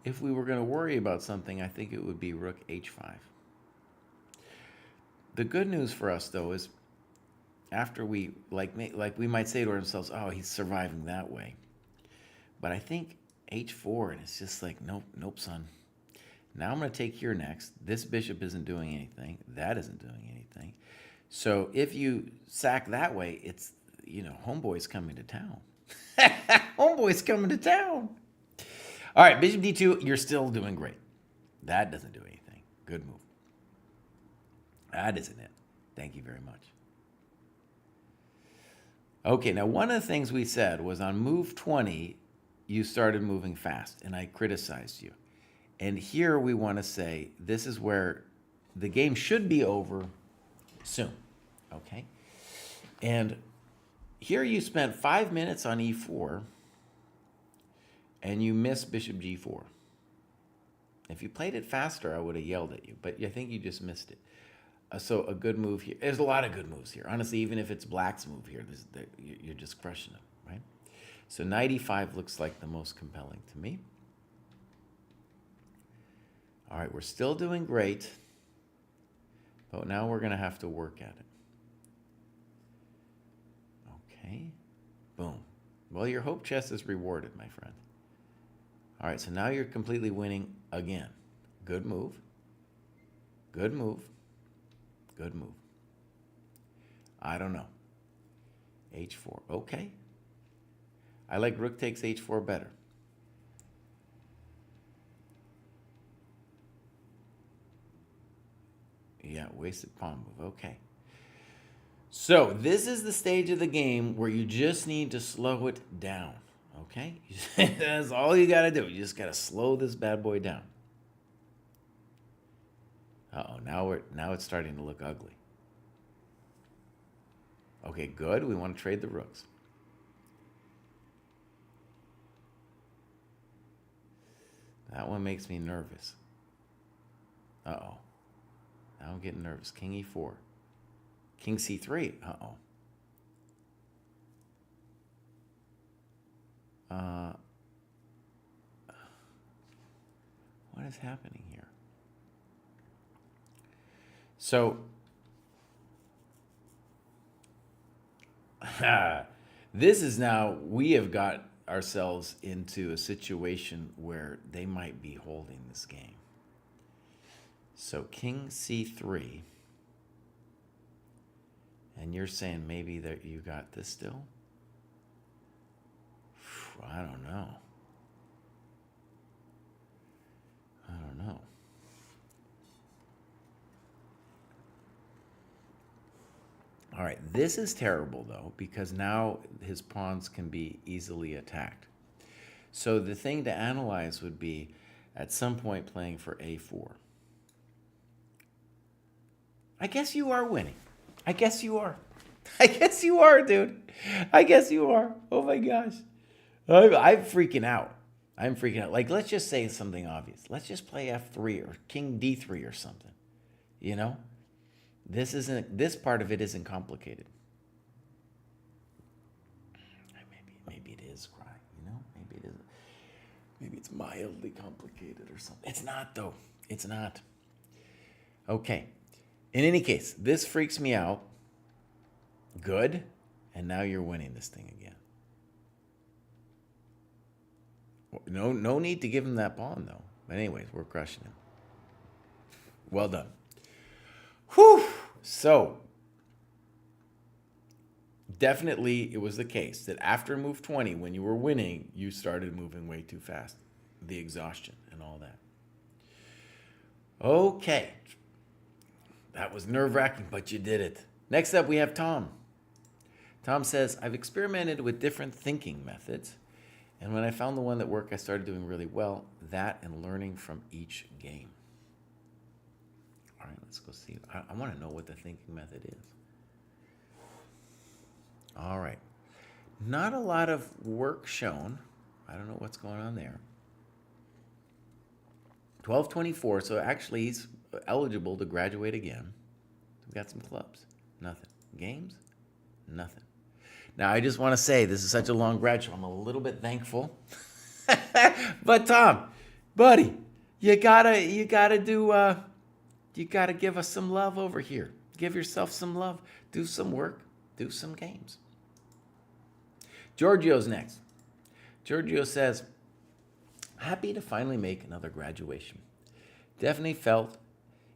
If we were going to worry about something, I think it would be rook h5. The good news for us, though, is after we, like we might say to ourselves, oh, he's surviving that way. But I think h4, and it's just like, nope, son. Now I'm going to take here next. This bishop isn't doing anything. That isn't doing anything. So if you sack that way, it's, homeboy's coming to town. Homeboy's coming to town. All right, bishop d2, you're still doing great. That doesn't do anything. Good move. That isn't it. Thank you very much. Okay, now one of the things we said was on move 20, you started moving fast, and I criticized you. And here we want to say this is where the game should be over soon, okay? And here you spent 5 minutes on e4, and you missed bishop g4. If you played it faster, I would have yelled at you, but I think you just missed it. So a good move here. There's a lot of good moves here. Honestly, even if it's black's move here, you're just crushing it, right? So knight e5 looks like the most compelling to me. All right, we're still doing great, but now we're going to have to work at it. Okay, boom. Well, your hope chess is rewarded, my friend. All right, so now you're completely winning again. Good move. Good move. Good move. I don't know. h4, okay. I like rook takes h4 better. Yeah, wasted pawn move. Okay. So this is the stage of the game where you just need to slow it down. Okay? That's all you got to do. You just got to slow this bad boy down. Uh-oh, now it's starting to look ugly. Okay, good. We want to trade the rooks. That one makes me nervous. Uh-oh. Now I'm getting nervous. King e4. King c3. Uh-oh. What is happening here? So, this is now, we have got ourselves into a situation where they might be holding this game. So king c3, and you're saying maybe that you got this still? I don't know. I don't know. All right, this is terrible though, because now his pawns can be easily attacked. So the thing to analyze would be at some point playing for a4. I guess you are winning. I guess you are. I guess you are, dude. I guess you are. Oh my gosh. I'm freaking out. I'm freaking out. Like, let's just say something obvious. Let's just play f3 or king d3 or something. You know? This part of it isn't complicated. Maybe it is, Cry. You know? Maybe it isn't. Maybe it's mildly complicated or something. It's not, though. It's not. Okay. In any case, this freaks me out. Good. And now you're winning this thing again. No need to give him that pawn, though. But anyways, we're crushing him. Well done. Whew. So, definitely it was the case that after move 20, when you were winning, you started moving way too fast. The exhaustion and all that. Okay. That was nerve-wracking, but you did it. Next up, we have Tom. Tom says, I've experimented with different thinking methods, and when I found the one that worked, I started doing really well. That and learning from each game. All right, let's go see. I want to know what the thinking method is. All right. Not a lot of work shown. I don't know what's going on there. 1224, so actually he's eligible to graduate again. We've got some clubs. Nothing. Games? Nothing. Now, I just want to say, this is such a long grad show. I'm a little bit thankful. But Tom, buddy, you gotta give us some love over here. Give yourself some love. Do some work. Do some games. Giorgio's next. Giorgio says, happy to finally make another graduation. Definitely felt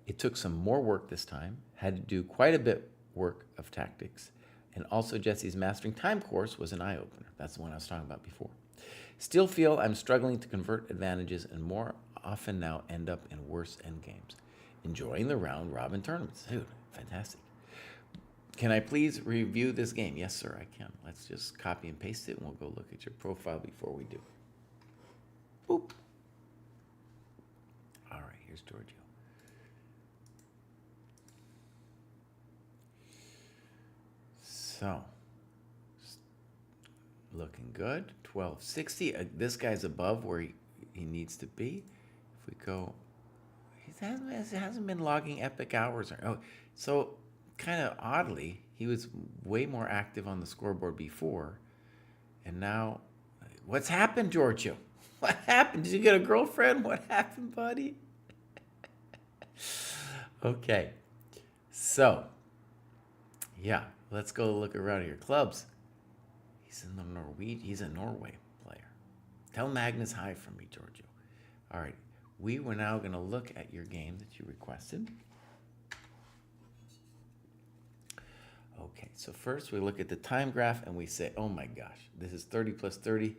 it took some more work this time. Had to do quite a bit work of tactics. And also Jesse's Mastering Time course was an eye-opener. That's the one I was talking about before. Still feel I'm struggling to convert advantages and more often now end up in worse endgames. Enjoying the round-robin tournaments. Dude, fantastic. Can I please review this game? Yes, sir, I can. Let's just copy and paste it, and we'll go look at your profile before we do. Boop. All right, here's Giorgio. So, looking good. 1260. This guy's above where he needs to be. If we go, he hasn't been logging epic hours. So kind of oddly, he was way more active on the scoreboard before, and now, what's happened, Giorgio? What happened? Did you get a girlfriend? What happened, buddy? Okay, so yeah. Let's go look around here. Clubs. He's a Norway player. Tell Magnus hi from me, Giorgio. All right. We were now going to look at your game that you requested. Okay. So first we look at the time graph and we say, oh my gosh, this is 30 plus 30.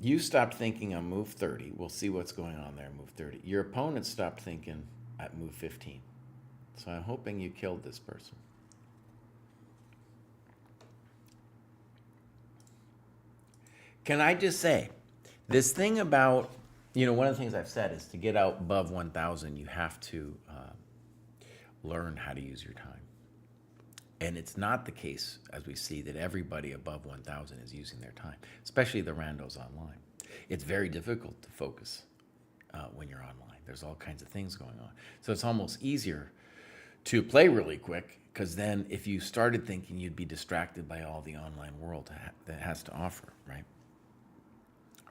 You stopped thinking on move 30. We'll see what's going on there, move 30. Your opponent stopped thinking at move 15. So I'm hoping you killed this person. Can I just say, this thing about, one of the things I've said is to get out above 1,000, you have to learn how to use your time. And it's not the case, as we see, that everybody above 1,000 is using their time, especially the randos online. It's very difficult to focus when you're online. There's all kinds of things going on. So it's almost easier to play really quick, because then if you started thinking, you'd be distracted by all the online world that has to offer, right?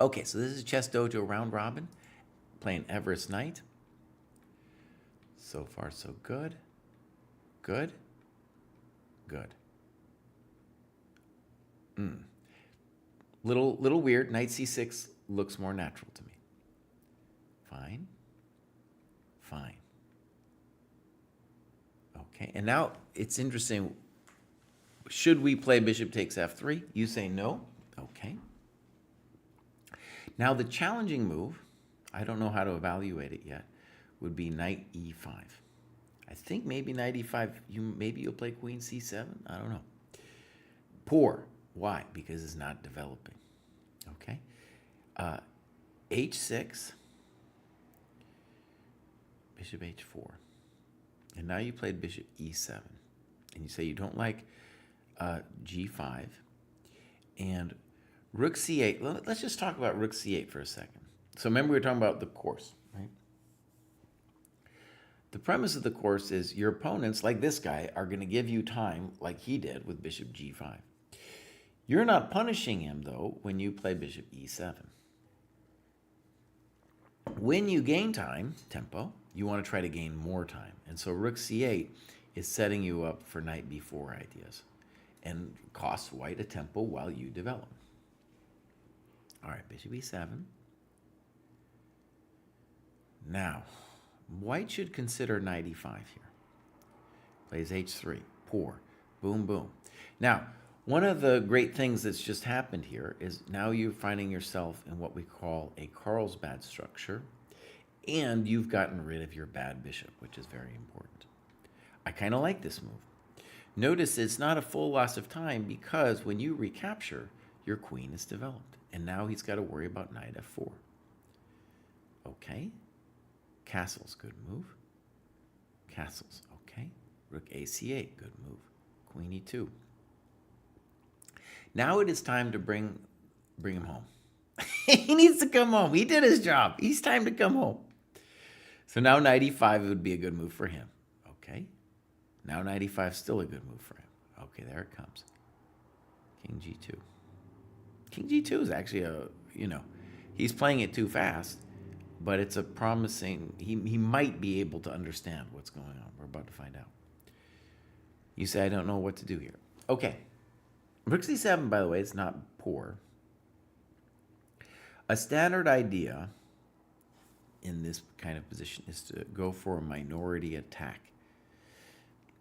Okay, so this is ChessDojo round robin, playing Everest Knight. So far, so good. Good. Good. Little weird. Knight c6 looks more natural to me. Fine. Fine. Okay, and now it's interesting. Should we play bishop takes f3? You say no. Okay. Now the challenging move, I don't know how to evaluate it yet, would be knight e5. I think maybe knight e5, maybe you'll play queen c7. I don't know. Poor. Why? Because it's not developing. Okay. h6, bishop h4. And now you played bishop e7. And you say you don't like g5. And rook c8. Let's just talk about rook c8 for a second. So remember, we were talking about the course, right? The premise of the course is your opponents, like this guy, are going to give you time like he did with bishop g5. You're not punishing him, though, when you play bishop e7. When you gain time, tempo, you want to try to gain more time. And so rook c8 is setting you up for knight b4 ideas and costs white a tempo while you develop. All right, bishop e7. Now, white should consider knight e5 here. Plays h3. Poor. Boom, boom. Now, one of the great things that's just happened here is now you're finding yourself in what we call a Carlsbad structure, and you've gotten rid of your bad bishop, which is very important. I kind of like this move. Notice it's not a full loss of time, because when you recapture, your queen is developed, and now he's got to worry about knight f4. Okay. Castle's good move. Castle's okay. Rook ac8, good move. Queen e2. Now it is time to bring him home. He needs to come home. He did his job. He's time to come home. So now knight e5 would be a good move for him. Okay. Now knight e5 is still a good move for him. Okay, there it comes. King g2. King g2 is actually he's playing it too fast, but it's a promising, he might be able to understand what's going on. We're about to find out. You say, I don't know what to do here. Okay. Rook c7, by the way, it's not poor. A standard idea in this kind of position is to go for a minority attack.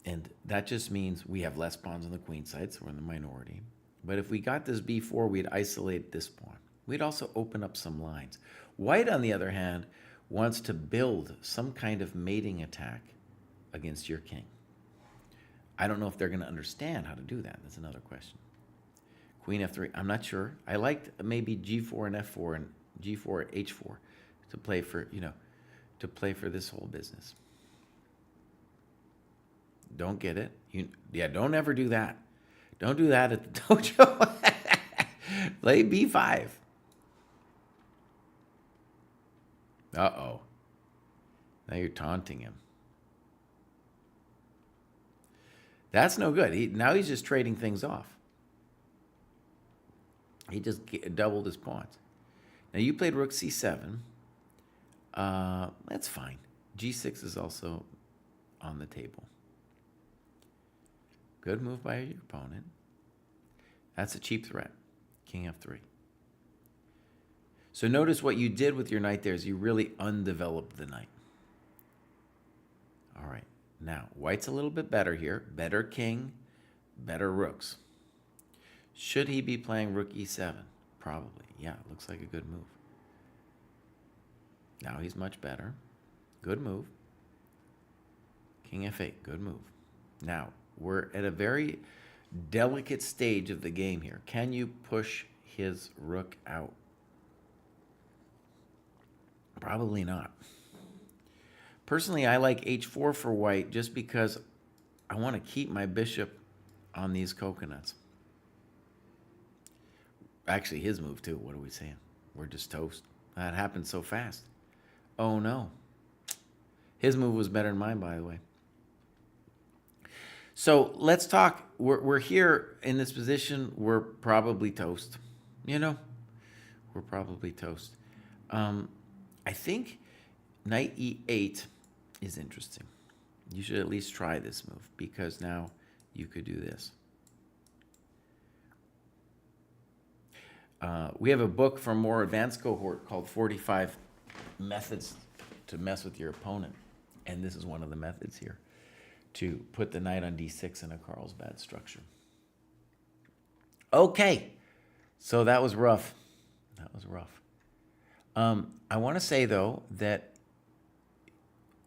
And that just means we have less pawns on the queen side, so we're in the minority. But if we got this b4, we'd isolate this pawn. We'd also open up some lines. White, on the other hand, wants to build some kind of mating attack against your king. I don't know if they're going to understand how to do that. That's another question. Queen f3, I'm not sure. I liked maybe g4 and f4 and g4 h4 to play for, to play for this whole business. Don't get it. Don't ever do that. Don't do that at the dojo. Play b5. Uh-oh. Now you're taunting him. That's no good. Now he's just trading things off. He just doubled his pawns. Now you played rook c7. That's fine. g6 is also on the table. Good move by your opponent. That's a cheap threat. King f3. So notice what you did with your knight there is you really undeveloped the knight. All right. Now, white's a little bit better here. Better king, better rooks. Should he be playing rook e7? Probably. Yeah, looks like a good move. Now he's much better. Good move. King f8. Good move. Now, we're at a very delicate stage of the game here. Can you push his rook out? Probably not. Personally, I like h4 for white just because I want to keep my bishop on these coconuts. Actually, his move too. What are we saying? We're just toast. That happened so fast. Oh no. His move was better than mine, by the way. So let's talk. We're here in this position. We're probably toast. You know, we're probably toast. I think knight e8 is interesting. You should at least try this move because now you could do this. We have a book from more advanced cohort called 45 Methods to Mess with Your Opponent. And this is one of the methods here, to put the knight on d6 in a Carlsbad structure. Okay, so that was rough. That was rough. I want to say, though, that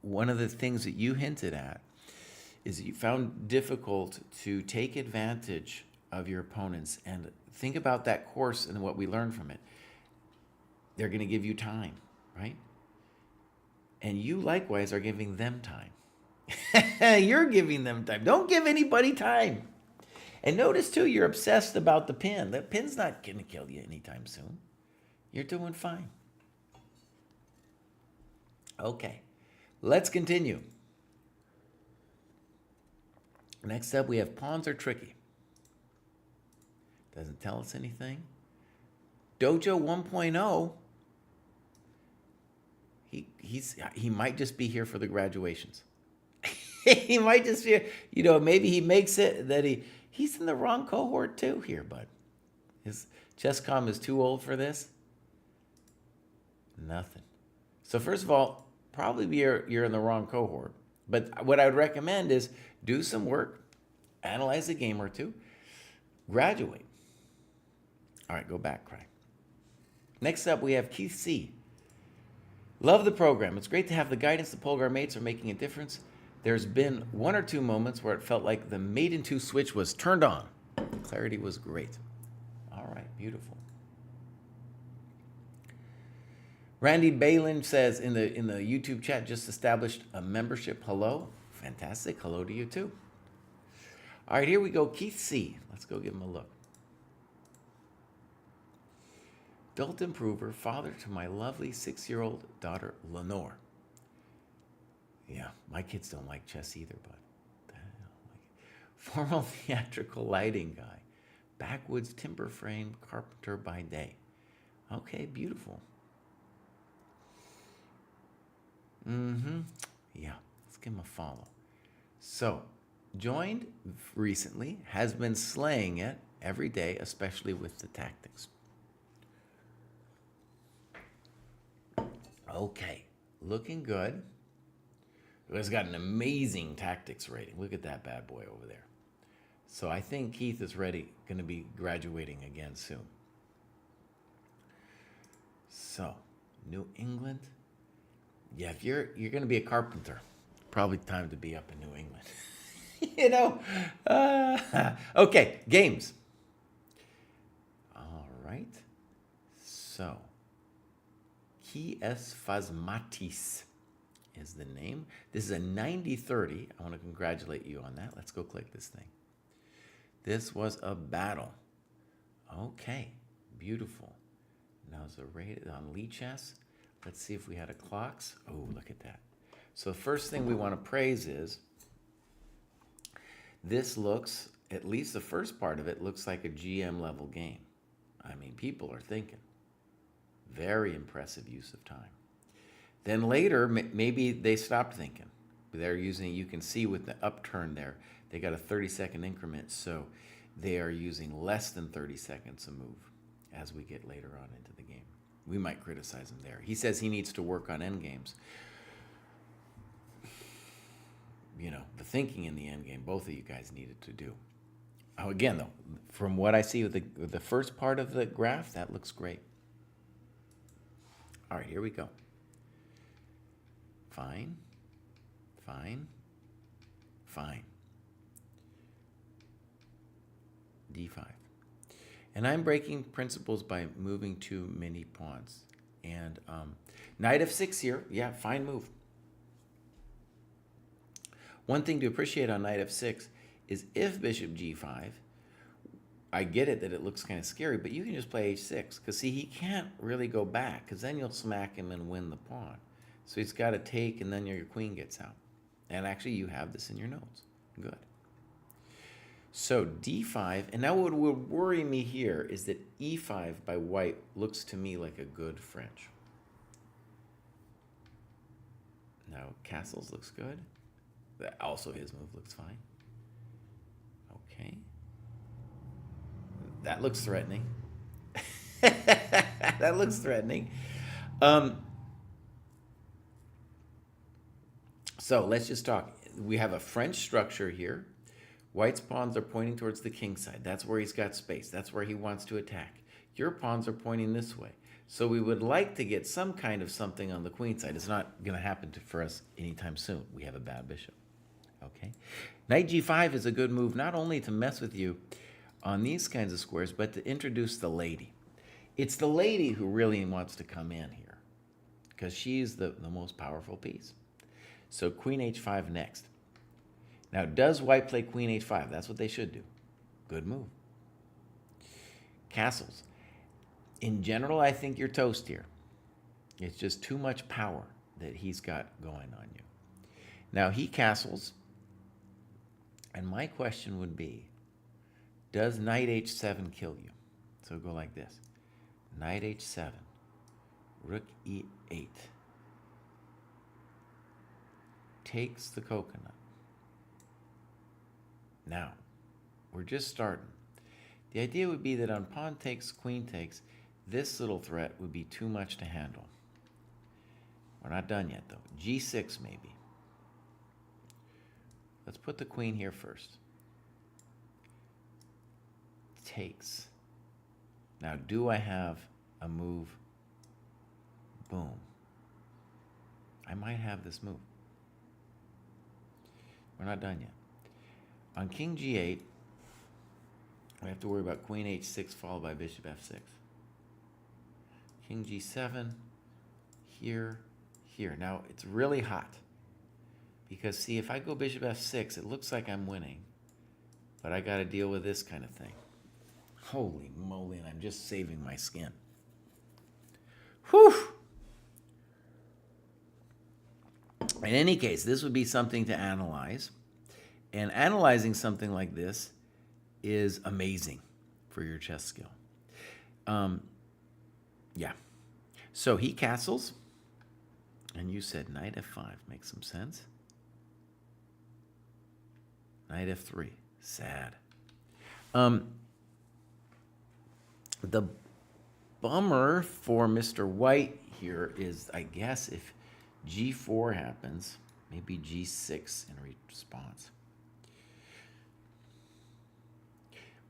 one of the things that you hinted at is that you found difficult to take advantage of your opponents. And think about that course and what we learned from it. They're going to give you time, right? And you likewise are giving them time. You're giving them time. Don't give anybody time. And notice, too, you're obsessed about the pin. The pin's not going to kill you anytime soon. You're doing fine. Okay, let's continue. Next up, we have pawns are tricky. Doesn't tell us anything. Dojo 1.0. He might just be here for the graduations. He might just be, maybe he makes it that he's in the wrong cohort too here, bud. His ChessCom is too old for this. Nothing. So first of all, probably you're in the wrong cohort. But what I would recommend is do some work, analyze a game or two, graduate. All right, go back, Craig. Next up, we have Keith C. Love the program. It's great to have the guidance the Polgar mates are making a difference. There's been one or two moments where it felt like the mate in two switch was turned on. The clarity was great. All right, beautiful. Randy Balin says in the YouTube chat, just established a membership. Hello. Fantastic. Hello to you too. All right, here we go. Keith C. Let's go give him a look. Adult improver, father to my lovely 6-year-old daughter, Lenore. Yeah, my kids don't like chess either, but formal theatrical lighting guy. Backwoods timber frame carpenter by day. Okay, beautiful. Yeah, let's give him a follow. So, joined recently, has been slaying it every day, especially with the tactics. Okay, looking good. He's got an amazing tactics rating. Look at that bad boy over there. So I think Keith is going to be graduating again soon. So, New England. Yeah, if you're going to be a carpenter, probably time to be up in New England. Okay, games. All right. So, Kies Phasmatis is the name. This is a 90-30. I want to congratulate you on that. Let's go click this thing. This was a battle. Okay, beautiful. Now it's rated on Lee Chess. Let's see if we had a clocks. Oh, look at that. So the first thing we want to praise is this looks, at least the first part of it, looks like a GM level game. I mean, people are thinking. Very impressive use of time. Then later, maybe they stopped thinking. They're using, you can see with the upturn there, they got a 30-second increment, so they are using less than 30 seconds a move as we get later on into the game. We might criticize him there. He says he needs to work on endgames. The thinking in the endgame, both of you guys needed to do. Oh, again, though, from what I see with the first part of the graph, that looks great. All right, here we go. Fine, fine, fine. D5. And I'm breaking principles by moving too many pawns. And knight f6 here. Yeah, fine move. One thing to appreciate on knight f6 is if bishop g5, I get it that it looks kind of scary, but you can just play h6. Because, see, he can't really go back, because then you'll smack him and win the pawn. So he's got to take, and then your queen gets out. And actually, you have this in your notes. Good. So d5, and now what would worry me here is that e5 by white looks to me like a good French. Now, castles looks good. Also, his move looks fine. Okay. That looks threatening. That looks threatening. So let's just talk. We have a French structure here. White's pawns are pointing towards the king side. That's where he's got space. That's where he wants to attack. Your pawns are pointing this way. So we would like to get some kind of something on the queen side. It's not going to happen for us anytime soon. We have a bad bishop. Okay. Knight g5 is a good move, not only to mess with you on these kinds of squares, but to introduce the lady. It's the lady who really wants to come in here because she's the most powerful piece. So queen h5 next. Now, does white play queen h5? That's what they should do. Good move. Castles. In general, I think you're toast here. It's just too much power that he's got going on you. Now, he castles. And my question would be, does knight h7 kill you? So go like this. Knight h7. Rook e8. Takes the coconut. Now, we're just starting. The idea would be that on pawn takes, queen takes, this little threat would be too much to handle. We're not done yet, though. g6 maybe. Let's put the queen here first. Takes. Now, do I have a move? Boom. I might have this move. We're not done yet. On king g8, we have to worry about queen h6 followed by bishop f6. King g7, here, here. Now, it's really hot. Because, see, if I go bishop f6, it looks like I'm winning. But I got to deal with this kind of thing. Holy moly, and I'm just saving my skin. Whew! In any case, this would be something to analyze. And analyzing something like this is amazing for your chess skill. Yeah. So he castles. And you said knight f5. Makes some sense. Knight f3. Sad. The bummer for Mr. White here is, I guess, if g4 happens, maybe g6 in response.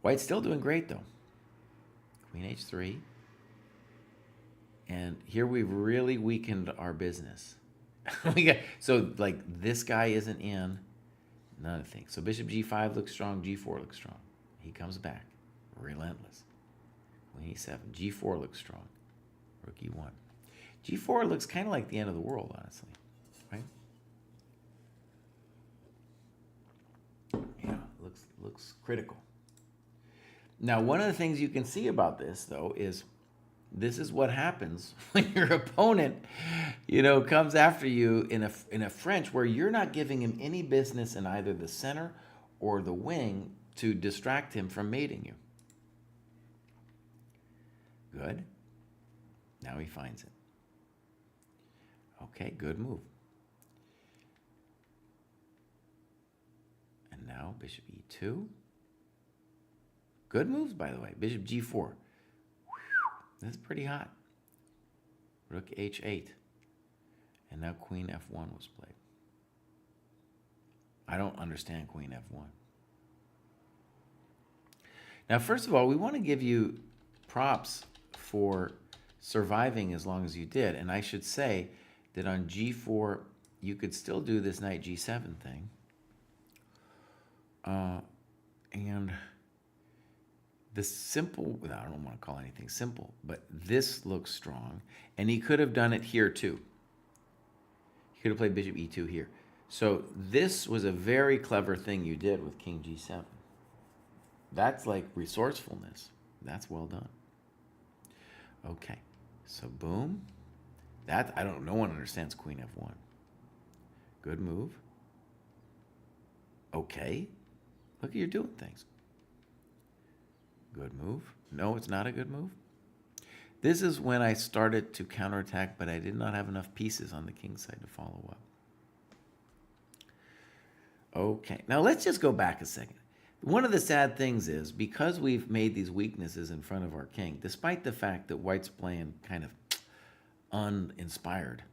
White's still doing great, though. Queen h3. And here we've really weakened our business. So, like, this guy isn't in. None of the things. So bishop g5 looks strong. g4 looks strong. He comes back. Relentless. Queen e7. g4 looks strong. Rook e1. g4 looks kind of like the end of the world, honestly. Right? Yeah, looks critical. Now, one of the things you can see about this, though, is this is what happens when your opponent, comes after you in a French where you're not giving him any business in either the center or the wing to distract him from mating you. Good. Now he finds it. Okay, good move. And now bishop e2. Good moves, by the way. Bishop g4. That's pretty hot. Rook h8. And now queen f1 was played. I don't understand queen f1. Now, first of all, we want to give you props for surviving as long as you did. And I should say that on g4, you could still do this knight g7 thing. And the simple, I don't want to call anything simple, but this looks strong. And he could have done it here too. He could have played bishop e2 here. So this was a very clever thing you did with king g7. That's like resourcefulness. That's well done. Okay, so boom. That, I don't, no one understands queen f1. Good move. Okay. Look, you're doing things. Good move. No, it's not a good move. This is when I started to counterattack, but I did not have enough pieces on the king side to follow up. Okay, now let's just go back a second. One of the sad things is, because we've made these weaknesses in front of our king, despite the fact that white's playing kind of uninspired,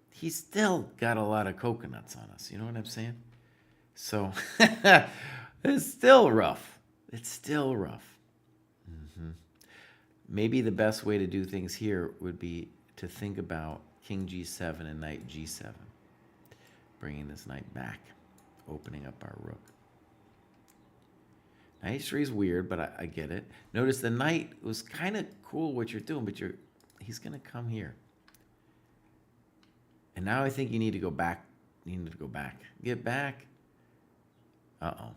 he's still got a lot of coconuts on us. You know what I'm saying? So it's still rough. It's still rough. Maybe the best way to do things here would be to think about king g7 and knight g7. Bringing this knight back, opening up our rook. Knight h3 is weird, but I get it. Notice the knight was kind of cool what you're doing, but he's going to come here. And now I think you need to go back. You need to go back. Get back. Uh-oh.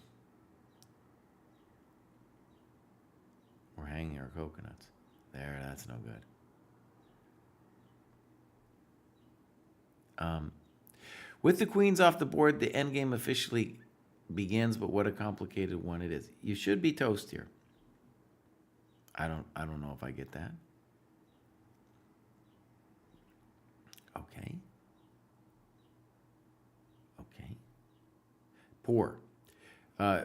We're hanging our coconuts. There, that's no good. With the queens off the board, the endgame officially begins, but what a complicated one it is. You should be toast here. I don't know if I get that. Okay. Okay. Poor.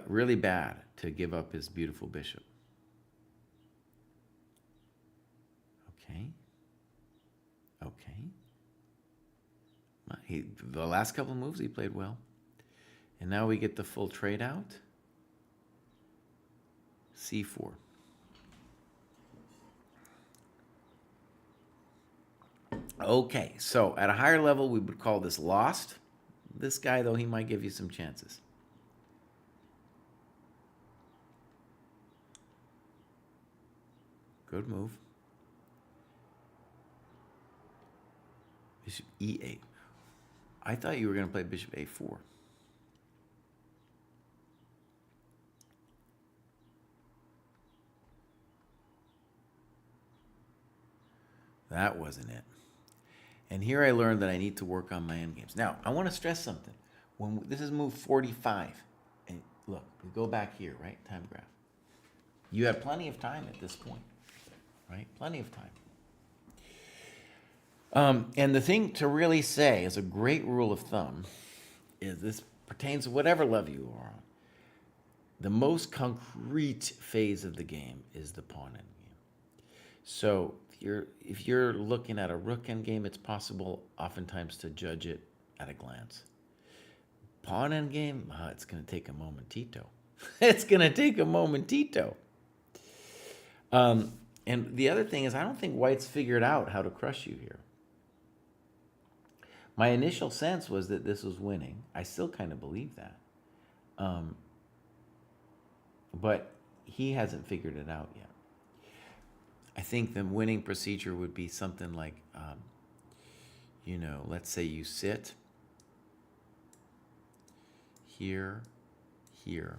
Really bad to give up his beautiful bishop. Okay. Okay. The last couple of moves he played well. And now we get the full trade out. C4. Okay, so at a higher level, we would call this lost. This guy, though, he might give you some chances. Good move. Bishop e8. I thought you were going to play bishop a4. That wasn't it. And here I learned that I need to work on my endgames. Now, I want to stress something. When this is move 45, and look, we go back here, right? Time graph. You have plenty of time at this point, right? Plenty of time. And the thing to really say is a great rule of thumb is this pertains to whatever level you are on. The most concrete phase of the game is the pawn endgame. So if you're looking at a rook endgame, it's possible oftentimes to judge it at a glance. Pawn endgame, it's going to take a momentito. It's going to take a momentito. And the other thing is, I don't think white's figured out how to crush you here. My initial sense was that this was winning. I still kind of believe that. But he hasn't figured it out yet. I think the winning procedure would be something like, let's say you sit here, here.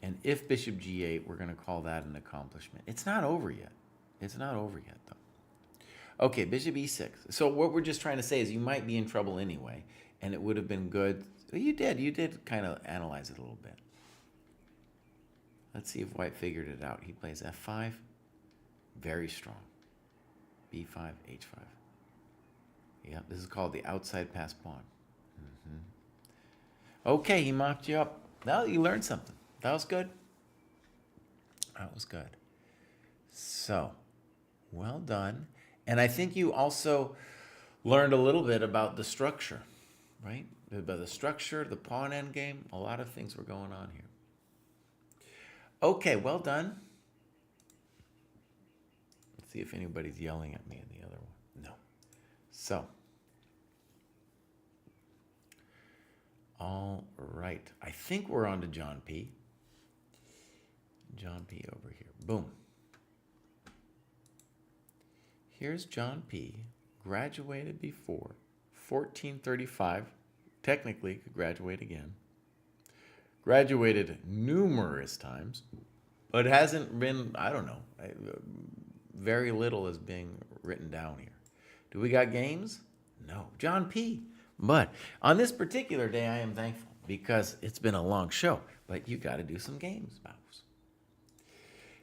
And if bishop g8, we're going to call that an accomplishment. It's not over yet. It's not over yet, though. Okay, bishop e6. So what we're just trying to say is you might be in trouble anyway, and it would have been good. Well, you did kind of analyze it a little bit. Let's see if white figured it out. He plays f5. Very strong. b5, h5. Yeah, this is called the outside pass pawn. Okay, he mocked you up. Well, you learned something. That was good. That was good. So, well done. And I think you also learned a little bit about the structure, right? About the structure, the pawn endgame, a lot of things were going on here. Okay, well done. Let's see if anybody's yelling at me in the other one. No. So, all right. I think we're on to John P. John P over here. Boom. Here's John P. Graduated before, 1435. Technically, could graduate again. Graduated numerous times, but hasn't been, I don't know, very little is being written down here. Do we got games? No. John P. But on this particular day, I am thankful because it's been a long show, but you got to do some games, Mouse.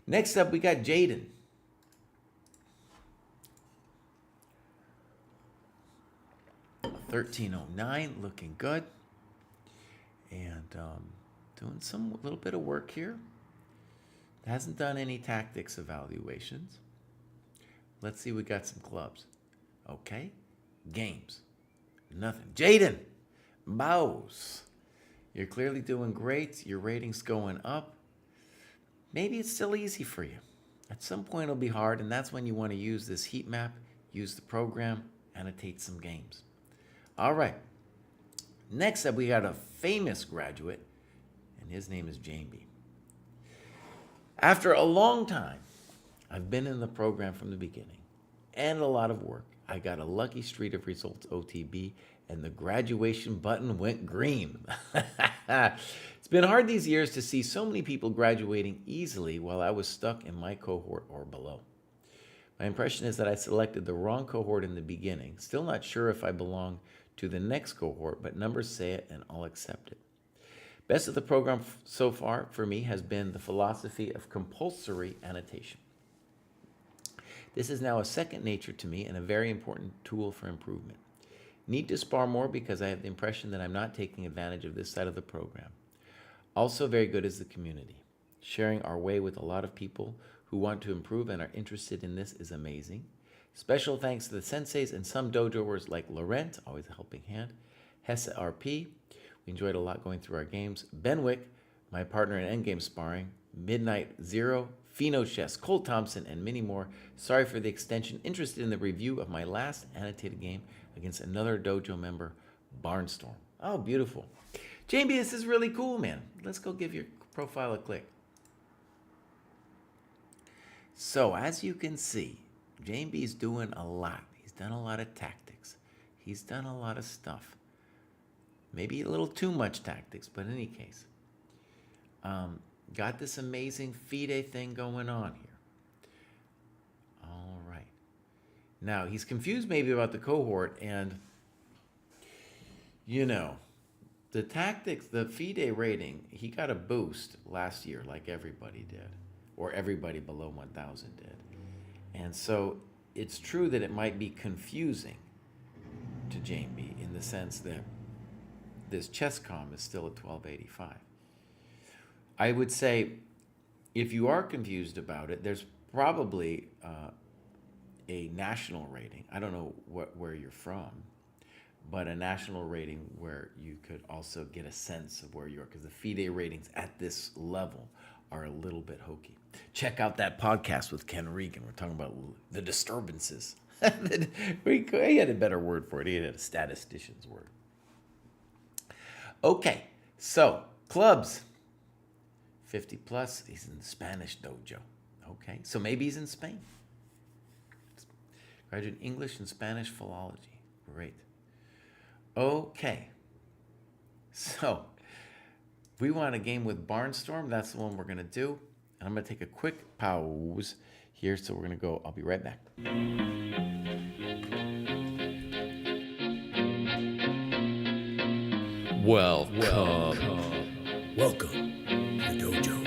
Next up, we got Jaden. $13.09, looking good. And doing some little bit of work here. Hasn't done any tactics evaluations. Let's see, we got some clubs. Okay, games. Nothing. Jaden, mouse. You're clearly doing great. Your rating's going up. Maybe it's still easy for you. At some point it'll be hard, and that's when you want to use this heat map, use the program, annotate some games. All right. Next up, we got a famous graduate, and his name is Jamie. After a long time, I've been in the program from the beginning, and a lot of work. I got a lucky streak of results OTB, and the graduation button went green. It's been hard these years to see so many people graduating easily while I was stuck in my cohort or below. My impression is that I selected the wrong cohort in the beginning. Still not sure if I belong to the next cohort, but numbers say it and I'll accept it. Best of the program so far for me has been the philosophy of compulsory annotation. This is now a second nature to me and a very important tool for improvement. Need to spar more because I have the impression that I'm not taking advantage of this side of the program. Also very good is the community. Sharing our way with a lot of people who want to improve and are interested in this is amazing. Special thanks to the senseis and some dojoers like Laurent, always a helping hand, Hesse RP, we enjoyed a lot going through our games, Benwick, my partner in Endgame sparring, Midnight Zero, Pheno Chess, Cole Thompson, and many more. Sorry for the extension. Interested in the review of my last annotated game against another dojo member, Barnstorm. Oh, beautiful. JB, this is really cool, man. Let's go give your profile a click. So, as you can see, JB's doing a lot. He's done a lot of tactics. He's done a lot of stuff. Maybe a little too much tactics, but in any case. Got this amazing FIDE thing going on here. All right. Now, he's confused maybe about the cohort, and, you know, the tactics, the FIDE rating, he got a boost last year like everybody did, or everybody below 1,000 did. And so it's true that it might be confusing to Jamie in the sense that this ChessCom is still at 1285. I would say if you are confused about it, there's probably a national rating. I don't know where you're from, but a national rating where you could also get a sense of where you are, because the FIDE ratings at this level are a little bit hokey. Check out that podcast with Ken Regan. We're talking about the disturbances. He had a better word for it. He had a statistician's word. Okay, so clubs. 50 plus, he's in the Spanish dojo. Okay, so maybe he's in Spain. Graduate in English and Spanish philology. Great. Okay, so we want a game with Barnstorm. That's the one we're going to do. And I'm going to take a quick pause here, so we're going to go. I'll be right back. Welcome to the dojo.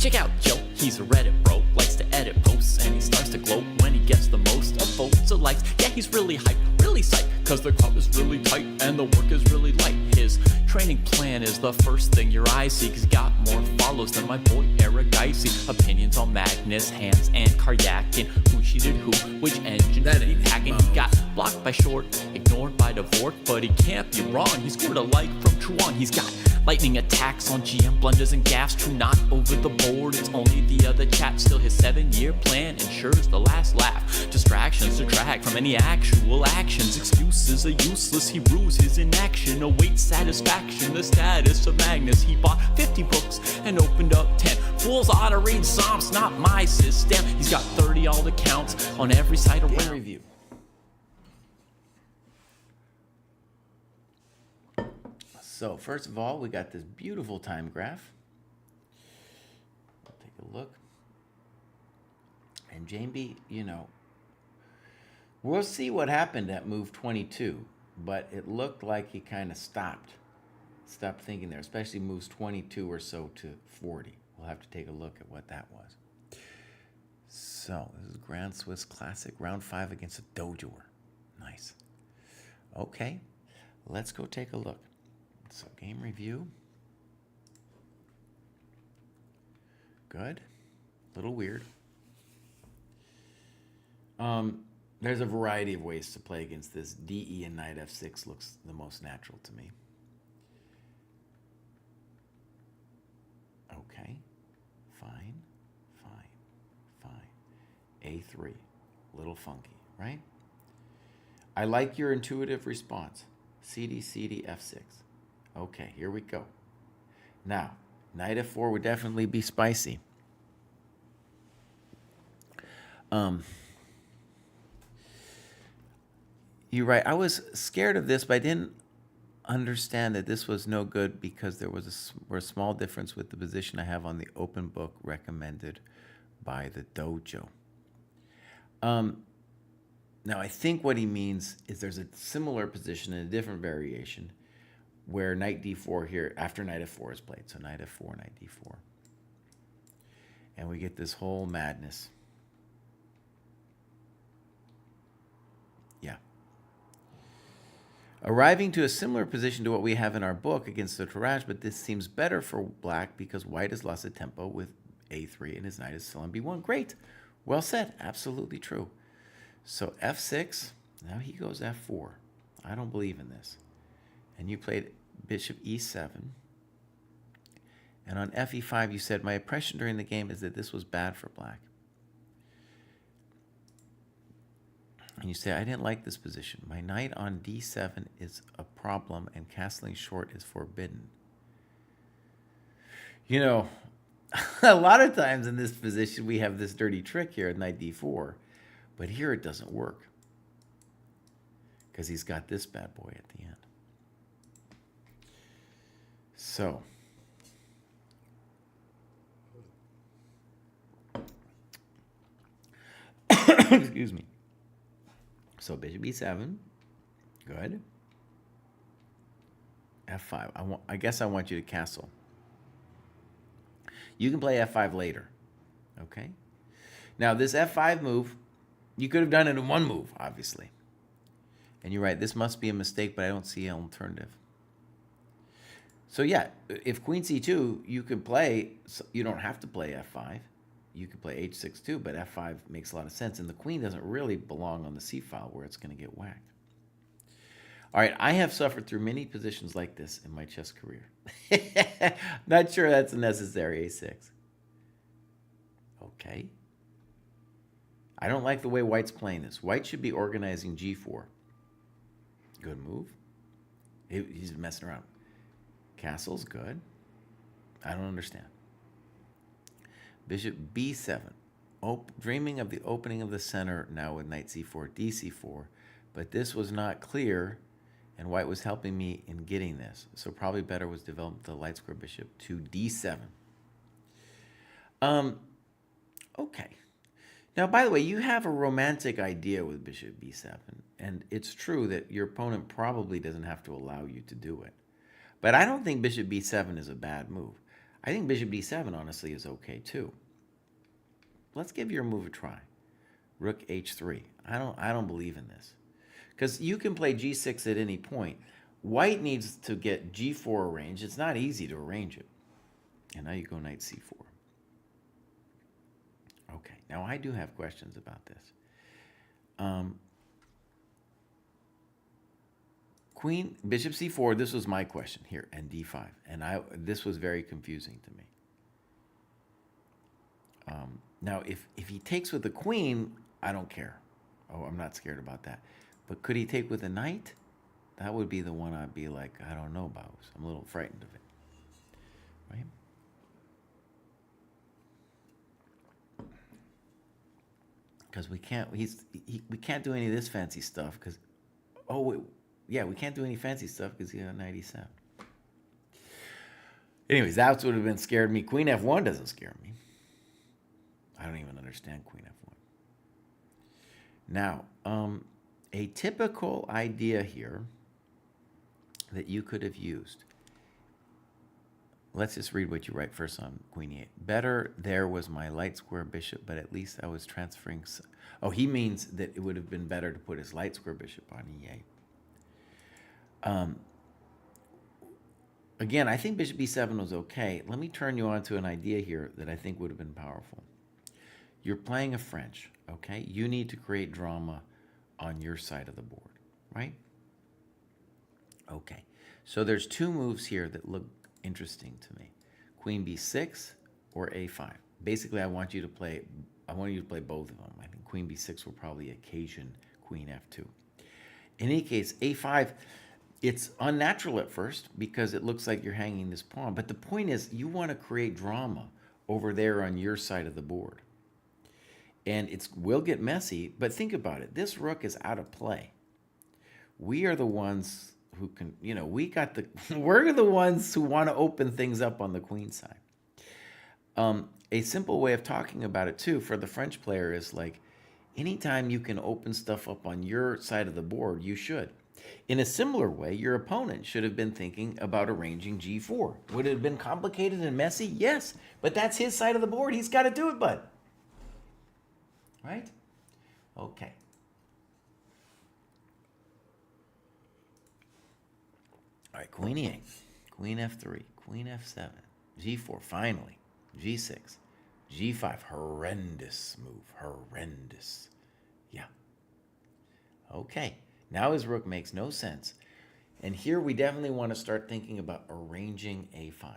Check out Joe, he's a Reddit bro, likes to edit posts, and he starts to gloat when he gets the most of votes or likes. Yeah, he's really hyped, really psyched, cause the crowd is really tight and the work is really light. His training plan is the first thing your eyes see, cause he's got more follows than my boy Eric Geisy. Opinions on Magnus, Hans, and Karyakin, who cheated who, which engine That did he ain't hack, and Mouse. he got blocked by Short, ignored by Dvorak, but he can't be wrong. He scored a like from Truan. He's got lightning attacks on GM blunders and gaffes, true not over the board. It's only the other chat. Still his 7-year plan ensures the last laugh. Distractions detract from any actual actions. Excuses are useless. He rues his inaction. Awaits satisfaction. The status of Magnus. He bought 50 books and opened up 10. Fools ought to read Psalms, not my system. He's got 30 all accounts on every site Game around. review. So first of all, we got this beautiful time graph. We'll take a look. And Jamie, we'll see what happened at move 22, but it looked like he kind of stopped thinking there, especially moves 22 or so to 40. We'll have to take a look at what that was. So this is Grand Swiss Classic, round 5 against a dojoer. Nice. Okay, let's go take a look. So game review. Good. A little weird. There's a variety of ways to play against this. DE and knight f6 looks the most natural to me. Okay. Fine. A3. Little funky, right? I like your intuitive response. CD, F6. Okay, here we go. Now, knight f4 would definitely be spicy. You're right. I was scared of this, but I didn't understand that this was no good because there was a small difference with the position I have on the open book recommended by the dojo. Now, I think what he means is there's a similar position in a different variation where knight d4 here after knight f4 is played. So knight f4, knight d4. And we get this whole madness. Yeah. Arriving to a similar position to what we have in our book against the Taraj, but this seems better for black because white has lost a tempo with a3 and his knight is still on b1. Great. Well said. Absolutely true. So f6. Now he goes f4. I don't believe in this. And you played bishop e7. And on fe5, you said, my impression during the game is that this was bad for black. And you say, I didn't like this position. My knight on d7 is a problem, and castling short is forbidden. A lot of times in this position, we have this dirty trick here at knight d4. But here it doesn't work. Because he's got this bad boy at the end. So. Excuse me. So bishop e7, good. f5. I guess I want you to castle. You can play f5 later, okay? Now this f5 move, you could have done it in one move, obviously. And you're right, this must be a mistake, but I don't see an alternative. So yeah, if queen c2, you could play, you don't have to play f5. You could play h6 too, but f5 makes a lot of sense. And the queen doesn't really belong on the c file where it's going to get whacked. All right, I have suffered through many positions like this in my chess career. Not sure that's necessary, a6. Okay. I don't like the way white's playing this. White should be organizing g4. Good move. He's messing around. Castle's good. I don't understand. Bishop b7. Dreaming of the opening of the center now with knight c4, dc4. But this was not clear, and white was helping me in getting this. So probably better was develop the light square bishop to d7. Okay. Now, by the way, you have a romantic idea with bishop b7, and it's true that your opponent probably doesn't have to allow you to do it. But I don't think bishop b7 is a bad move. I think bishop d7, honestly, is okay, too. Let's give your move a try. Rook h3. I don't believe in this. Because you can play g6 at any point. White needs to get g4 arranged. It's not easy to arrange it. And now you go knight c4. Okay, now I do have questions about this. Queen, bishop c4, this was my question here, and d5. And this was very confusing to me. Now, if he takes with the queen, I don't care. Oh, I'm not scared about that. But could he take with a knight? That would be the one I'd be like, I don't know about. I'm a little frightened of it. Right? Because we can't do any of this fancy stuff because, we can't do any fancy stuff because he got 97. Anyways, that's what would have been scared me. Queen F1 doesn't scare me. I don't even understand Queen F1. Now, a typical idea here that you could have used. Let's just read what you write first on Queen E8. Better there was my light square bishop, but at least I was transferring. Oh, he means that it would have been better to put his light square bishop on E8. Again, I think bishop B7 was okay. Let me turn you on to an idea here that I think would have been powerful. You're playing a French, okay? You need to create drama on your side of the board, right? Okay, so there's two moves here that look interesting to me. Queen B6 or A5. Basically, I want you to play both of them. I think Queen B6 will probably occasion Queen F2. In any case, A5, it's unnatural at first because it looks like you're hanging this pawn. But the point is, you want to create drama over there on your side of the board. And it will get messy, but think about it. This rook is out of play. We are the ones who can, we're the ones who want to open things up on the queen side. A simple way of talking about it too for the French player is like, anytime you can open stuff up on your side of the board, you should. In a similar way, your opponent should have been thinking about arranging G4. Would it have been complicated and messy? Yes, but that's his side of the board. He's got to do it, bud. Right? Okay. All right, Queen E8, Queen F3, Queen F7, G4, finally, G6, G5, horrendous move, horrendous. Yeah. Okay, now his rook makes no sense. And here we definitely want to start thinking about arranging A5.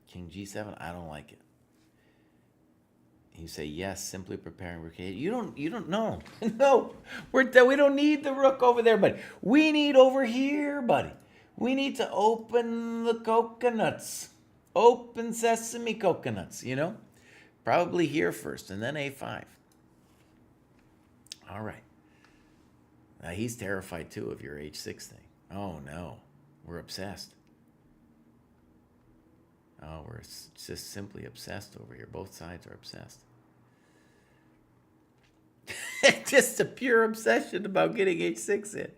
King G7, I don't like it. You say, yes, simply preparing rook A8. You don't know. No, we don't need the rook over there, buddy. We need over here, buddy. We need to open the coconuts. Open sesame coconuts, Probably here first, and then A5. All right. Now, he's terrified, too, of your H6 thing. Oh, no. We're obsessed. Oh, we're just simply obsessed over here. Both sides are obsessed. Just a pure obsession about getting H6 in.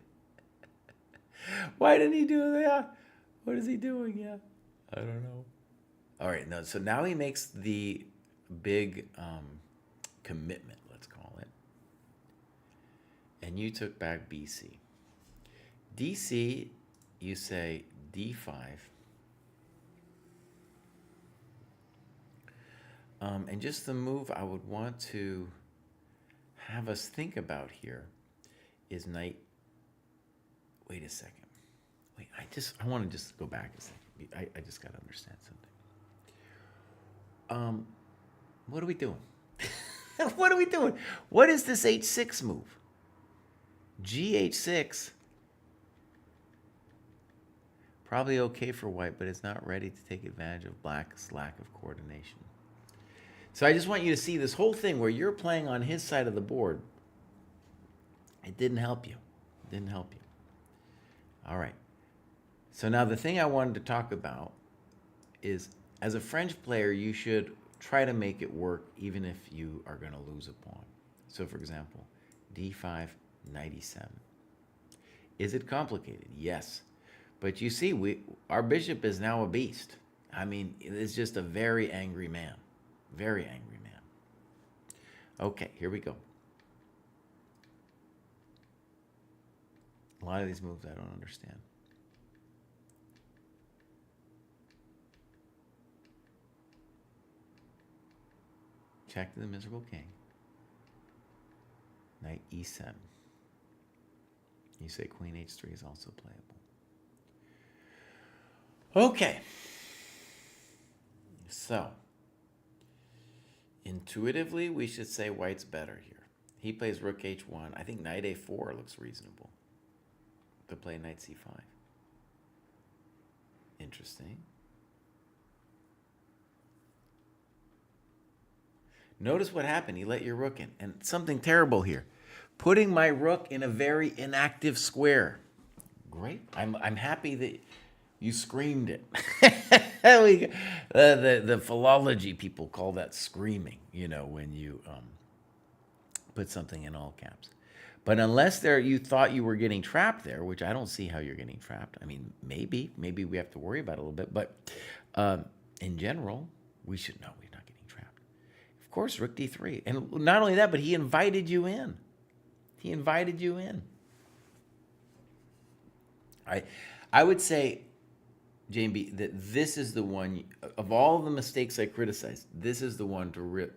Why did he do that? What is he doing? Yeah, I don't know. All right, no. So now he makes the big commitment, let's call it. And you took back BC. DC, you say D5. And just the move I would want to have us think about here is knight. Wait a second. Wait, I want to just go back a second. I just got to understand something. What are we doing? What are we doing? What is this H6 move? GH6. Probably okay for white, but it's not ready to take advantage of black's lack of coordination. So I just want you to see this whole thing where you're playing on his side of the board. It didn't help you. It didn't help you. All right. So now the thing I wanted to talk about is, as a French player, you should try to make it work even if you are going to lose a pawn. So for example, D5, knight E7. Is it complicated? Yes. But you see, our bishop is now a beast. I mean, it's just a very angry man. Very angry man. Okay, here we go. A lot of these moves I don't understand. Check to the miserable king. Knight E7. You say Queen H3 is also playable. Okay. So, intuitively, we should say white's better here. He plays rook H1. I think knight A4 looks reasonable. To play knight C5. Interesting. Notice what happened. He let your rook in. And something terrible here. Putting my rook in a very inactive square. Great. I'm happy that you screamed it. The philology people call that screaming, when you put something in all caps. But unless you thought you were getting trapped there, which I don't see how you're getting trapped. I mean, maybe we have to worry about it a little bit. But in general, we should know we're not getting trapped. Of course, rook d3. And not only that, but he invited you in. He invited you in. I would say, JB, that this is the one, of all the mistakes I criticized, this is the one to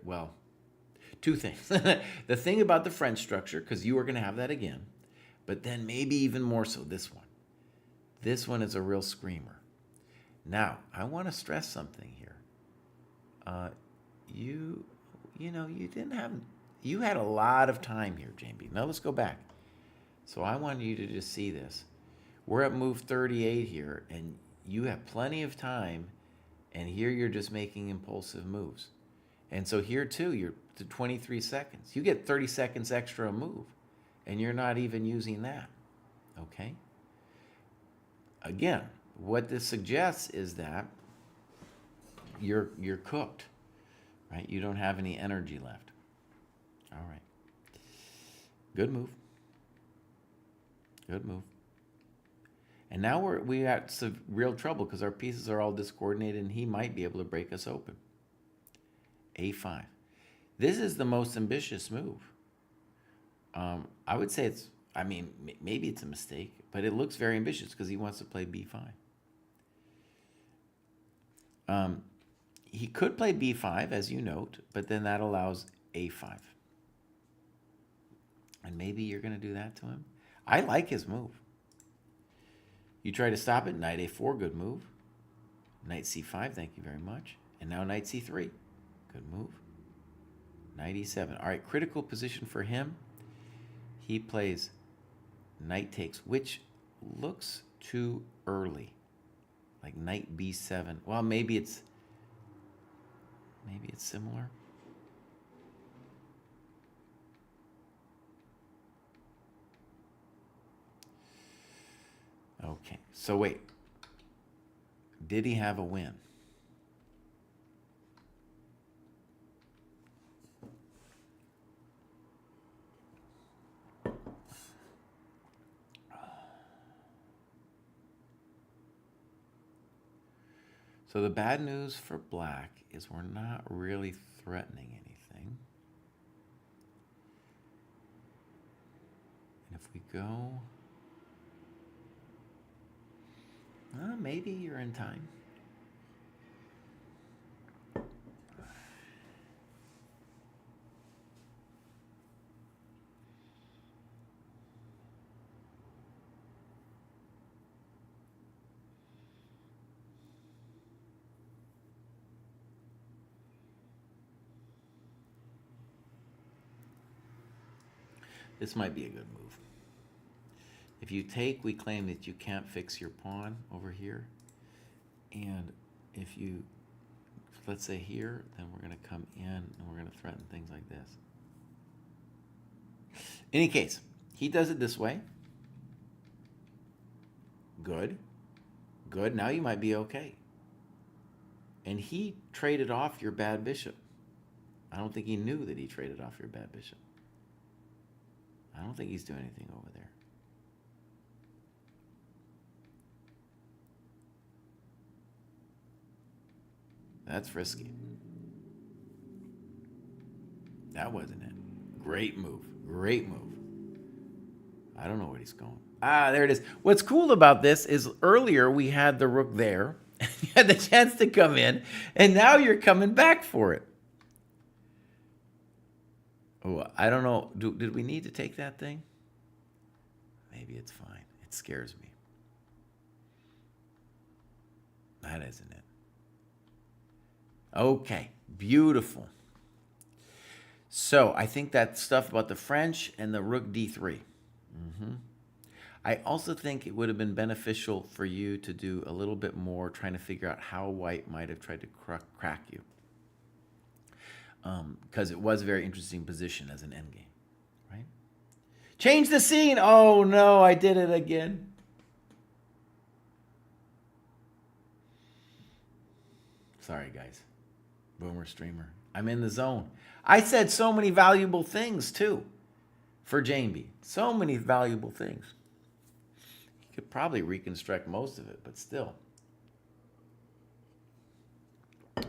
two things. The thing about the French structure, because you are going to have that again, but then maybe even more so this one. This one is a real screamer. Now, I want to stress something here. You had a lot of time here, JB. Now let's go back. So I want you to just see this. We're at move 38 here, and you have plenty of time, and here you're just making impulsive moves. And so here too, you're to 23 seconds. You get 30 seconds extra a move, and you're not even using that, okay? Again, what this suggests is that you're cooked, right? You don't have any energy left. All right. Good move. Good move. And now we got some real trouble because our pieces are all discoordinated, and he might be able to break us open. A5. This is the most ambitious move. I would say maybe it's a mistake, but it looks very ambitious because he wants to play B5. He could play B5, as you note, but then that allows A5. And maybe you're going to do that to him. I like his move. You try to stop it, knight A4, good move. Knight C5, thank you very much. And now knight C3, good move. Knight E7. All right, critical position for him. He plays knight takes, which looks too early. Like knight B7. Well, maybe it's similar. Okay, so wait. Did he have a win? So the bad news for black is we're not really threatening anything. And if we go, maybe you're in time. This might be a good move. If you take, we claim that you can't fix your pawn over here. And if you, let's say here, then we're going to come in and we're going to threaten things like this. In any case, he does it this way. Good. Good. Now you might be okay. And he traded off your bad bishop. I don't think he knew that he traded off your bad bishop. I don't think he's doing anything over there. That's risky. That wasn't it. Great move. Great move. I don't know where he's going. Ah, there it is. What's cool about this is earlier we had the rook there. You had the chance to come in, and now you're coming back for it. Oh, I don't know. Did we need to take that thing? Maybe it's fine. It scares me. That isn't it. Okay, beautiful. So I think that stuff about the French and the rook d3. I also think it would have been beneficial for you to do a little bit more trying to figure out how white might have tried to crack you. Because it was a very interesting position as an endgame, right? Change the scene! Oh no, I did it again. Sorry, guys. Boomer streamer. I'm in the zone. I said so many valuable things, too, for Jamie. So many valuable things. He could probably reconstruct most of it, but still.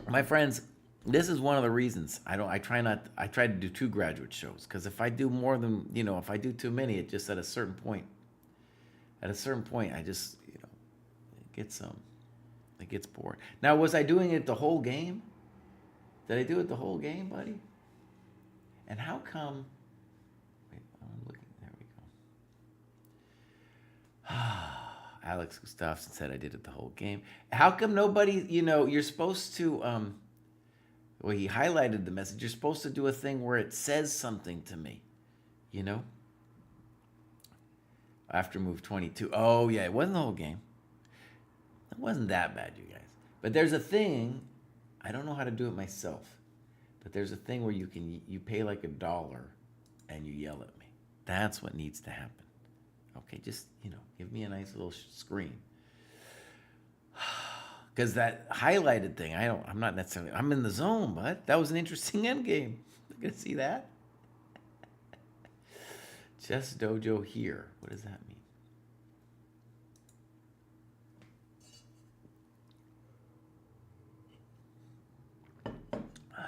My friends, this is one of the reasons I try to do 2 graduate shows, because if I do more than, if I do too many, it just at a certain point I just, it gets bored. Now, was I doing it the whole game? Did I do it the whole game, buddy? And how come, wait, I'm looking, there we go. Alex Gustafsson said I did it the whole game. How come nobody, you're supposed to, well, he highlighted the message. You're supposed to do a thing where it says something to me, After move 22. Oh, yeah, it wasn't the whole game. It wasn't that bad, you guys. But there's a thing, I don't know how to do it myself, but there's a thing where you pay like $1 and you yell at me. That's what needs to happen. Okay, just, give me a nice little screen. Because that highlighted thing, I'm not necessarily, I'm in the zone, but that was an interesting endgame. Look at, see that? ChessDojo here. What does that mean?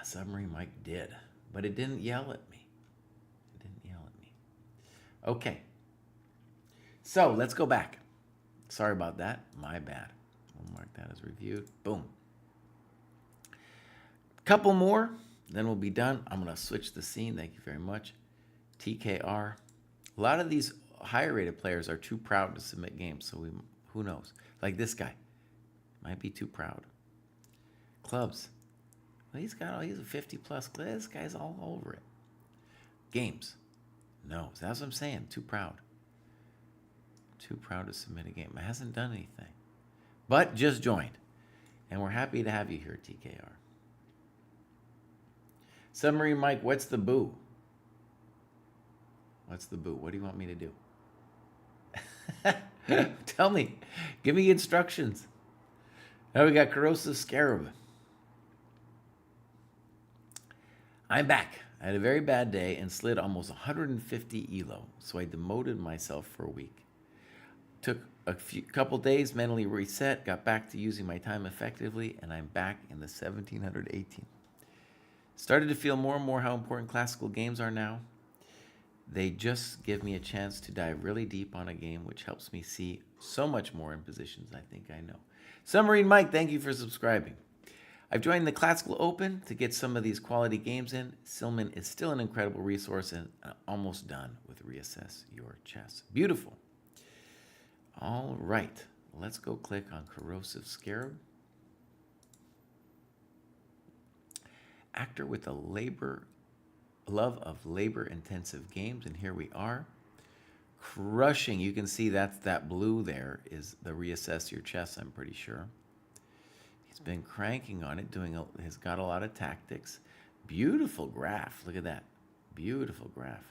Submarine Mike did, but it didn't yell at me. Okay. So let's go back. Sorry about that. My bad. We'll mark that as reviewed. Boom. Couple more, then we'll be done. I'm going to switch the scene. Thank you very much. TKR. A lot of these higher rated players are too proud to submit games, so who knows? Like this guy. Might be too proud. Clubs. Well, he's a 50 plus. This guy's all over it. Games. No, that's what I'm saying. Too proud. Too proud to submit a game. It hasn't done anything. But just joined. And we're happy to have you here, TKR. Submarine Mike, what's the boo? What's the boo? What do you want me to do? Tell me. Give me instructions. Now we got corrosive scarab. I'm back. I had a very bad day and slid almost 150 elo, so I demoted myself for a week. Took a couple days, mentally reset, got back to using my time effectively, and I'm back in the 1718. Started to feel more and more how important classical games are now. They just give me a chance to dive really deep on a game, which helps me see so much more in positions I think I know. Submarine Mike, thank you for subscribing. I've joined the Classical Open to get some of these quality games in. Silman is still an incredible resource and almost done with Reassess Your Chess. Beautiful. All right, let's go click on Corrosive Scarab. Actor with a love of labor-intensive games, and here we are. Crushing. You can see that blue there is the Reassess Your Chess, I'm pretty sure. He's been cranking on it, has got a lot of tactics. Beautiful graph. Look at that. Beautiful graph.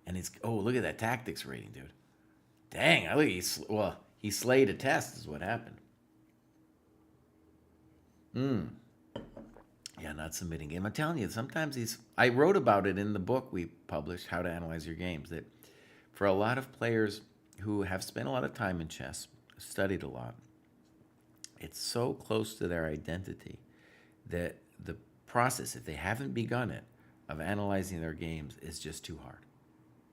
And look at that tactics rating, dude. Dang, he slayed a test is what happened. Yeah, not submitting game. I'm telling you, sometimes I wrote about it in the book we published, How to Analyze Your Games, that for a lot of players who have spent a lot of time in chess, studied a lot, it's so close to their identity that the process, if they haven't begun it, of analyzing their games is just too hard.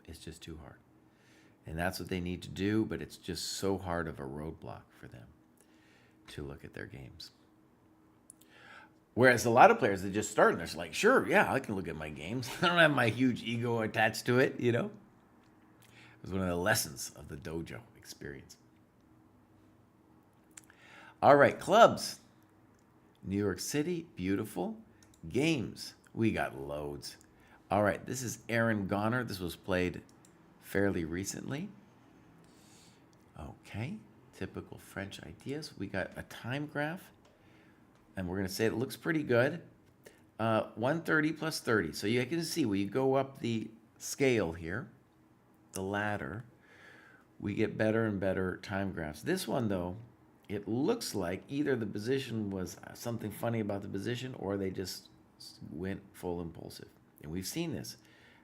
It's just too hard. And that's what they need to do, but it's just so hard of a roadblock for them to look at their games. Whereas a lot of players, they just start and they're like, sure, yeah, I can look at my games. I don't have my huge ego attached to it, It was one of the lessons of the dojo experience. All right, clubs. New York City, beautiful. Games, we got loads. All right, this is Aaron Goner. This was played fairly recently. Okay, typical French ideas. We got a time graph, and we're going to say it looks pretty good. 130 plus 30. So you can see when you go up the scale here, the ladder, we get better and better time graphs. This one, though, it looks like either the position was something funny about the position or they just went full impulsive. And we've seen this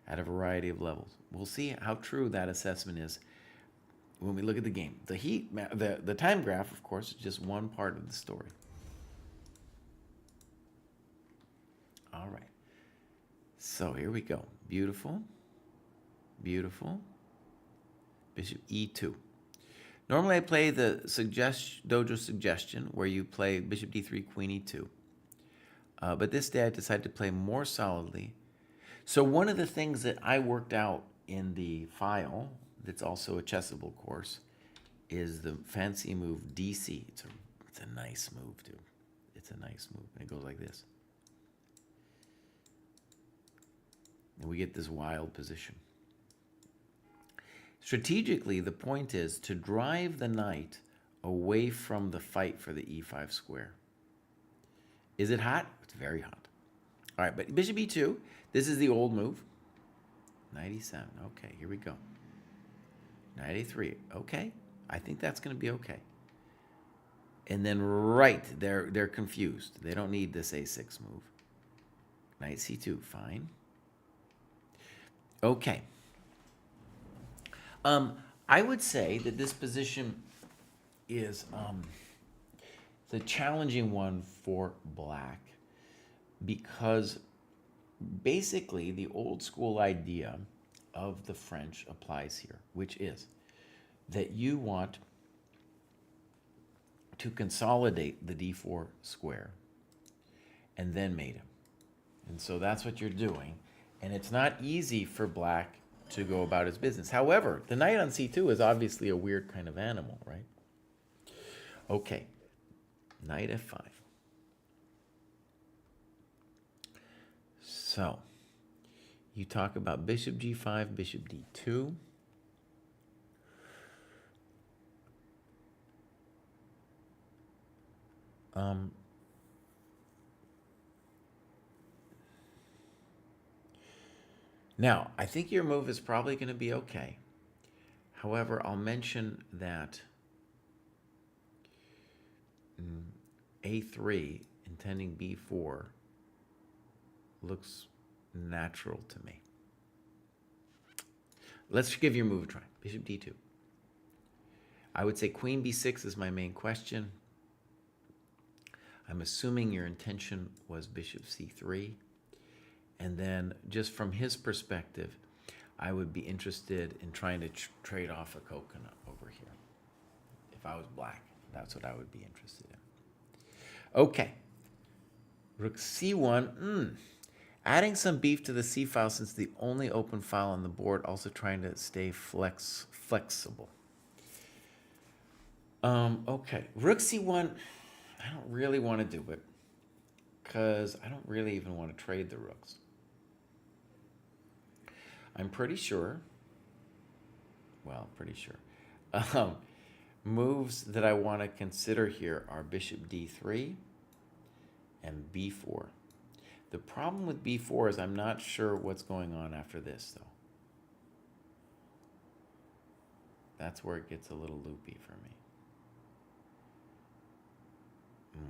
at a variety of levels. We'll see how true that assessment is when we look at the game. The time graph, of course, is just one part of the story. All right. So here we go. Beautiful. Beautiful. Bishop E2. Normally I play the dojo suggestion where you play bishop D3, queen E2. But this day I decided to play more solidly. So one of the things that I worked out in the file, that's also a Chessable course, is the fancy move DC. It's a nice move, dude. It's a nice move. And it goes like this. And we get this wild position. Strategically, the point is to drive the knight away from the fight for the e5 square. Is it hot? It's very hot. All right, but bishop e2, this is the old move. Knight e7. Okay, here we go. Knight a3. Okay, I think that's going to be okay. And then they're confused. They don't need this a6 move. Knight c2, fine. Okay. I would say that this position is the challenging one for black because basically the old school idea of the French applies here, which is that you want to consolidate the d4 square and then mate him. And so that's what you're doing. And it's not easy for black to go about his business. However, the knight on c2 is obviously a weird kind of animal, right? Okay, knight f5. So, you talk about bishop g5, bishop d2. Now, I think your move is probably going to be okay. However, I'll mention that a3, intending b4, looks natural to me. Let's give your move a try. Bishop d2. I would say queen b6 is my main question. I'm assuming your intention was bishop c3. And then just from his perspective, I would be interested in trying to trade off a coconut over here. If I was black, that's what I would be interested in. Okay. Rook c1. Adding some beef to the c file since the only open file on the board, also trying to stay flexible. Okay. Rook c1, I don't really want to do it because I don't really even want to trade the rooks. I'm pretty sure, moves that I want to consider here are bishop d3 and b4. The problem with b4 is I'm not sure what's going on after this, though. That's where it gets a little loopy for me.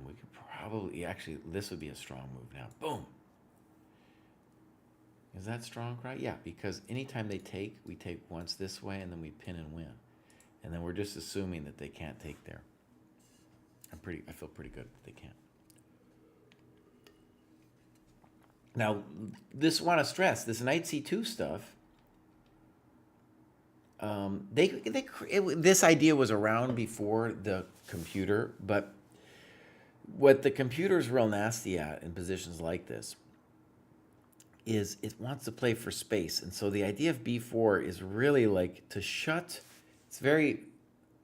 We could probably, actually, this would be a strong move now. Boom. Is that strong, right? Yeah, because anytime they take, we take once this way, and then we pin and win. And then we're just assuming that they can't take there. I feel pretty good that they can't. Now, want to stress, this knight c2 stuff, this idea was around before the computer, but what the computer's real nasty at in positions like this is it wants to play for space. And so the idea of b4 is really like to shut, it's very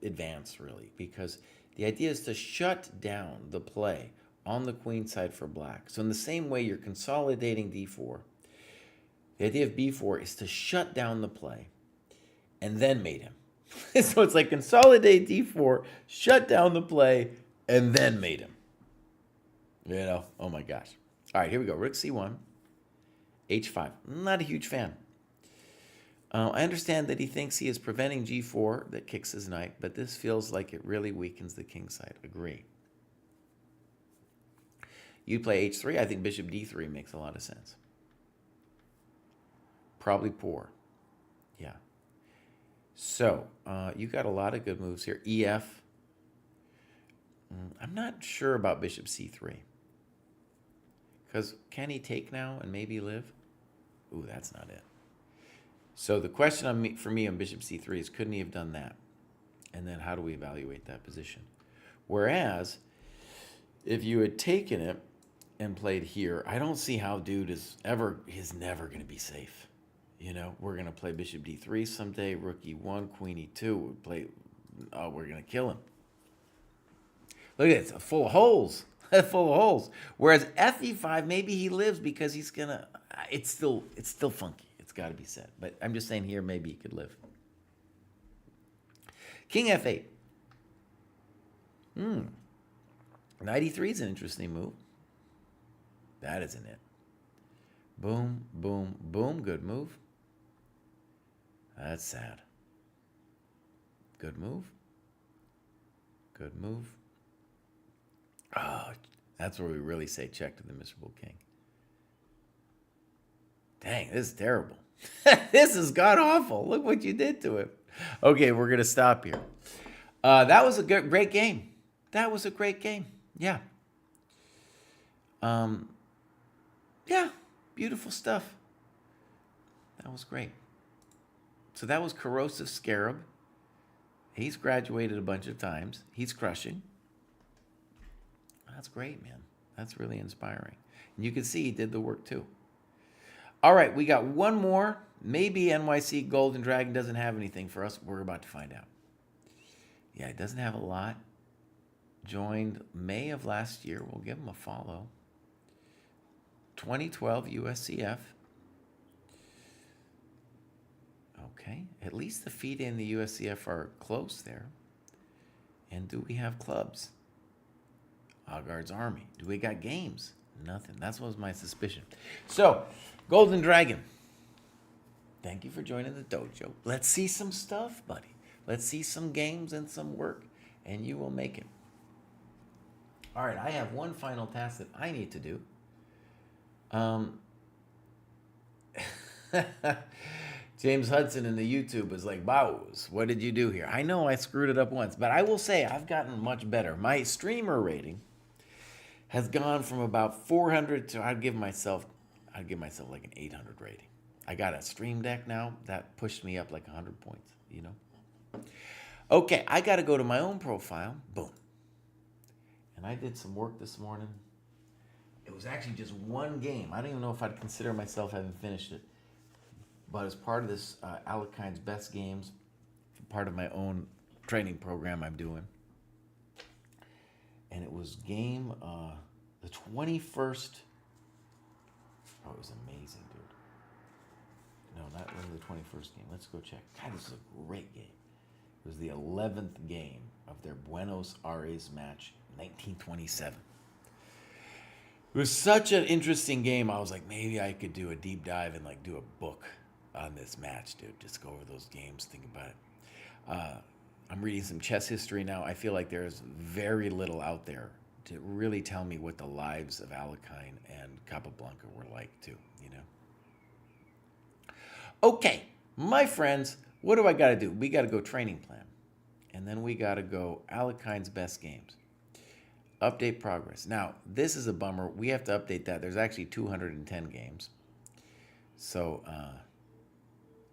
advanced really, because the idea is to shut down the play on the queen side for black. So in the same way you're consolidating d4, the idea of b4 is to shut down the play and then mate him. So it's like consolidate d4, shut down the play, and then mate him. You know, oh my gosh. All right, here we go. Rook c1, h5. Not a huge fan. I understand that he thinks he is preventing g4 that kicks his knight, but this feels like it really weakens the king side. Agree. You play h3. I think bishop d3 makes a lot of sense. Probably poor. Yeah. So you got a lot of good moves here. EF. I'm not sure about bishop c3. Because can he take now and maybe live? Ooh, that's not it. So the question for me on bishop c3 is, couldn't he have done that? And then how do we evaluate that position? Whereas, if you had taken it and played here, I don't see how dude is never going to be safe. You know, we're going to play bishop d3 someday, rook e1, queen e2. We're going to kill him. Look at it, it's full of holes. Full of holes. Whereas fe5, maybe he lives because he's going to, it's still funky. It's got to be said. But I'm just saying here, maybe he could live. King f8. Knight e3 is an interesting move. That isn't it. Boom, boom, boom. Good move. That's sad. Good move. Good move. Oh, that's where we really say check to the miserable king. Dang, this is terrible. This is god-awful. Look what you did to him. Okay, we're going to stop here. That was a great game. That was a great game. Yeah. Yeah, beautiful stuff. That was great. So that was Corrosive Scarab. He's graduated a bunch of times. He's crushing. That's great, man. That's really inspiring. And you can see he did the work too. All right, we got one more. Maybe NYC Golden Dragon doesn't have anything for us. We're about to find out. Yeah, it doesn't have a lot. Joined May of last year. We'll give him a follow. 2012 USCF. Okay, at least the FIDE and the USCF are close there. And do we have clubs? Agard's Army. Do we got games? Nothing. That was my suspicion. So, Golden Dragon, thank you for joining the dojo. Let's see some stuff, buddy. Let's see some games and some work, and you will make it. All right, I have one final task that I need to do. James Hudson in the YouTube was like, "Bows, what did you do here?" I know I screwed it up once, but I will say I've gotten much better. My streamer rating has gone from about 400 to I'd give myself like an 800 rating. I got a Stream Deck now that pushed me up like 100 points, you know. Okay, I got to go to my own profile. Boom. And I did some work this morning. It was actually just one game. I don't even know if I'd consider myself having finished it. But as part of this Alekine's Best Games, part of my own training program I'm doing. And it was game, the 21st. Oh, it was amazing, dude. No, not really the 21st game. Let's go check. God, this is a great game. It was the 11th game of their Buenos Aires match, 1927. It was such an interesting game. I was like, maybe I could do a deep dive and like do a book on this match, dude. Just go over those games, think about it. I'm reading some chess history now. I feel like there's very little out there to really tell me what the lives of Alekhine and Capablanca were like too, you know? Okay, my friends, what do I got to do? We got to go training plan. And then we got to go Alekine's Best Games. Update progress. Now, this is a bummer. We have to update that. There's actually 210 games. So,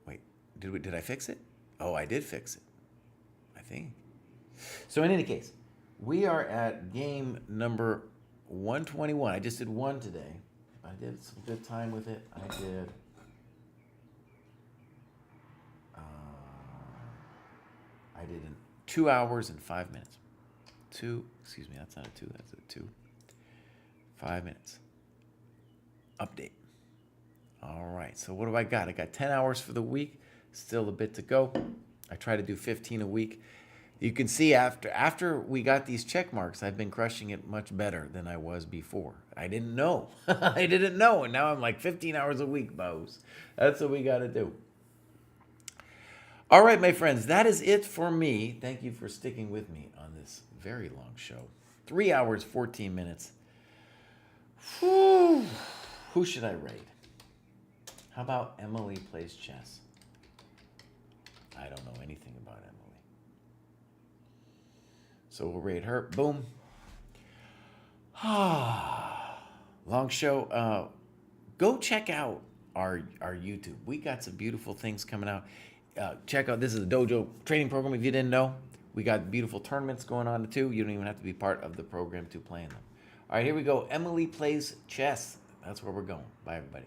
wait, did I fix it? Oh, I did fix it, I think. So in any case, we are at game number 121. I just did one today. I did some good time with it. I did... I did in 2 hours and 5 minutes. Excuse me, that's not a 2, that's a 2. 5 minutes. Update. All right, so what do I got? I got 10 hours for the week, still a bit to go. I try to do 15 a week. You can see after we got these check marks, I've been crushing it much better than I was before. I didn't know. I didn't know, and now I'm like 15 hours a week, bows. That's what we got to do. All right, my friends, that is it for me. Thank you for sticking with me on this very long show. 3 hours, 14 minutes. Whew. Who should I rate? How about Emily Plays Chess? I don't know anything about Emily. So we'll rate her. Boom. Long show. Go check out our YouTube. We got some beautiful things coming out. Check out, this is the Dojo training program if you didn't know. We got beautiful tournaments going on too. You don't even have to be part of the program to play in them. All right, here we go. Emily Plays Chess. That's where we're going. Bye, everybody.